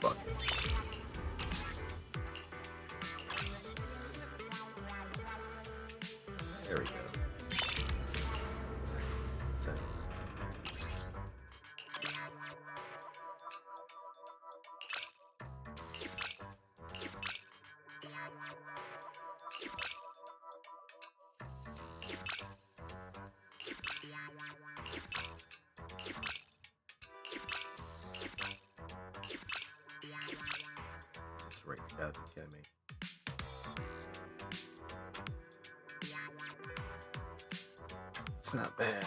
Fuck it. There we go. Send. That's right, you gotta be kidding me. It's not bad.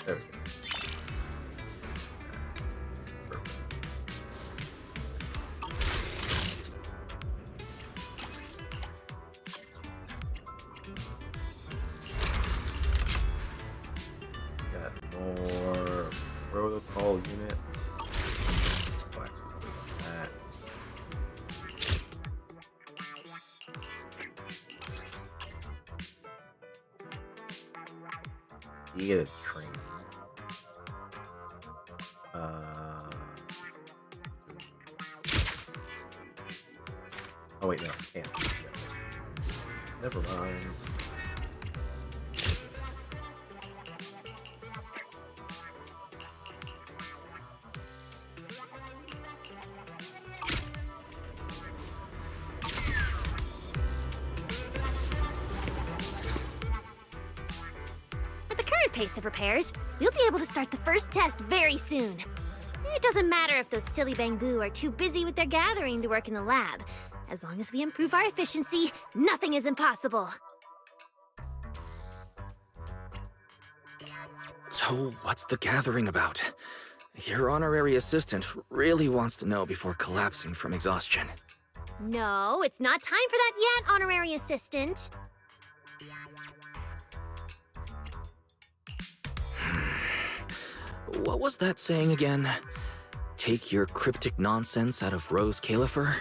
There we go. Perfect. Got more protocol units. I'll actually click on that. You get a train. Oh wait, no, I can't. Never mind. good pace of repairs, we'll be able to start the first test very soon. It doesn't matter if those silly bamboo are too busy with their gathering to work in the lab. As long as we improve our efficiency, nothing is impossible. So, what's the gathering about? Your honorary assistant really wants to know before collapsing from exhaustion. No, it's not time for that yet, honorary assistant. What was that saying again? Take your cryptic nonsense out of Rose Califer?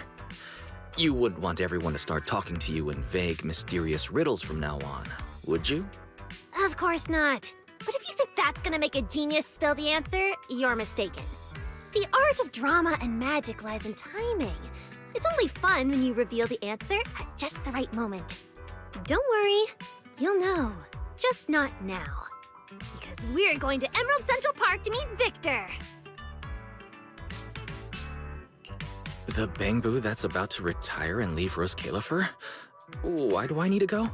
You wouldn't want everyone to start talking to you in vague, mysterious riddles from now on, would you? Of course not. But if you think that's gonna make a genius spill the answer, you're mistaken. The art of drama and magic lies in timing. It's only fun when you reveal the answer at just the right moment. Don't worry, you'll know. Just not now. Because we're going to Emerald Central Park to meet Victor. The bamboo that's about to retire and leave Rose Califer? Why do I need to go?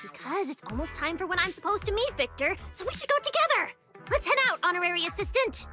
Because it's almost time for when I'm supposed to meet Victor, so we should go together. Let's head out, honorary assistant.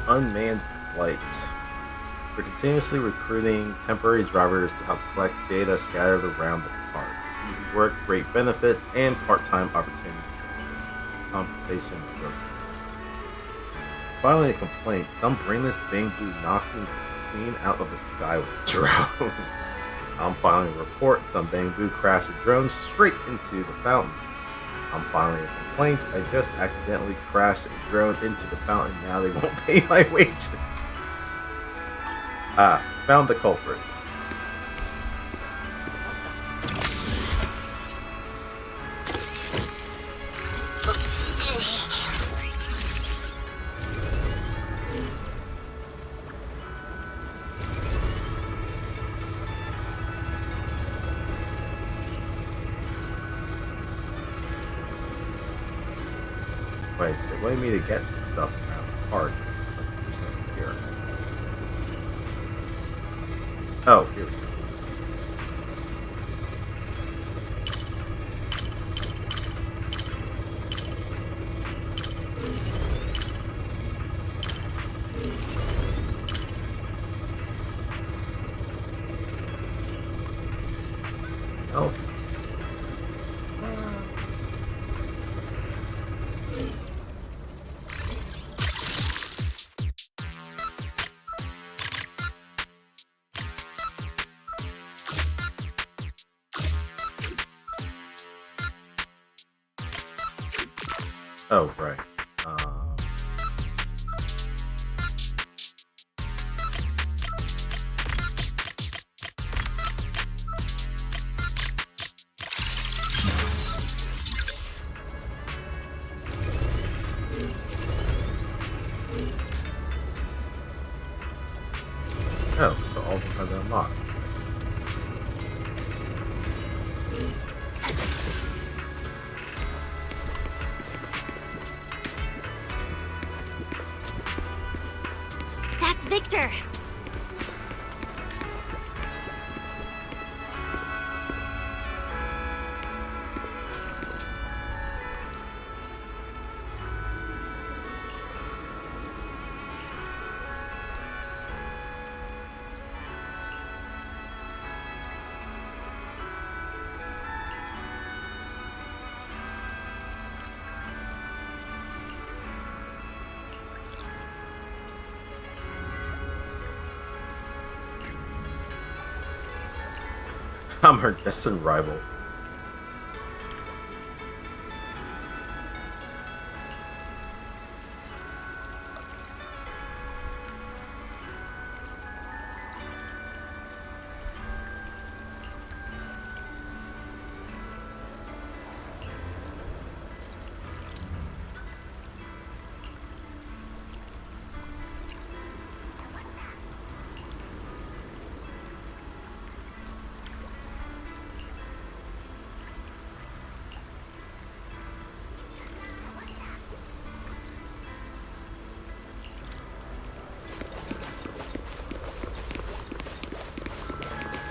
Unmanned flight. We're continuously recruiting temporary drivers to help collect data scattered around the park. Easy work, great benefits, and part-time opportunities. Compensation negotiable. Finally, a complaint. Some brainless bamboo knocks me clean out of the sky with a drone. I'm filing a report. Some bamboo crashed a drone straight into the fountain. I'm filing a complaint. I just accidentally crashed a drone into the fountain. Now they won't pay my wages. Found the culprit. Wait, they wanted me to get stuff around the park. But there's nothing here. Oh, here we go. Else. Oh, right. Oh, so all of them have been unlocked. Nice. That's Victor. I'm her destined rival.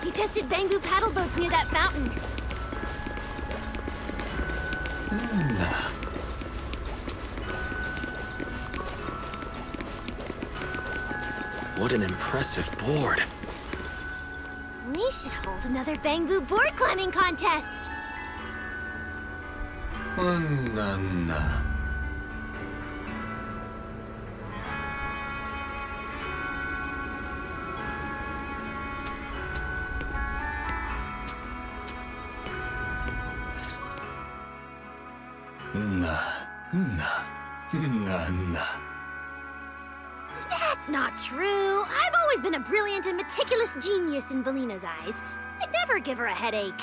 We tested bamboo paddle boats near that fountain. What an impressive board. We should hold another bamboo board climbing contest. That's not true. I've always been a brilliant and meticulous genius in Valina's eyes. I'd never give her a headache.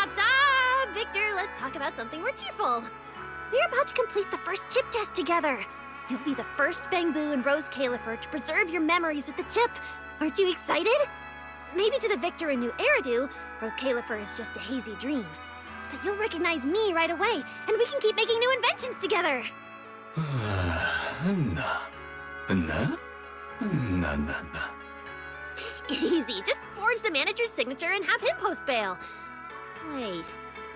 Stop! Victor, let's talk about something more cheerful. We're about to complete the first chip test together. You'll be the first bamboo and Rose Califer to preserve your memories with the chip. Aren't you excited? Maybe to the Victor in New Eridu, Rose Califer is just a hazy dream. But you'll recognize me right away, and we can keep making new inventions together. Easy, just forge the manager's signature and have him post bail. Wait,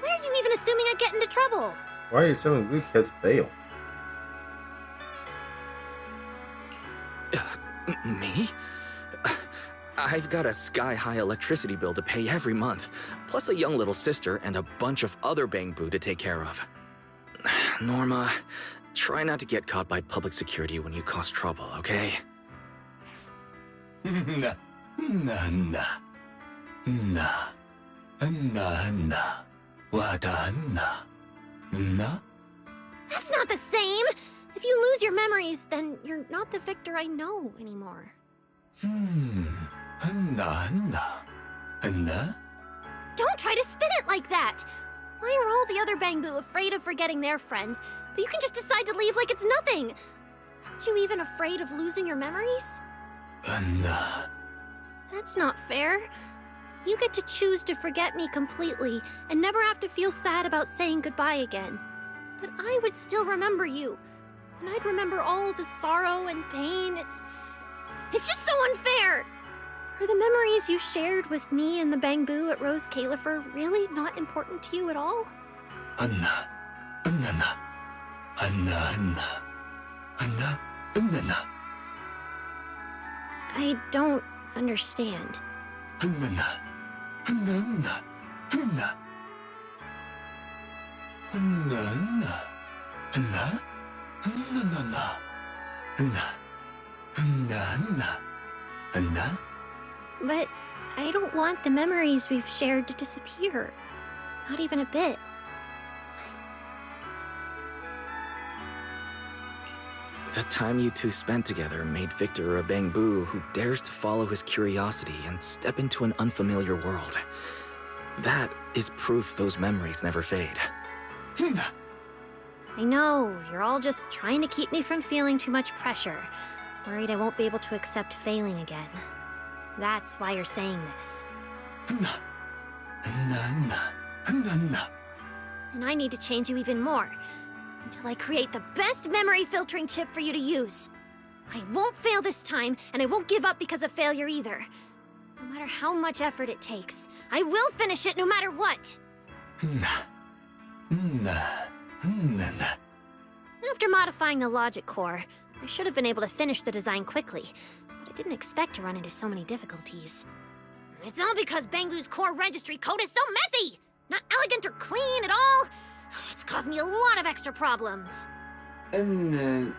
why are you even assuming I'd get into trouble? Why are you assuming we because bail? Me? I've got a sky-high electricity bill to pay every month, plus a young little sister and a bunch of other bamboo to take care of. Norma, try not to get caught by public security when you cause trouble, okay? That's not the same! If you lose your memories, then you're not the Victor I know anymore. Don't try to spin it like that! Why are all the other bamboo afraid of forgetting their friends, but you can just decide to leave like it's nothing? Aren't you even afraid of losing your memories? That's not fair. You get to choose to forget me completely and never have to feel sad about saying goodbye again. But I would still remember you. And I'd remember all the sorrow and pain. It's just so unfair! Are the memories you shared with me and the bamboo at Rose Califer really not important to you at all? I don't understand. But I don't want the memories we've shared to disappear. Not even a bit. The time you two spent together made Victor a bamboo who dares to follow his curiosity and step into an unfamiliar world. That is proof those memories never fade. I know, you're all just trying to keep me from feeling too much pressure. Worried I won't be able to accept failing again. That's why you're saying this. And I need to change you even more. Until I create the best memory filtering chip for you to use. I won't fail this time, and I won't give up because of failure either. No matter how much effort it takes, I will finish it no matter what. After modifying the logic core, I should have been able to finish the design quickly, but I didn't expect to run into so many difficulties. It's all because Bamboo's core registry code is so messy! Not elegant or clean at all! It's caused me a lot of extra problems. Right!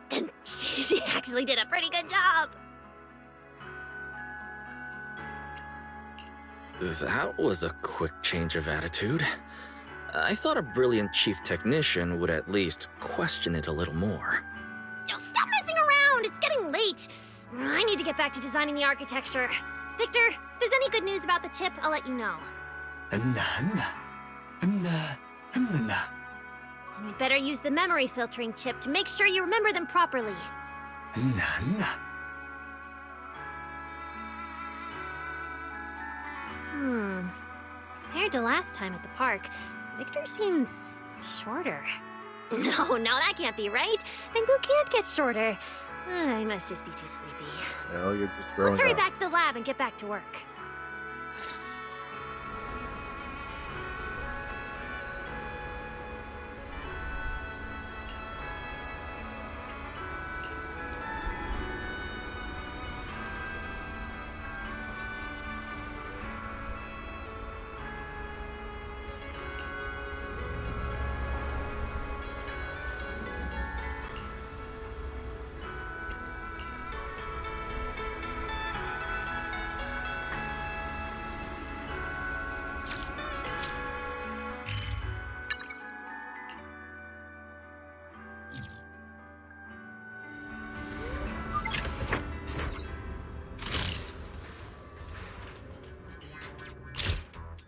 Then she actually did a pretty good job! That was a quick change of attitude. I thought a brilliant chief technician would at least question it a little more. Oh, stop messing around! It's getting late! I need to get back to designing the architecture. Victor, if there's any good news about the chip, I'll let you know. Then we'd better use the memory filtering chip to make sure you remember them properly. Compared to last time at the park, Victor seems shorter. No, that can't be right. Bamboo can't get shorter. I must just be too sleepy. No, you're just growing Let's hurry up. back to the lab and get back to work.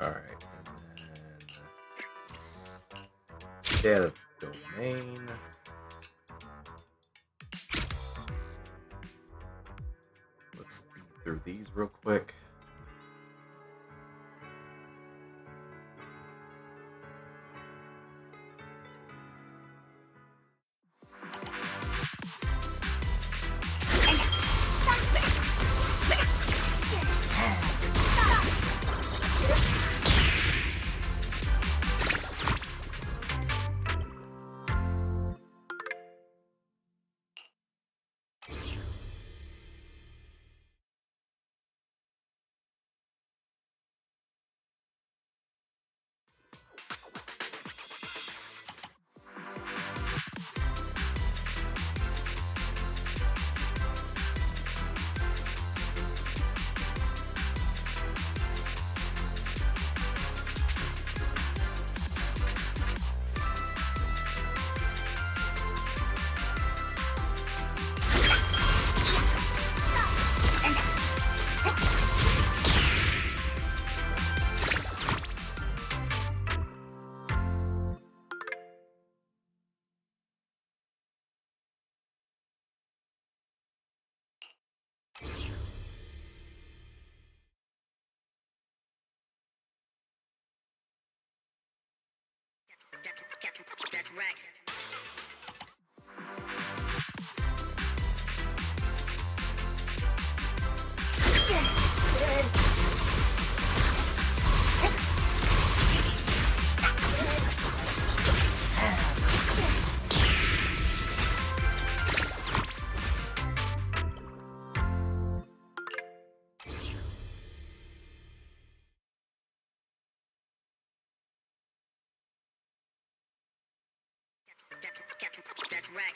Alright, and then data domain. Let's speed through these real quick. That's right. That's right.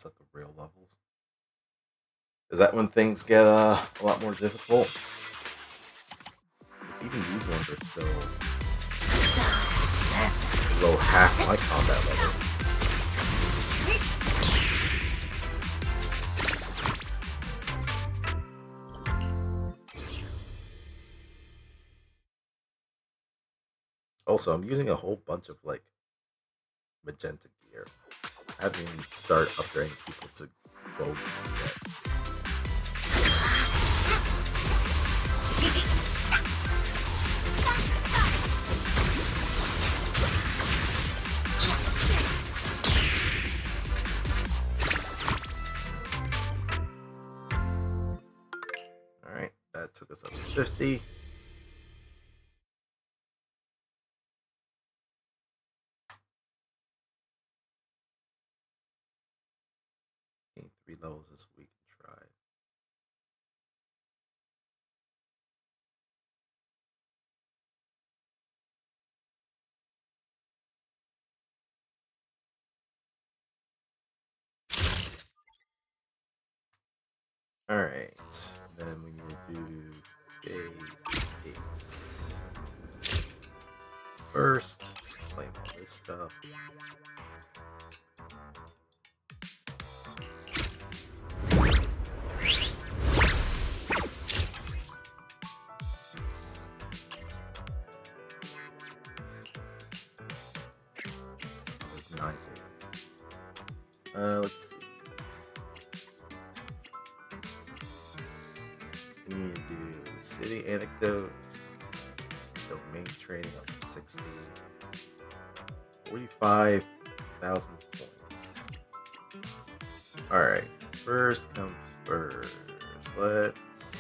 at the real levels. Is that when things get a lot more difficult? Even these ones are still below half my combat level. Also, I'm using a whole bunch of like magenta gear. I haven't even started upgrading people to gold yet. Alright, that took us up to 50. Gain 3 levels this week and try. Alright, then we need to do phase 8. First, claim all this stuff. There's 9 phases. Let's see. We need to do city anecdotes, domain trading up to 60, 45,000 points. Alright, first comes first. Let's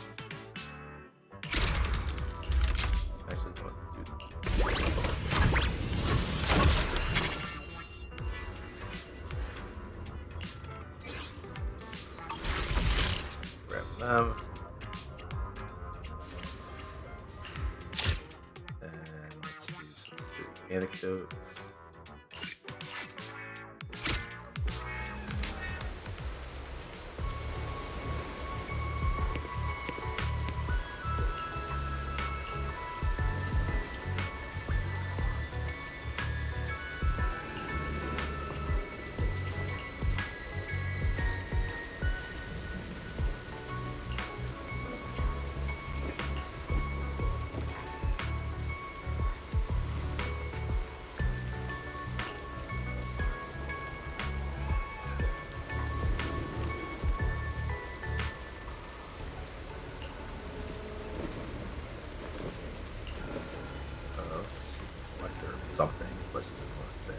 actually go through this. Grab them. Anecdotes. Something, but she doesn't want to say.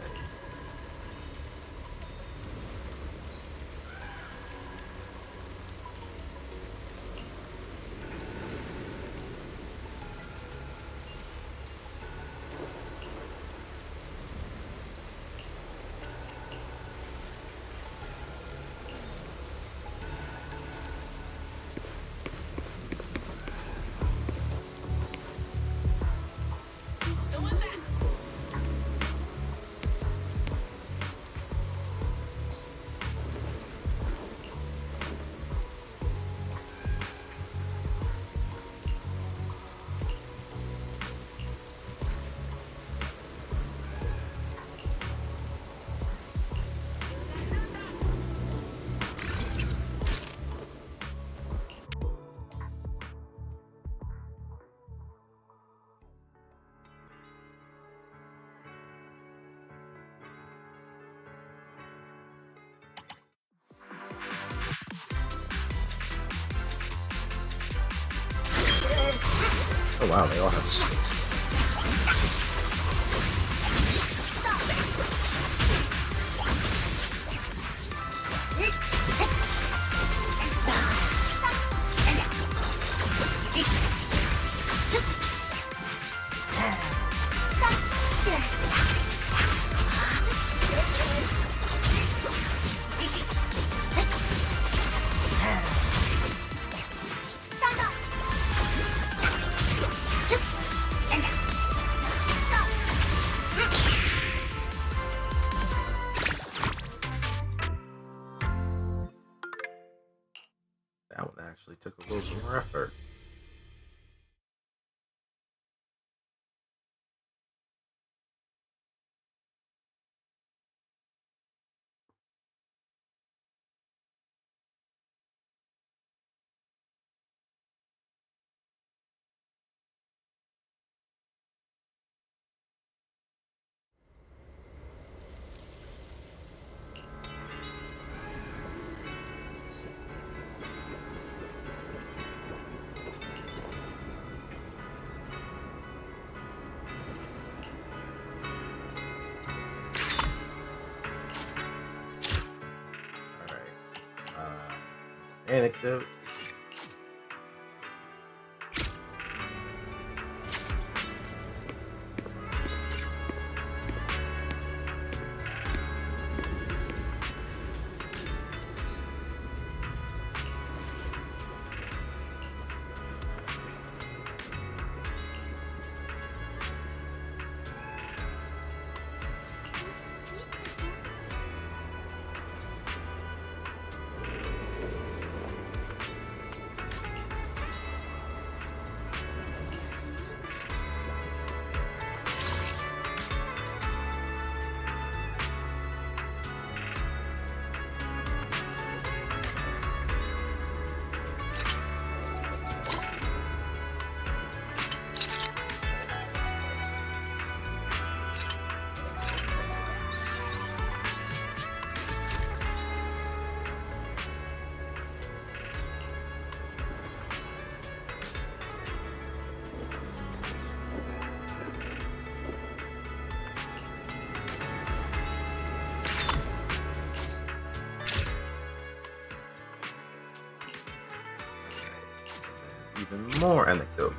Oh wow, they all have shields. actually took a little bit more effort. Anecdotes. Even more anecdotes.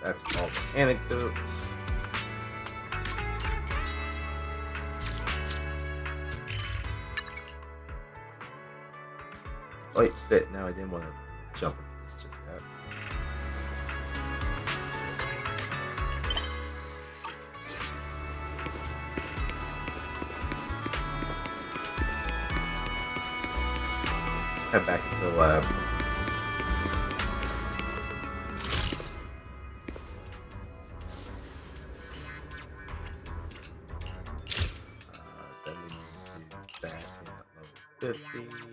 That's all the anecdotes. Wait, shit, now I didn't want to jump into this just yet. Head back into the lab. Then we need to fast at level 50.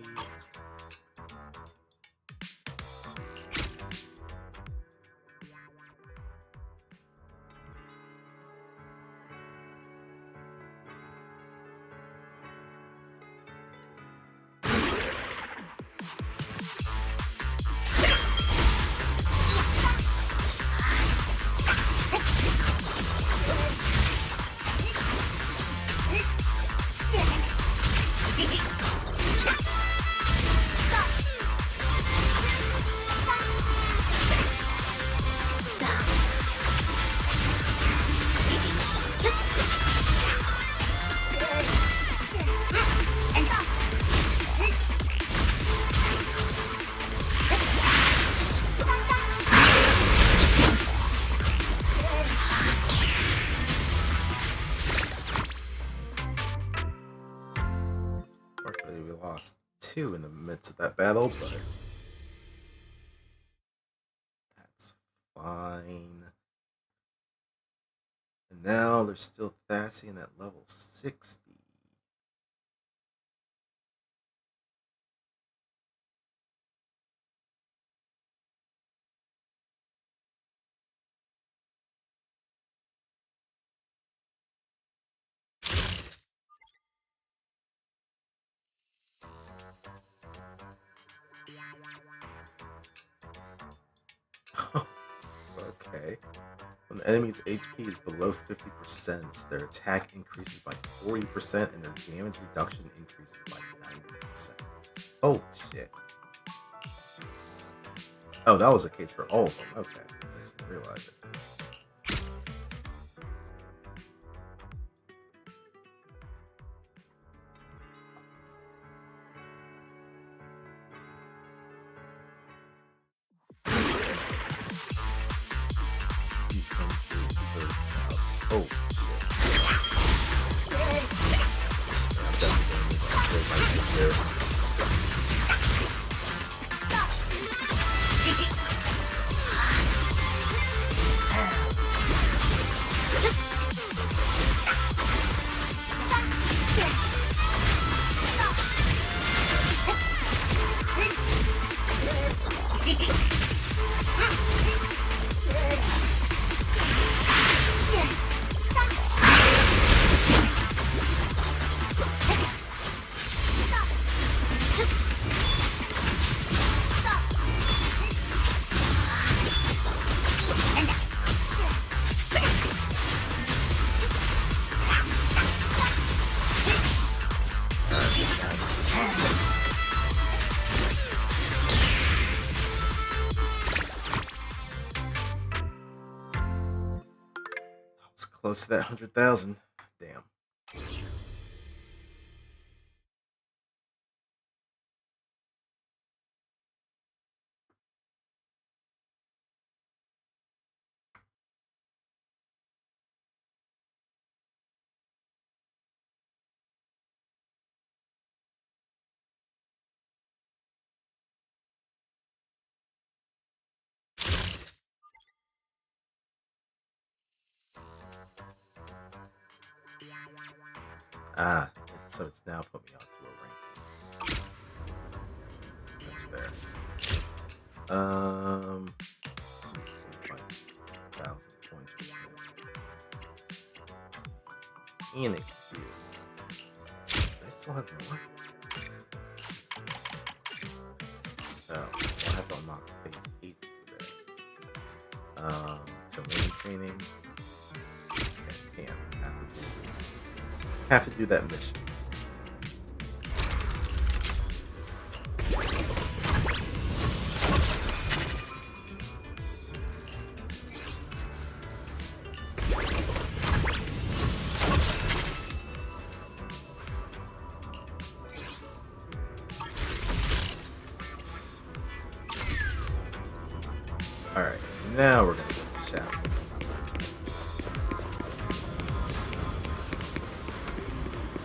Unfortunately, we lost 2 in the midst of that battle, but fine. And now there's still Thasian at level 60. Okay. When the enemy's HP is below 50%, their attack increases by 40% and their damage reduction increases by 90%. Oh shit. Oh, that was the case for all of them. Okay. I just didn't realize it. Oh shit. I'm definitely gonna my neck there. Close to that 100,000. Damn. Ah, so it's now put me onto a rank. That's fair. 1,000 points for him. And it I still have more. Oh, I have to unlock phase 8 today. Domain training. Have to do that mission. All right, now we're gonna get the shower.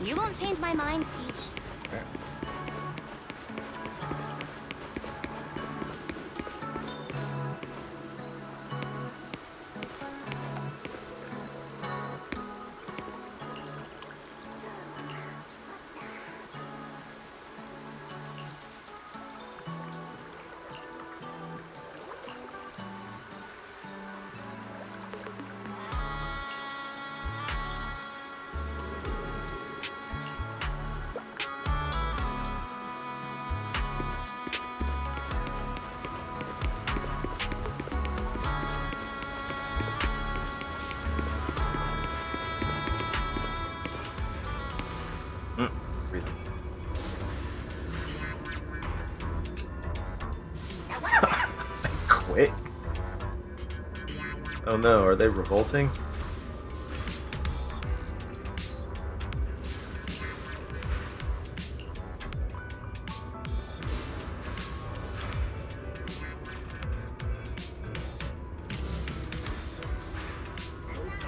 You won't change my mind, Peach. Okay. Quit. Oh no, are they revolting?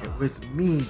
It was me.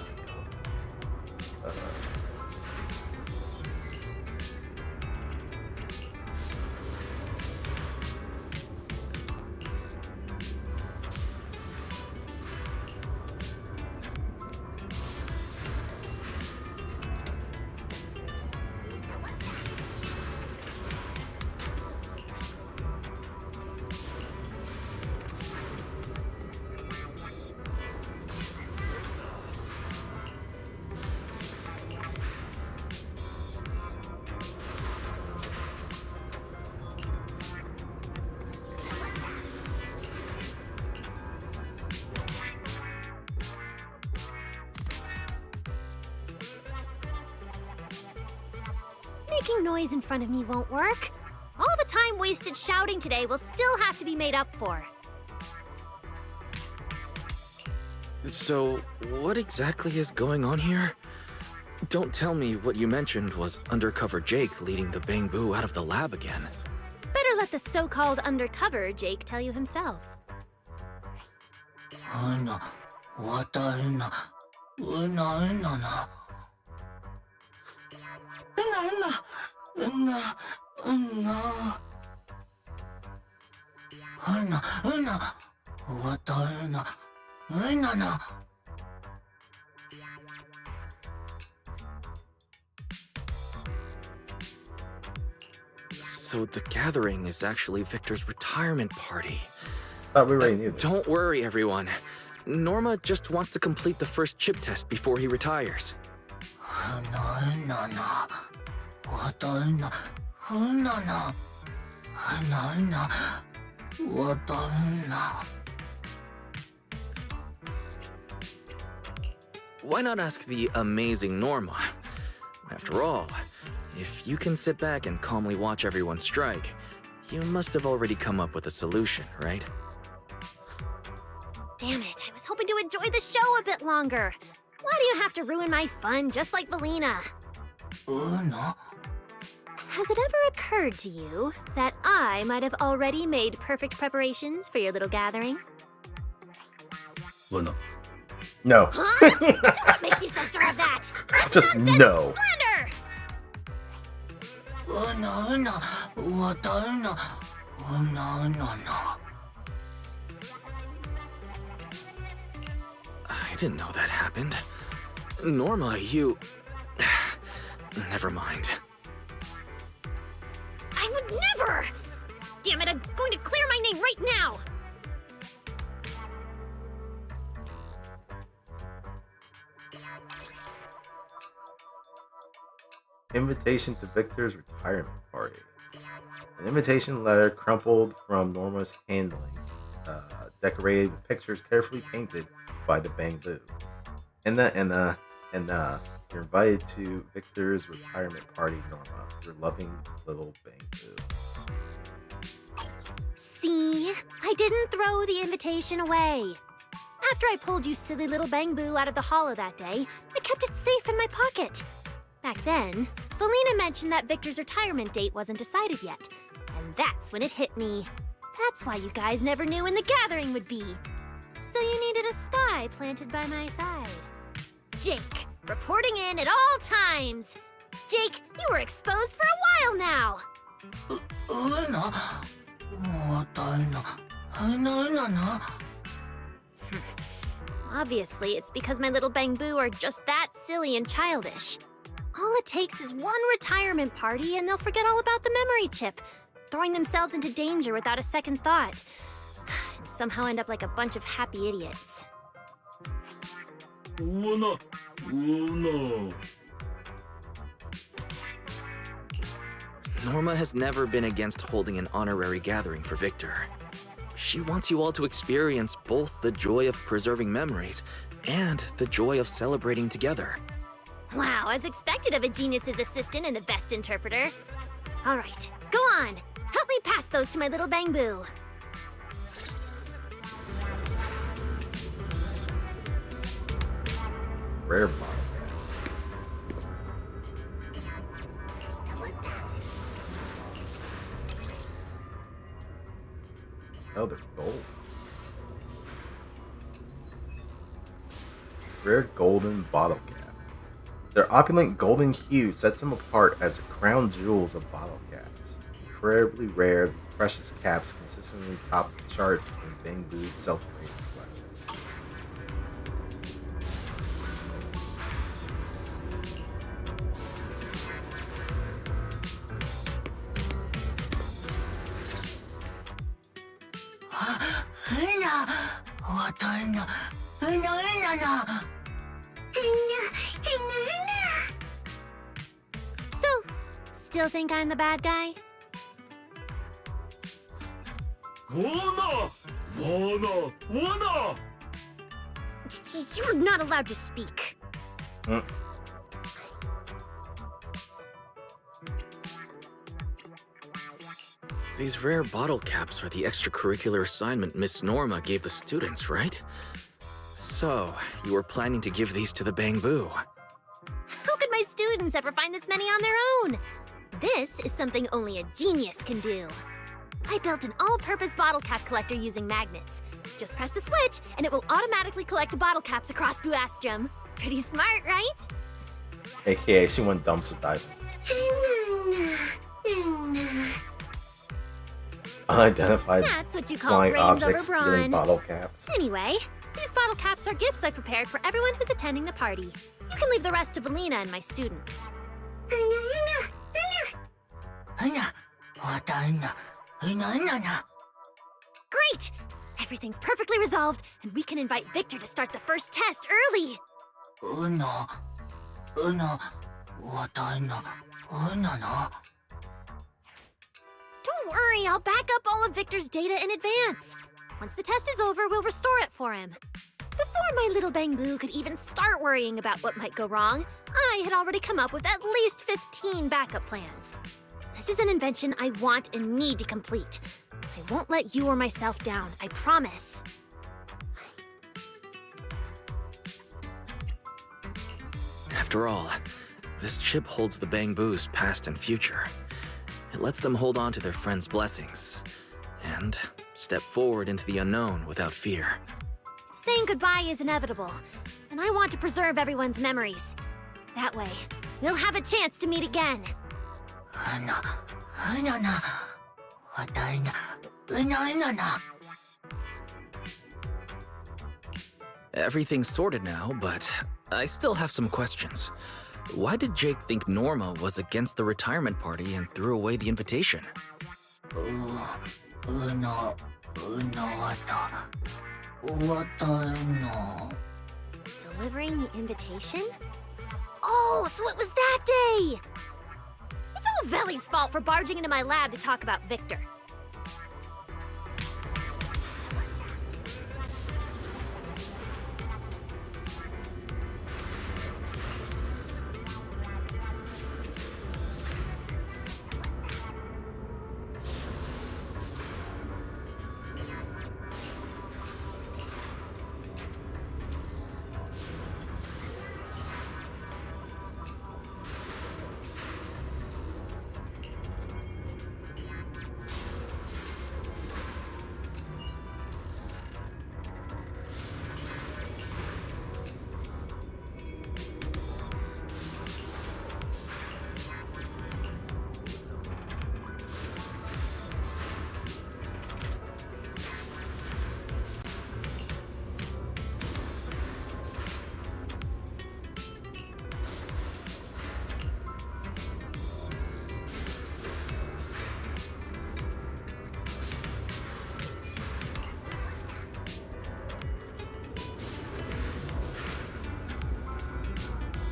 Making noise in front of me won't work. All the time wasted shouting today will still have to be made up for. So, what exactly is going on here? Don't tell me what you mentioned was undercover Jake leading the Bangbu out of the lab again. Better let the so-called undercover Jake tell you himself. So the gathering is actually Victor's retirement party. Thought we already knew this. Don't worry, everyone. Norma just wants to complete the first chip test before he retires. Why not ask the amazing Norma? After all, if you can sit back and calmly watch everyone strike, you must have already come up with a solution, right? Damn it, I was hoping to enjoy the show a bit longer. Why do you have to ruin my fun just like Valina? Has it ever occurred to you that I might have already made perfect preparations for your little gathering? No. Huh? What makes you so sure of that? That's Just nonsense! no. Slander! I didn't know that happened. Norma, you... Never mind. I would never! Damn it, I'm going to clear my name right now! Invitation to Victor's retirement party. An invitation letter crumpled from Norma's handling, decorated with pictures carefully painted by the Bangbu. You're invited to Victor's retirement party, Norma, your loving little Bangbu. See? I didn't throw the invitation away. After I pulled you silly little Bangbu out of the hollow that day, I kept it safe in my pocket. Back then, Valina mentioned that Victor's retirement date wasn't decided yet. And that's when it hit me. That's why you guys never knew when the gathering would be. So you needed a spy planted by my side. Jake, reporting in at all times. Jake, you were exposed for a while now. Obviously, it's because my little Bangbu are just that silly and childish. All it takes is one retirement party and they'll forget all about the memory chip, throwing themselves into danger without a second thought, and somehow end up like a bunch of happy idiots. Norma has never been against holding an honorary gathering for Victor. She wants you all to experience both the joy of preserving memories and the joy of celebrating together. Wow, as expected of a genius's assistant and the best interpreter. All right, go on. Help me pass those to my little Bangbu. Rare bottle caps. Oh, they're gold. Rare golden bottle cap. Their opulent golden hue sets them apart as the crown jewels of bottle caps. Incredibly rare, these precious caps consistently top the charts in Bangbu's self-rated collections. So, still think I'm the bad guy? You're not allowed to speak. These rare bottle caps are the extracurricular assignment Miss Norma gave the students, right? So, you were planning to give these to the Bangbu. How could my students ever find this many on their own? This is something only a genius can do. I built an all-purpose bottle cap collector using magnets. Just press the switch, and it will automatically collect bottle caps across Buastrum. Pretty smart, right? AKA, she went dumpster diving. Unidentified That's what you call flying brains over objects stealing brawn. bottle caps. Anyway, these bottle caps are gifts I prepared for everyone who's attending the party. You can leave the rest to Valina and my students. Great! Everything's perfectly resolved, and we can invite Victor to start the first test early. Don't worry, I'll back up all of Victor's data in advance. Once the test is over, we'll restore it for him. Before my little Bangbu could even start worrying about what might go wrong, I had already come up with at least 15 backup plans. This is an invention I want and need to complete. I won't let you or myself down, I promise. After all, this chip holds the Bangbu's past and future. It lets them hold on to their friends' blessings and step forward into the unknown without fear. Saying goodbye is inevitable, and I want to preserve everyone's memories. That way, we'll have a chance to meet again. Everything's sorted now, but I still have some questions. Why did Jake think Norma was against the retirement party and threw away the invitation? Delivering the invitation? Oh, so it was that day! It's all Veli's fault for barging into my lab to talk about Victor.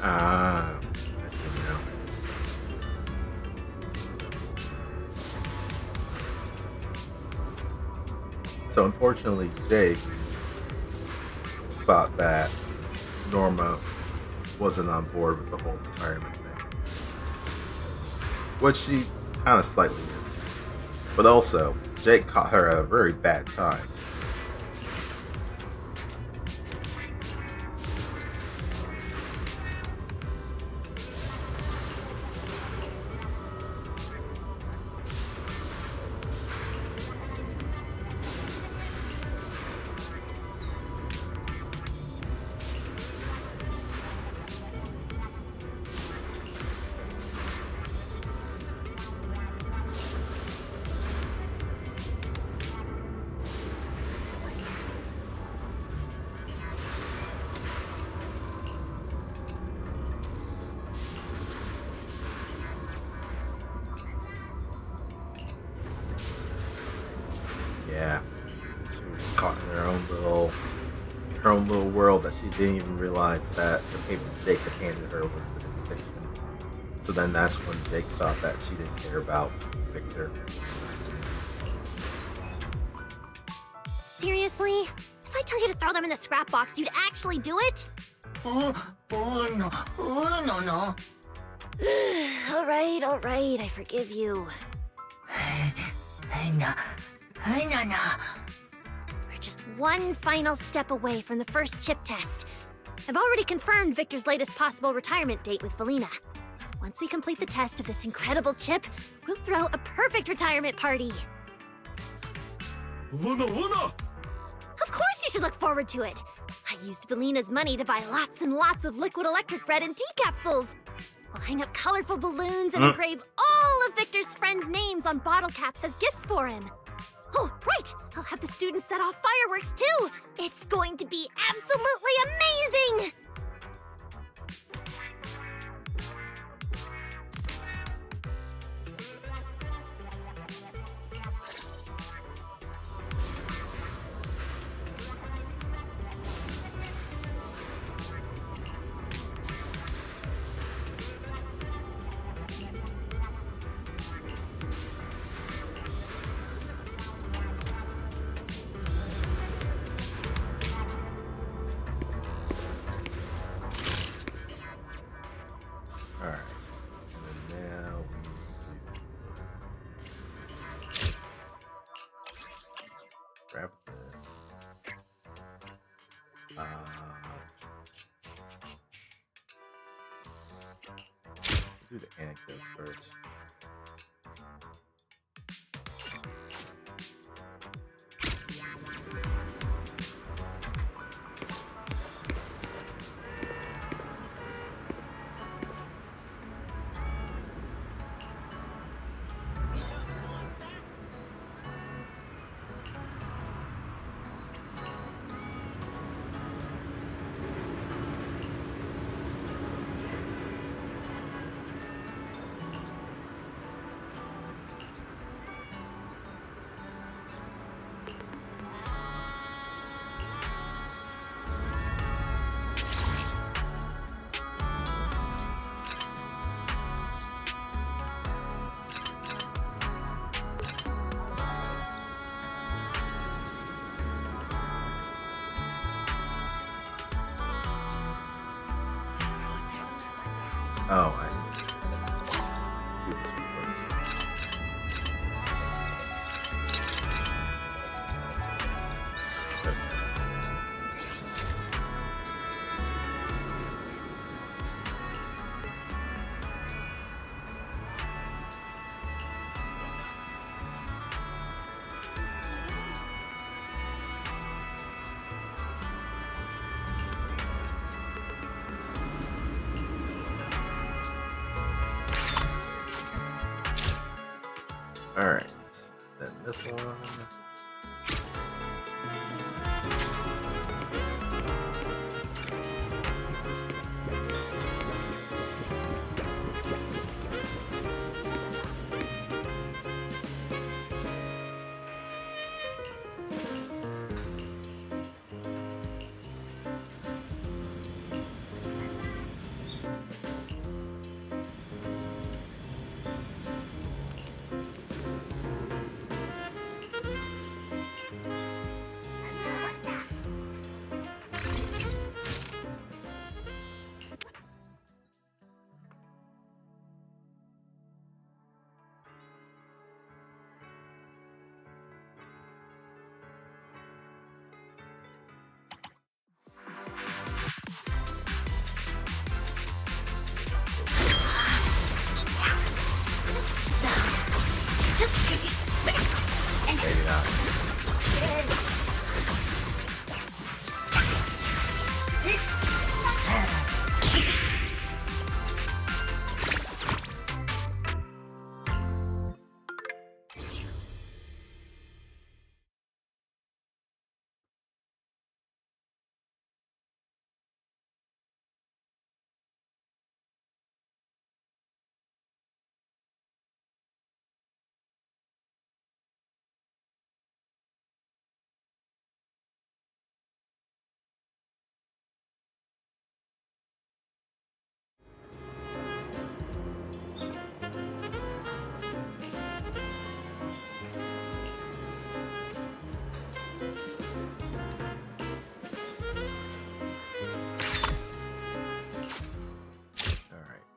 I see now. So unfortunately, Jake thought that Norma wasn't on board with the whole retirement thing, which she kind of slightly missed. But also, Jake caught her at a very bad time. Yeah, she was caught in her own little world that she didn't even realize that the paper Jake had handed her was the invitation. So then that's when Jake thought that she didn't care about Victor. Seriously? If I tell you to throw them in the scrap box, you'd actually do it? No. All right, I forgive you. We're just one final step away from the first chip test. I've already confirmed Victor's latest possible retirement date with Felina. Once we complete the test of this incredible chip, we'll throw a perfect retirement party. Luna! Of course you should look forward to it. I used Felina's money to buy lots and lots of liquid electric bread and tea capsules. We'll hang up colorful balloons and engrave all of Victor's friends' names on bottle caps as gifts for him. Oh, right! I'll have the students set off fireworks too! It's going to be absolutely amazing! Alright. And then now we grab this. Do the anecdotes first. Oh, I see. Do this one first. Alright, then this one. Maybe not.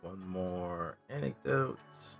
One more anecdotes.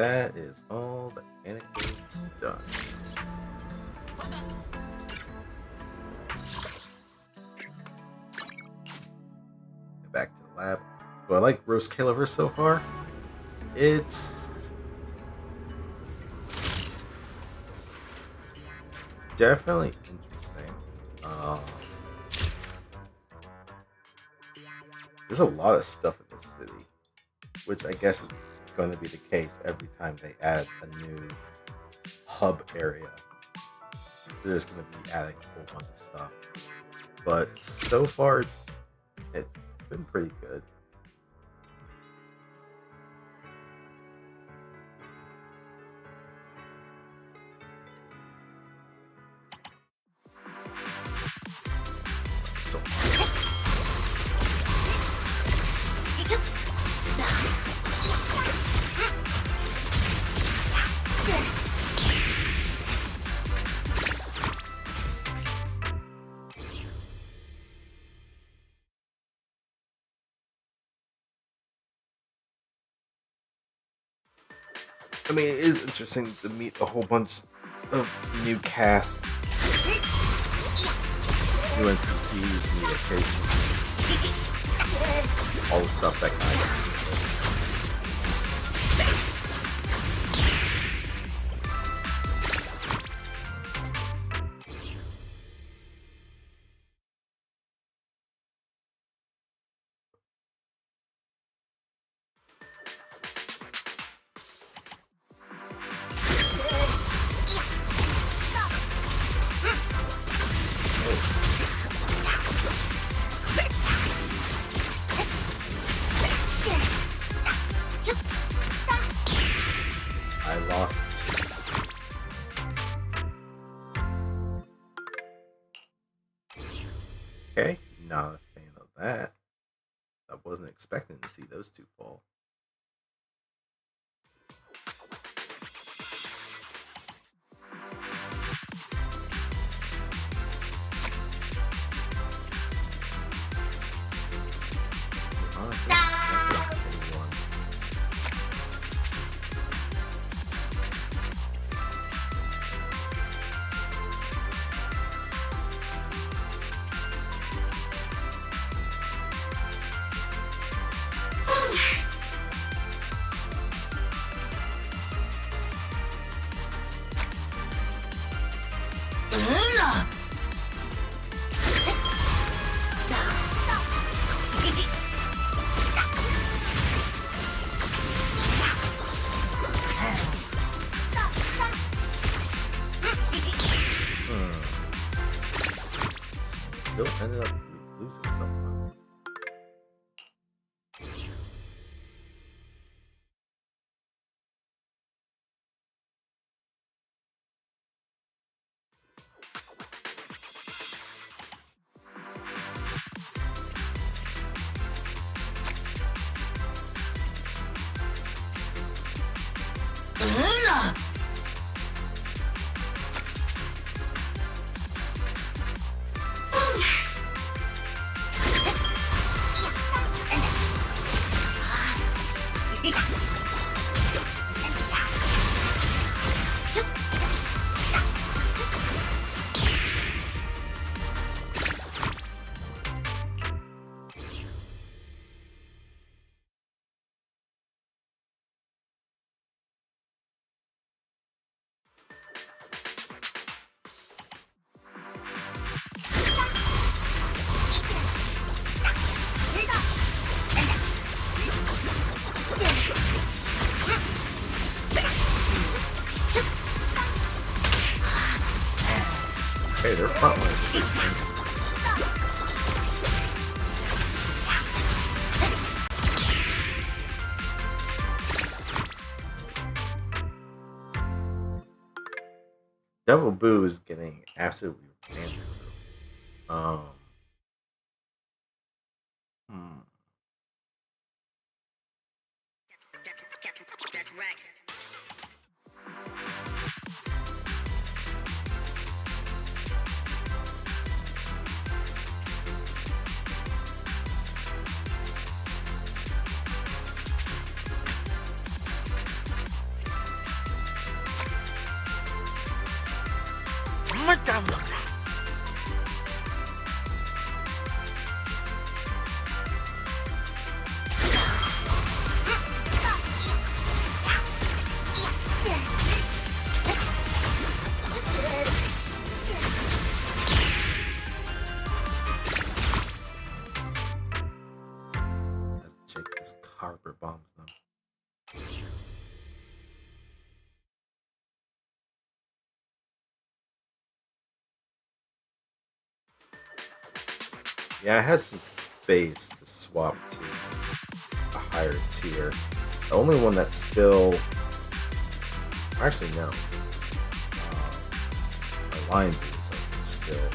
that is all the anecdotes done. Back to the lab. Do I like Rose HoYoverse so far? It's definitely interesting. There's a lot of stuff in this city, which I guess is going to be the case every time they add a new hub area. They're just going to be adding a whole bunch of stuff. But so far, it's been pretty good. So I mean, it is interesting to meet a whole bunch of new cast, new NPCs, new locations, all the stuff that kind of. I lost. Okay, not a fan of that. I wasn't expecting to see those two fall. Honestly, I don't think anyone. Still ended up losing someone. Hey, their front lines are pretty tanky. Devil Boo is getting absolutely ran through. Let's check this carpet bombs now. Yeah, I had some space to swap to a higher tier. The only one that's still... Actually, no. My line boots are still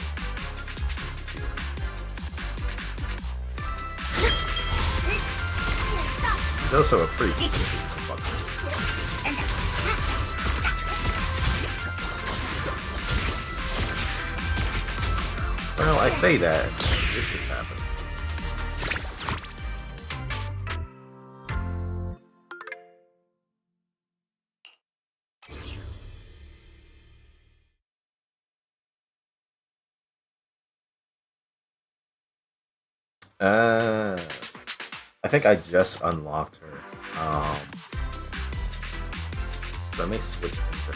tier. He's also a pretty cool fucker. Well, I say that. This just happened. I think I just unlocked her. So I may switch into her.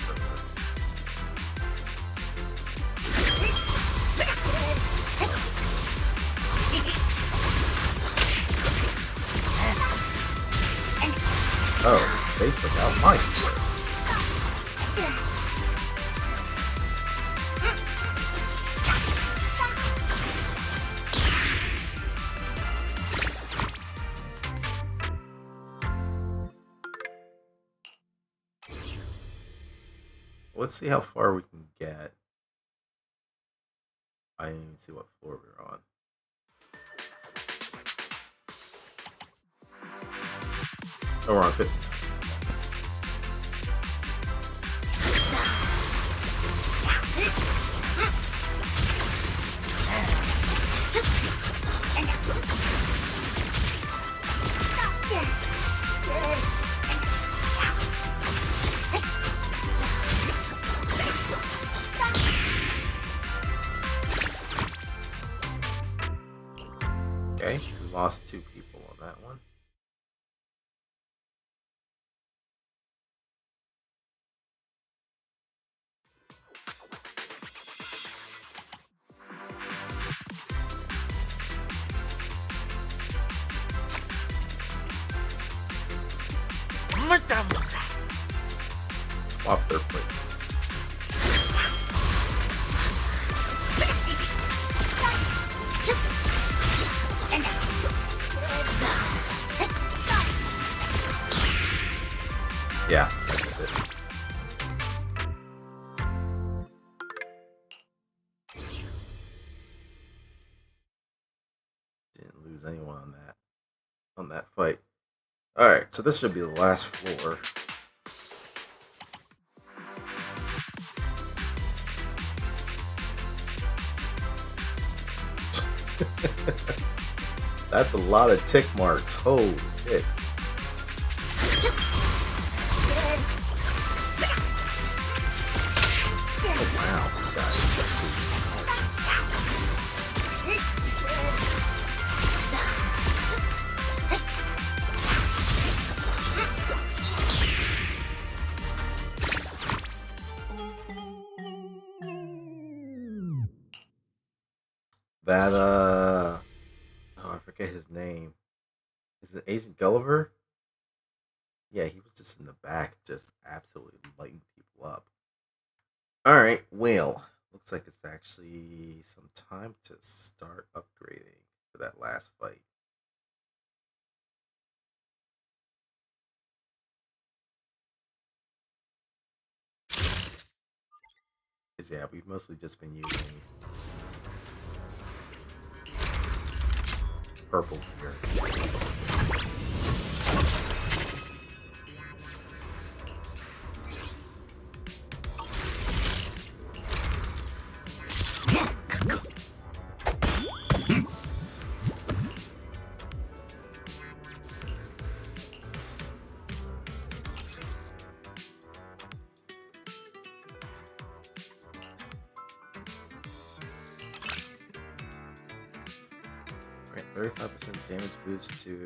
Oh, they took out my sword. Let's see how far we can get. I didn't even see what floor we're on. Oh, we're on 50. Okay, we lost 2 people on that one. Swap their places. Yeah, that's it. Didn't lose anyone on that fight. All right, so this should be the last floor. That's a lot of tick marks. Holy shit. Oh wow, guys. That oh, I forget his name. Is it Agent Gulliver? Yeah, he was just in the back, just absolutely lighting people up. Alright, well, looks like it's actually some time to start upgrading for that last fight. Because yeah, we've mostly just been using purple here. 35% damage boost to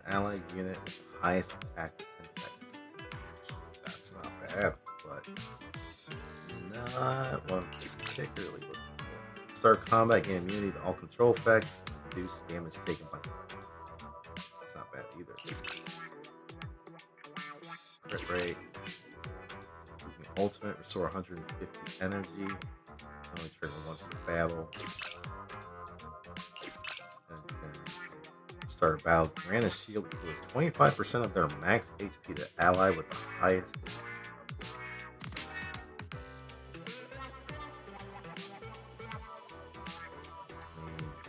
ally unit with highest attack in 10 seconds. That's not bad, but not what I'm particularly looking for. Start combat, gain immunity to all control effects, reduce damage taken by. That's not bad either. Crit rate. Using ultimate, restore 150 energy. Only trigger once per battle. And then start a battle. Grant a shield equal to 25% of their max HP to ally with the highest.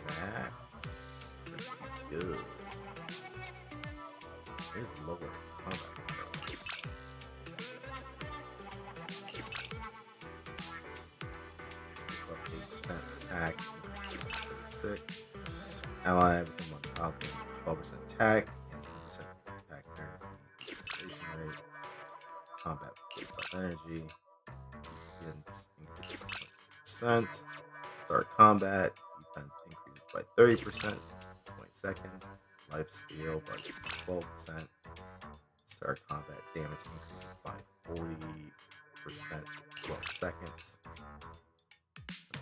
That's pretty good. It's lower combat. 8% attack, 36. Ally with them on top, 12% attack, and 10% attack energy. Rate. Combat energy. Defense increases by 20%. Start combat. Defense increases by 30%. 20 seconds. Life steal by 12%. Start combat. Damage increases by 40%. 12 seconds.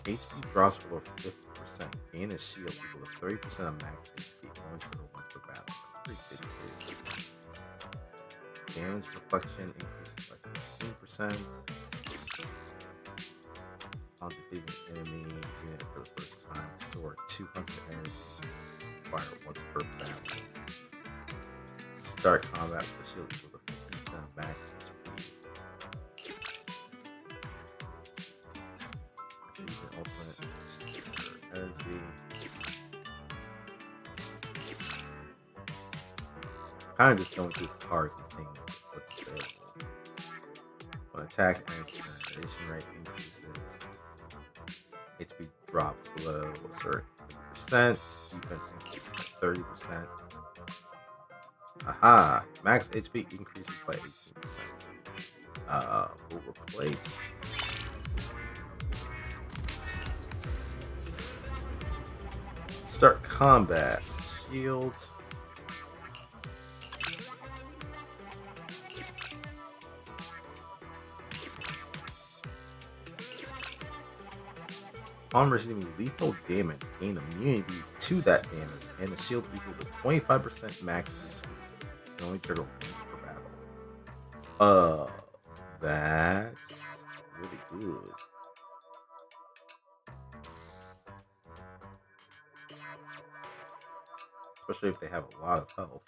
HP drops below 50%. Gain a shield equal to 30% of max HP. Only trigger once per battle. That's pretty good too. Damage reflection increases by 15%. On defeating an enemy unit for the first time, restore 200 energy. Fire once per battle. Start combat with a shield equal to 15% of max HP. Using ultimate energy. Kind of just going through the cards and seeing what's available. When attack and generation rate increases, HP drops below a certain 50%. Defense increases by 30%. Aha! Max HP increases by 18%. We'll replace. Start combat. Shield. Upon receiving lethal damage, gain immunity to that damage, and the shield equal to 25% max HP. Can only trigger once per battle. That's really good. Especially if they have a lot of health.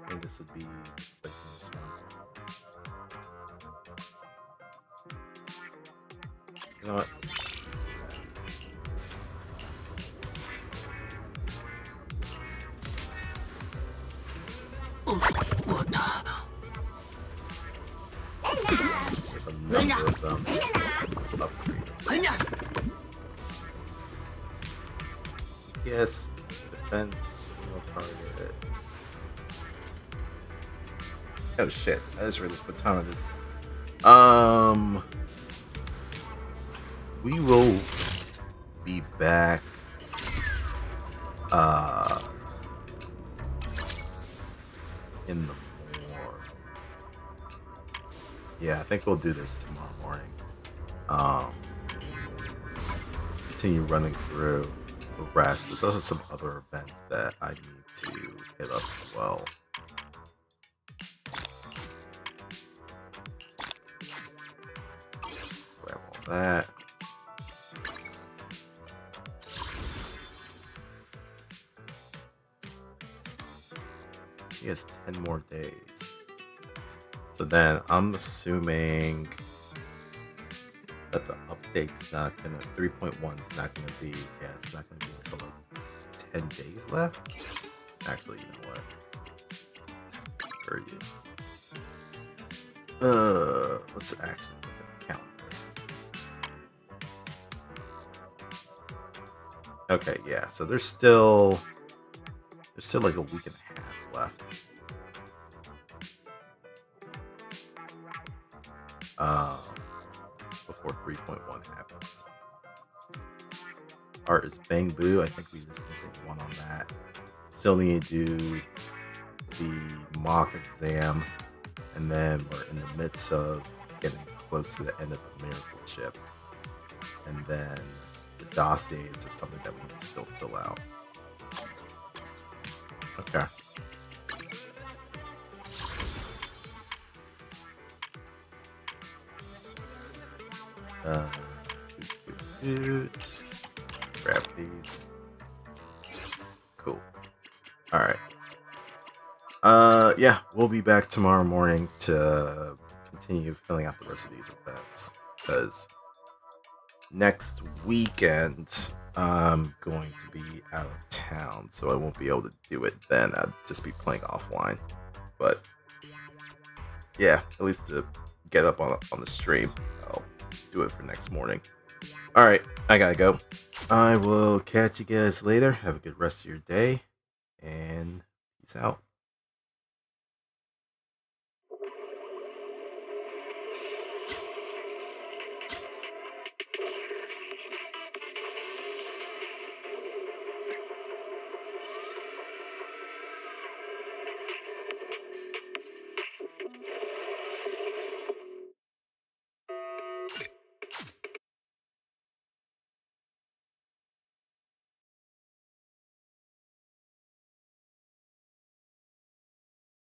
And this would be placing this one. You know what? With a number of them upgrade. Yes, defense, single target. Oh shit, I just really put time on this. We will be back in the morning. Yeah, I think we'll do this tomorrow morning. Continue running through. rest. There's also some other events that I need to hit up as well. Grab all that. She has 10 more days. So then I'm assuming that the update's not gonna 3.1 is not gonna be it's not gonna be until like 10 days left. Actually, you know what? Where are you? Let's actually look at the calendar. Okay, yeah, so there's still like a week and a half left. Before 3.1 happens. Art is Bang Boo. I think we just missing one on that. Still need to do the mock exam, and then we're in the midst of getting close to the end of the miracle chip. And then the dossier is just something that we need to still fill out. Okay. Grab these. Cool. All right. Yeah, we'll be back tomorrow morning to continue filling out the rest of these events, because next weekend I'm going to be out of town, so I won't be able to do it then. I'd just be playing offline. But yeah, at least to get up on the stream, I'll do it for next morning. All right, I gotta go. I will catch you guys later. Have a good rest of your day, and peace out.